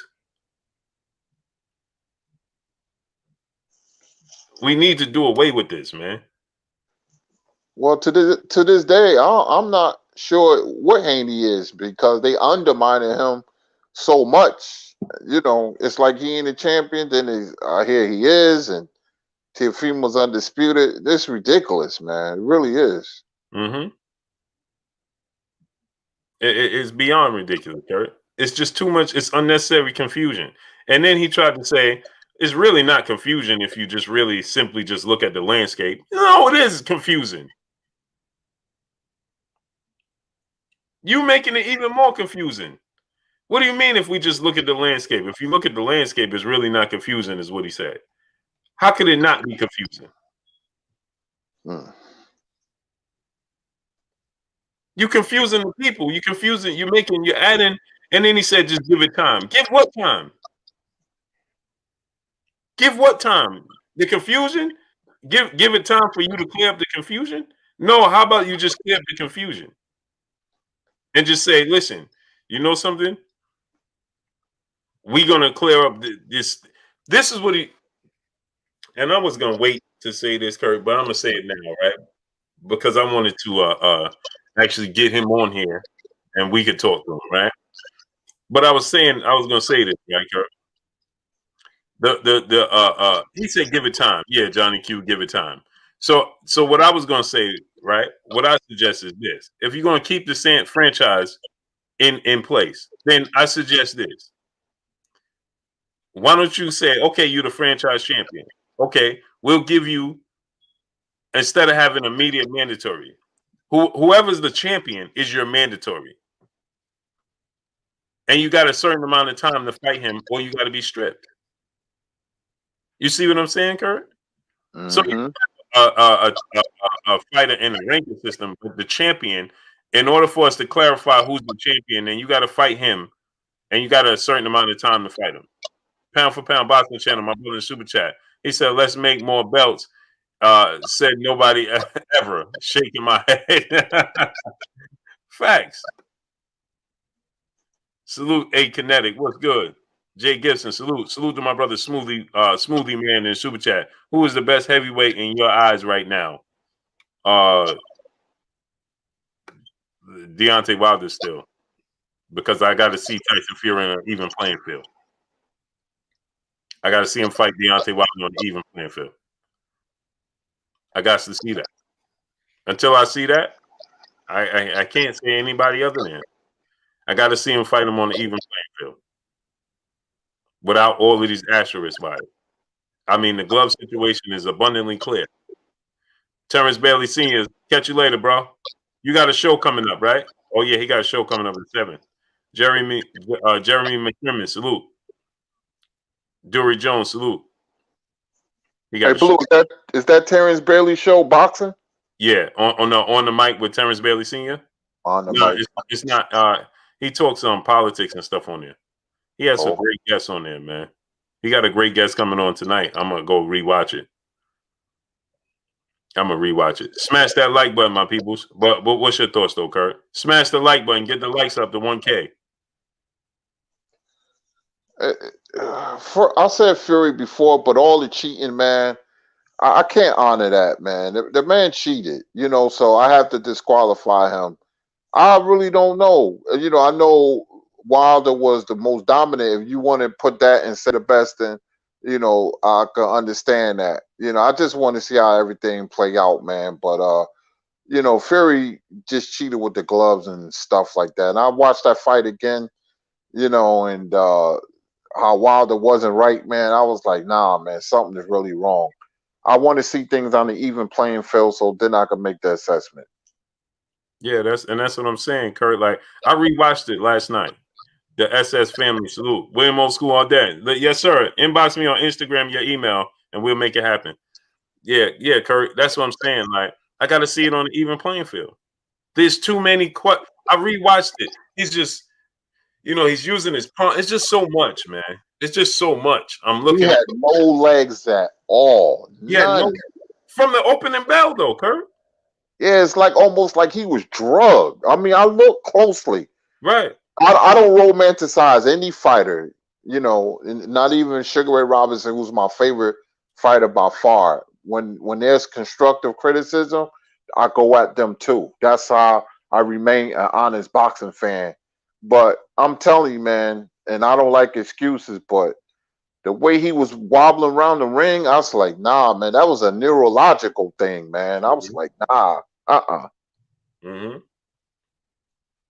We need to do away with this, man. Well, to this day, I'm not sure what Haney is because they undermining him so much. It's like he ain't a champion. Then here he is, and Teofimo's undisputed. This is ridiculous, man. It really is. It's beyond ridiculous, Kurt. It's just too much. It's unnecessary confusion. And then he tried to say, it's really not confusion if you just really simply just look at the landscape. No, it is confusing. You making it even more confusing. What do you mean if we just look at the landscape? If you look at the landscape, it's really not confusing, is what he said. How could it not be confusing? You're confusing the people. You're adding, and then he said, just give it time. Give what time? Give what time? The confusion? Give it time for you to clear up the confusion? No, how about you just clear up the confusion? And just say, listen, you know something? We're gonna clear up this. This is what And I was gonna wait to say this, Kurt, but I'm gonna say it now, right? Because I wanted to actually get him on here and we could talk to him, right? But I was gonna say this, right, Kurt? The he said give it time. Yeah, Johnny Q, give it time. So what I was gonna say, right? What I suggest is this: if you're gonna keep the franchise in place, then I suggest this. Why don't you say, okay, you're the franchise champion. Okay, we'll give you, instead of having immediate mandatory, whoever's the champion is your mandatory. And you got a certain amount of time to fight him, or you got to be stripped. You see what I'm saying, Kurt? So Mm-hmm. a fighter in the ranking system, but the champion, in order for us to clarify who's the champion, then you got to fight him, and you got a certain amount of time to fight him. Pound for pound boxing channel, my brother in super chat. He said, "Let's make more belts." Said nobody ever. Shaking my head. Facts. Salute A Kinetic. What's good? Jay Gibson. Salute. Salute to my brother Smoothie Man in super chat. Who is the best heavyweight in your eyes right now? Deontay Wilder still, because I got to see Tyson Fury on an even playing field. I got to see him fight Deontay Wilder on an even playing field. I got to see that. Until I see that, I can't say anybody other than him. I got to see him fight him on an even playing field without all of these asterisks by it. I mean, the glove situation is abundantly clear. Terrence Bailey Sr., catch you later, bro. You got a show coming up, right? Oh, yeah, he got a show coming up at 7. Jeremy McCrimmon, salute. Dury Jones, salute. He got Hey, a show. Blue, is that Terrence Bailey show boxing? Yeah, on the mic with Terrence Bailey Sr. On the No, mic. it's not. He talks on politics and stuff on there. He has some Oh. great guests on there, man. He got a great guest coming on tonight. I'm gonna go rewatch it. Smash that like button, my peoples. But what's your thoughts, though, Kurt? Smash the like button. Get the likes up to 1K. I said Fury before, but all the cheating, man, I can't honor that, man. The man cheated, so I have to disqualify him. I really don't know. I know Wilder was the most dominant. If you want to put that and say the best, then I can understand that. I just want to see how everything play out, man. But Fury just cheated with the gloves and stuff like that. And I watched that fight again, and how Wilder wasn't right, man. I was like, nah, man, something is really wrong. I want to see things on the even playing field, so then I can make the assessment. Yeah, that's what I'm saying, Kurt. Like, I rewatched it last night. The SS family, salute. William Old School all day. Yes, sir. Inbox me on Instagram, your email, and we'll make it happen. Yeah, Kurt. That's what I'm saying. Like, I got to see it on the even playing field. There's too many. I rewatched it. He's just, he's using his palm. It's just so much, man. It's just so much. I'm He looking had at. no legs at all. Yeah, None. no. From the opening bell, though, Kurt. Yeah, it's like almost like he was drugged. I mean, I look closely. Right. I don't romanticize any fighter, not even Sugar Ray Robinson, who's my favorite fighter by far. When there's constructive criticism, I go at them too. That's how I remain an honest boxing fan. But I'm telling you, man, and I don't like excuses, but the way he was wobbling around the ring, I was like, nah, man, that was a neurological thing, man. I was like, nah, Mm-hmm.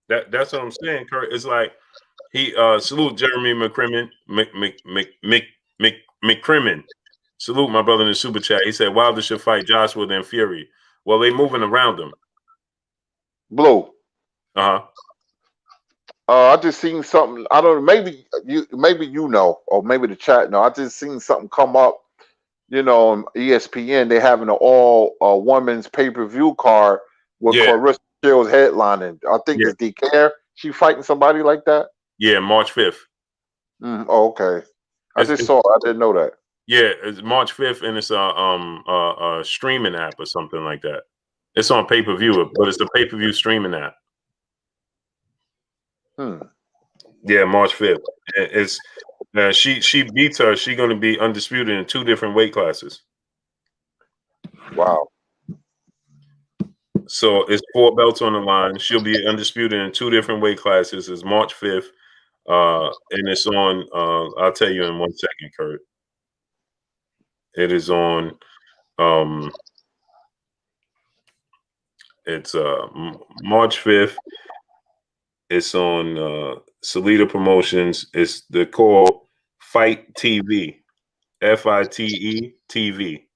That's what I'm saying, Kurt. It's like he salute Jeremy McCrimmon. Salute my brother in the super chat. He said Wilder should fight Joshua then Fury. Well, they moving around him. Blue. Uh-huh. I just seen something. I don't know. Maybe you know, or maybe the chat know. I just seen something come up. On ESPN, they having an all women's pay-per-view card with Clarissa Shields headlining. I think it's DK. She fighting somebody like that. Yeah, March 5th. Okay. I just saw it. I didn't know that. Yeah, it's March 5th, and it's a streaming app or something like that. It's on pay-per-view, but it's a pay-per-view streaming app. Yeah, March 5th. It's she beats her. She's going to be undisputed in 2 different weight classes. Wow. So it's 4 belts on the line. She'll be undisputed in 2 different weight classes. It's March 5th. And it's on, I'll tell you in 1 second, Kurt. It is on, it's March 5th. It's on Salida Promotions. It's the call Fight TV. FITE TV.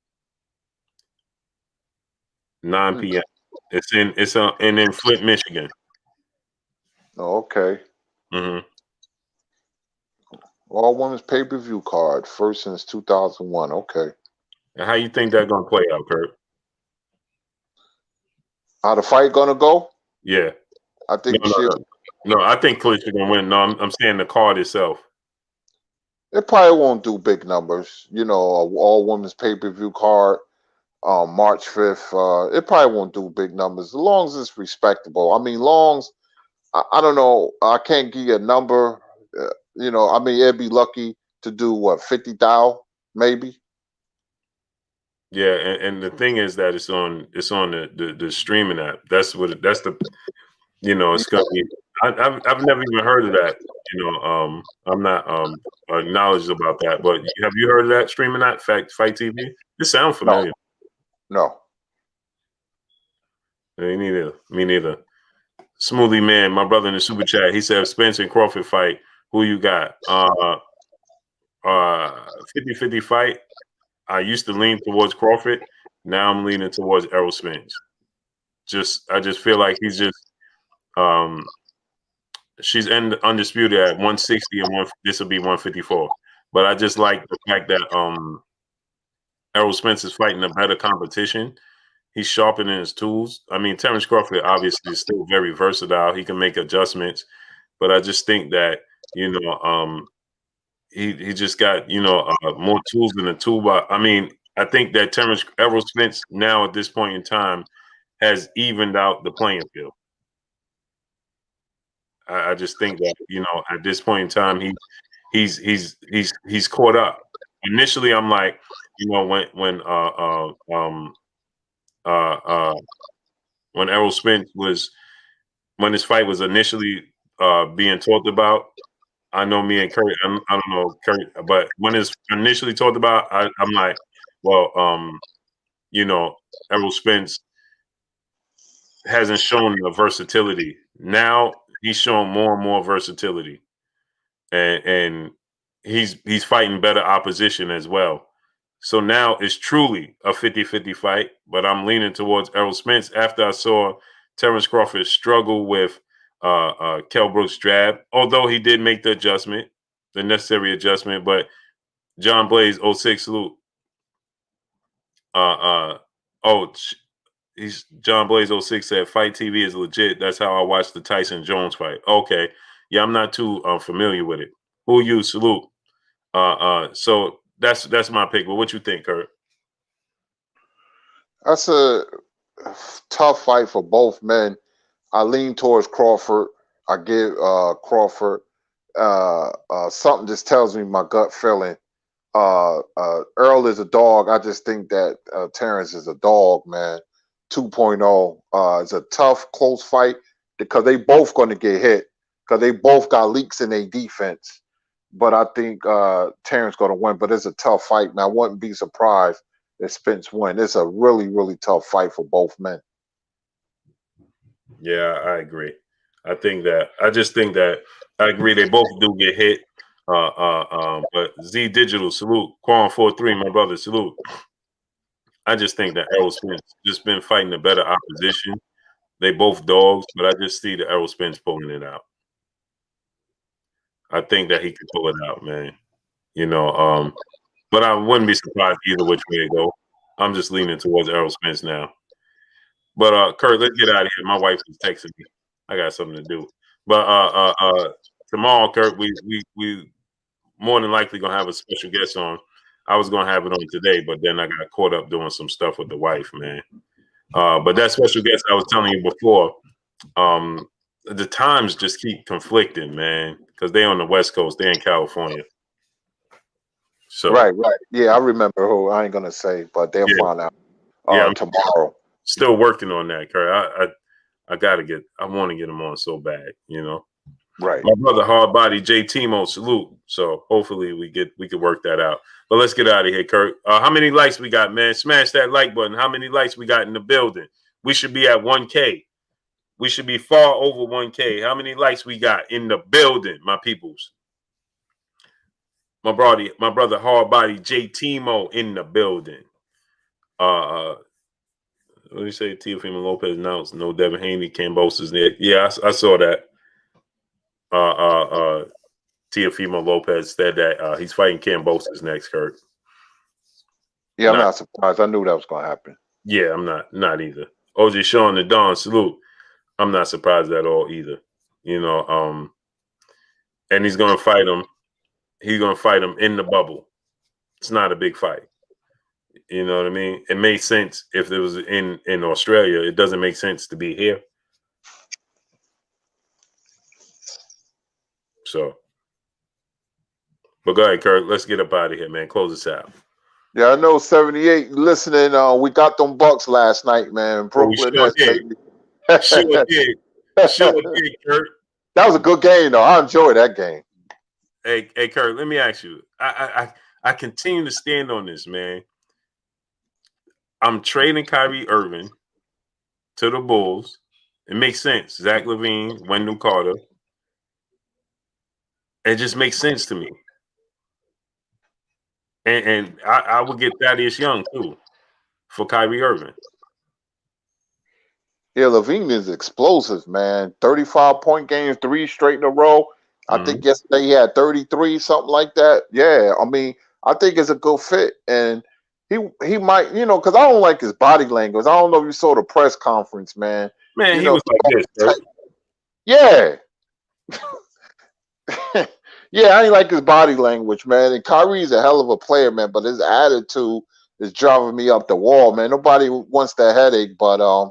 9 p.m. It's in Flint, Michigan. Oh, okay. Mm-hmm. All women's pay-per-view card, first since 2001. Okay. And how you think that's gonna play out, Kurt? How the fight gonna go? Yeah. I think No, I think Klitsch is gonna win. No, I'm saying the card itself. it probably won't do big numbers. You know, all women's pay-per-view card, March 5th. It probably won't do big numbers as long as it's respectable. I mean, longs. I don't know. I can't give you a number. You know, I mean, it'd be lucky to do what 50,000 maybe. Yeah, and the thing is that it's on the streaming app. That's the it's gonna be. I've never even heard of that. I'm not knowledgeable about that. But have you heard of that streaming app, Fight TV? It sounds familiar. No. Me neither. Me neither. Smoothie Man, my brother in the super chat, he said Spence and Crawford fight. Who you got? 50-50 fight. I used to lean towards Crawford. Now I'm leaning towards Errol Spence. I just feel like he's just she's undisputed at 160 and this will be 154. But I just like the fact that Errol Spence is fighting a better competition. He's sharpening his tools. I mean, Terrence Crawford obviously is still very versatile. He can make adjustments, but I just think that he just got more tools in the toolbox. I mean, I think that Errol Spence now at this point in time has evened out the playing field. I just think that at this point in time he's caught up. Initially, I'm like, when Errol Spence when his fight was initially being talked about. I know me and Kurt. I don't know Kurt, but when it's initially talked about, I'm like, well, Errol Spence hasn't shown the versatility. Now he's shown more and more versatility, and he's fighting better opposition as well. So now it's truly a 50-50 fight, but I'm leaning towards Errol Spence after I saw Terrence Crawford struggle with Kell Brooks' jab, although he did make the necessary adjustment. But John Blaze 06 salute. He's John Blaze 06 said Fight TV is legit. That's how I watched the Tyson Jones fight. Okay, yeah, I'm not too familiar with it. Who you salute? So that's my pick. But what you think, Kurt? That's a tough fight for both men. I lean towards Crawford. I give Crawford something just tells me my gut feeling. Earl is a dog. I just think that Terrence is a dog, man. 2.0. It's a tough, close fight because they both going to get hit because they both got leaks in their defense. But I think Terrence going to win. But it's a tough fight, man. I wouldn't be surprised if Spence win. It's a really, really tough fight for both men. Yeah, I agree. I just think that I agree. They both do get hit. But Z Digital salute. Quan 43, my brother, salute. I just think that Errol Spence just been fighting a better opposition. They both dogs, but I just see the Errol Spence pulling it out. I think that he can pull it out, man. But I wouldn't be surprised either which way it go. I'm just leaning towards Errol Spence now. But Kurt, let's get out of here. My wife is texting me. I got something to do. But tomorrow, Kurt, we more than likely gonna have a special guest on. I was gonna have it on today, but then I got caught up doing some stuff with the wife, man. But that special guest I was telling you before, the times just keep conflicting, man, because they're on the West Coast, they're in California. So right. Yeah, I remember who. I ain't gonna say, but they'll find out. Yeah, I'm tomorrow. still working on that, Kurt. I want to get him on so bad, Right. My brother Hard Body J Timo, salute. So hopefully we could work that out. But let's get out of here, Kurt. How many likes we got, man? Smash that like button. How many likes we got in the building? We should be at 1K. We should be far over 1K. How many likes we got in the building, my peoples? My brother Hard Body J Timo in the building. What do you say? Teofimo Lopez announced no Devin Haney, Cambosa's neck. Yeah, I saw that. Teofimo Lopez said that he's fighting Cambosa's next, Kurt. Yeah, I'm not surprised. I knew that was gonna happen. Yeah, I'm not either. OJ Sean the Don, salute. I'm not surprised at all either. And he's gonna fight him. He's gonna fight him in the bubble. It's not a big fight. You know what I mean? It made sense if it was in Australia. It doesn't make sense to be here. So, but go ahead, Kurt. Let's get up out of here, man. Close this out. Yeah, I know 78 listening. We got them Bucks last night, man. Brooklyn Sure did. Sure did. Sure did, Kurt. That was a good game, though. I enjoyed that game. Hey, Kurt, let me ask you. I continue to stand on this, man. I'm trading Kyrie Irving to the Bulls. It makes sense. Zach LaVine, Wendell Carter. It just makes sense to me. And I would get Thaddeus Young too for Kyrie Irving. Yeah, LaVine is explosive, man. 35-point games, 3 straight in a row. I think yesterday he had 33, something like that. Yeah, I mean, I think it's a good fit. And he might, because I don't like his body language. I don't know if you saw the press conference, man. Man, he was like this, bro. Yeah. Yeah, I ain't like his body language, man. And Kyrie's a hell of a player, man, but his attitude is driving me up the wall, man. Nobody wants that headache, but I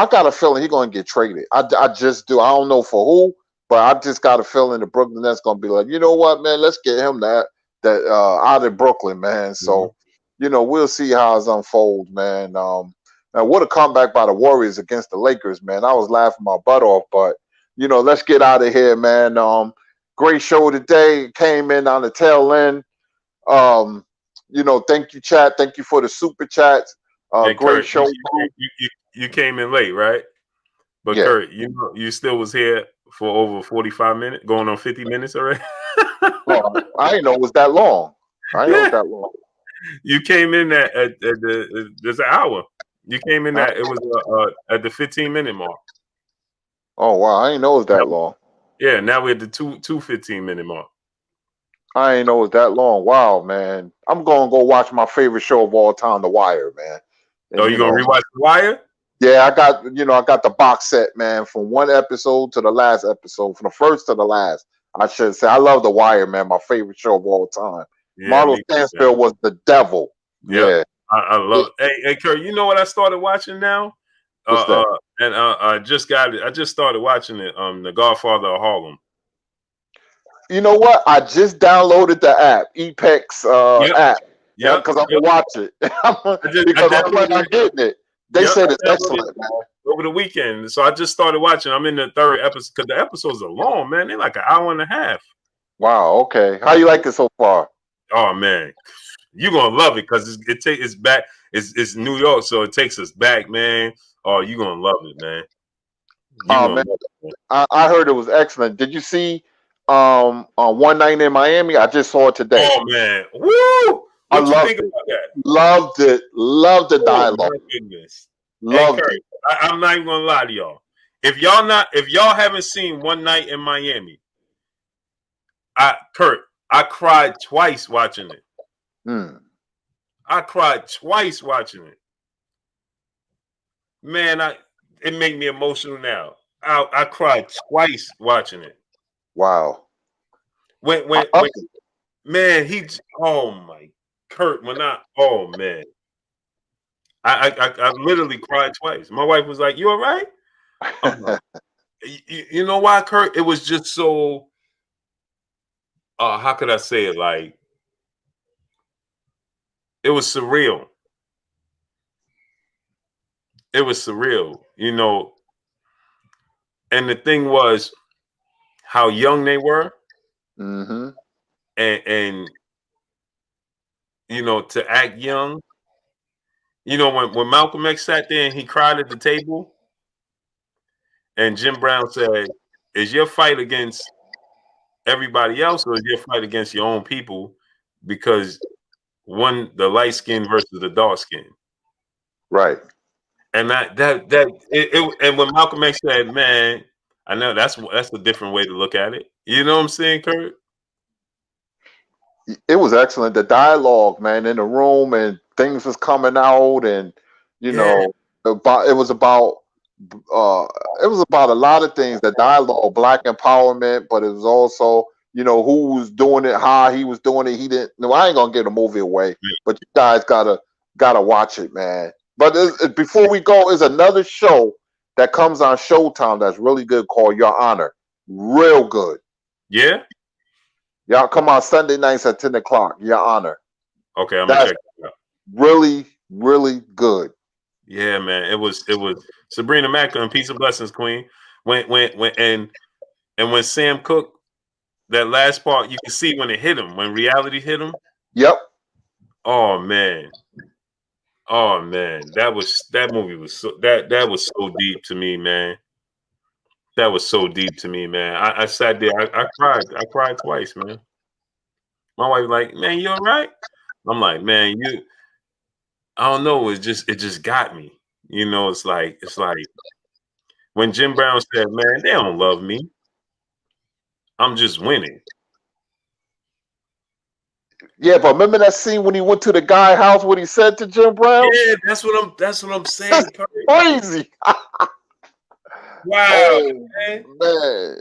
got a feeling he's gonna get traded. I just do. I don't know for who, but I just got a feeling the Brooklyn Nets gonna be like, you know what, man, let's get him that out of Brooklyn, man. So, we'll see how it unfolds, man. Now what a comeback by the Warriors against the Lakers, man. I was laughing my butt off, but let's get out of here, man. Great show today. Came in on the tail end. Thank you, chat. Thank you for the super chats. Hey, great Kurt, show. You came in late, right? But yeah. Kurt, you still was here for over 45 minutes, going on 50 minutes already. I didn't know it was that long. You came in at there's an hour. You came in at it was at the 15-minute mark. Oh wow, I didn't know it was that long. Yeah, now we're at the 15-minute mark. I ain't know it was that long. Wow, man. I'm gonna go watch my favorite show of all time, The Wire, man. And, you gonna rewatch The Wire? Yeah, I got the box set, man, from one episode to the last episode, from the first to the last. I should say I love The Wire, man. My favorite show of all time. Yeah, Marlo Stansfield was the devil. Yeah, I love it. Hey, Kurt, you know what I started watching now? What's that? And I just got it. I just started watching it. The Godfather of Harlem. You know what? I just downloaded the app, Epex app. Yeah, because I'm gonna watch it. Because I plan on getting it. They said it's excellent, man. Over the weekend, so I just started watching. I'm in the 3rd episode because the episodes are long, man. They're like an hour and a half. Wow. Okay. How you like it so far? Oh man, you're gonna love it because it's back. It's New York, so it takes us back, man. Oh, you're gonna love it, man. Man. I heard it was excellent. Did you see on One Night in Miami? I just saw it today. Oh man, woo! What you think about that? Loved it. Loved the dialogue. My goodness. Loved it. I'm not even gonna lie to y'all. If y'all haven't seen One Night in Miami, Kurt, I cried twice watching it. I cried twice watching it. Man, it made me emotional now. I cried twice watching it. Wow. When man, oh my Kurt, oh man. I literally cried twice. My wife was like, "You all right?" You know why, Kurt? It was just so how could I say it? Like, it was surreal. It was surreal, you know. And the thing was how young they were, Mm-hmm. and you know, to act young. You know, when Malcolm X sat there and he cried at the table, and Jim Brown said, "Is your fight against everybody else, or is your fight against your own people? Because one, the light skin versus the dark skin." Right. And and when Malcolm X said, "Man, I know that's a different way to look at it." You know what I'm saying, Kurt? It was excellent. The dialogue, man, in the room, and things was coming out, and you Yeah, know, about uh it was about a lot of things. The dialogue, black empowerment, but it was also, you know, who was doing it, how he was doing it. He didn't. No, I ain't gonna give the movie away, but you guys gotta watch it, man. But before we go, is another show that comes on Showtime that's really good called Your Honor. Real good. yeah. Y'all come on Sunday nights at 10 o'clock. Your Honor. Okay, I'm gonna That's check it out. really, really good. Yeah, man. It was Sabrina Mack and Peace and Blessings, Queen. When and when Sam Cooke, that last part, you can see when it hit him, when reality hit him. Yep. Oh man. Oh man. That movie was that was so deep to me, man. That was so deep to me, man. I sat there, I cried. I cried twice, man. My wife was like, "Man, you all right?" I'm like, "Man, I don't know, it just got me." You know, it's like when Jim Brown said, "Man, they don't love me. I'm just winning." Yeah, but remember that scene when he went to the guy house, what he said to Jim Brown? Yeah, that's what I'm That's saying, Curry. crazy. Wow, Oh man. man,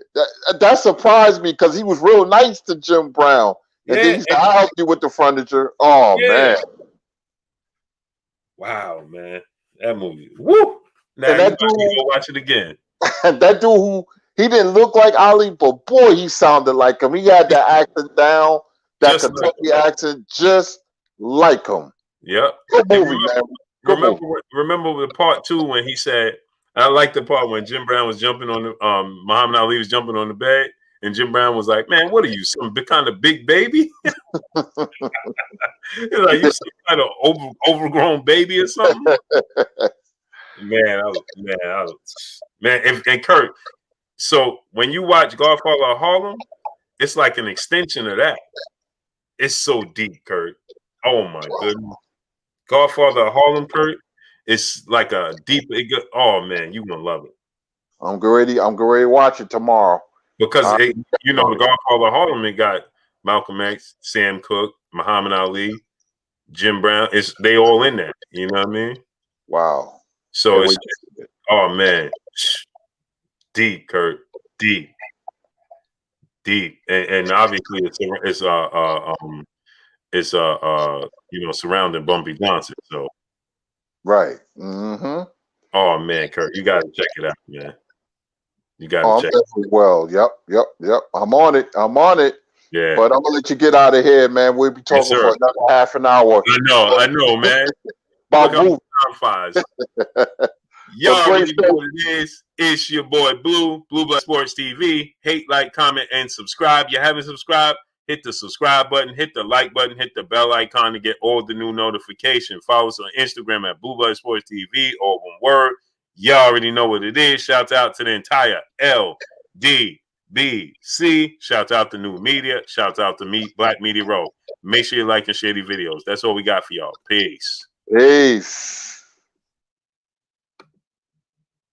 that surprised me because he was real nice to Jim Brown, and then Yeah, he said, "I'll help you with the furniture." Oh yeah. man, Wow, man. That movie. Woo! Now and you that got me to dude, go watch it again. that dude who he didn't look like Ali, but boy, he sounded like him. He had that accent down, that Just like Kentucky accent, just like him. yep. Good And movie, man. Good movie. remember the part two when he said, I like the part when Jim Brown was jumping on the Muhammad Ali was jumping on the bed, and Jim Brown was like, "Man, what are you, some kind of big baby?" He's like, "You some kind of overgrown baby or something?" Man, and Kurt. So when you watch Godfather of Harlem, it's like an extension of that. It's so deep, Kurt. Oh my goodness. Godfather of Harlem, Kurt. It's like a deep. Oh man, you gonna love it I'm ready. I'm ready to watch it tomorrow. because All you know, the right. Godfather of Harlem. It got Malcolm X, Sam Cooke, Muhammad Ali, Jim Brown. It's they all in there. You know what I mean? Wow. So Can't it's wait to see it. oh man, deep, Kurt, deep, deep, and obviously it's you know, surrounding Bumpy Johnson. So Right. Mm-hmm. oh man, Kurt, you gotta check it out, man. You gotta Oh, I'm check. definitely well. Yep. Yep. Yep. I'm on it. I'm on it. Yeah. But I'm gonna let you get out of here, man. We'll be Yes, talking sir. for another half an hour I know, man. Look about how much movie. time flies. Y'all But great already know show. what it is. It's your boy Blue Blood Sports TV. Hate, like, comment, and subscribe. You haven't subscribed? Hit the subscribe button, hit the like button, hit the bell icon to get all the new notifications. Follow us on Instagram at Blue Blood Sports TV, all one word. Y'all already know what it is. Shout out to the entire LDBC. Shout out to New Media. Shout out to Black Media Row. Make sure you like and share these videos. That's all we got for y'all. Peace. Peace.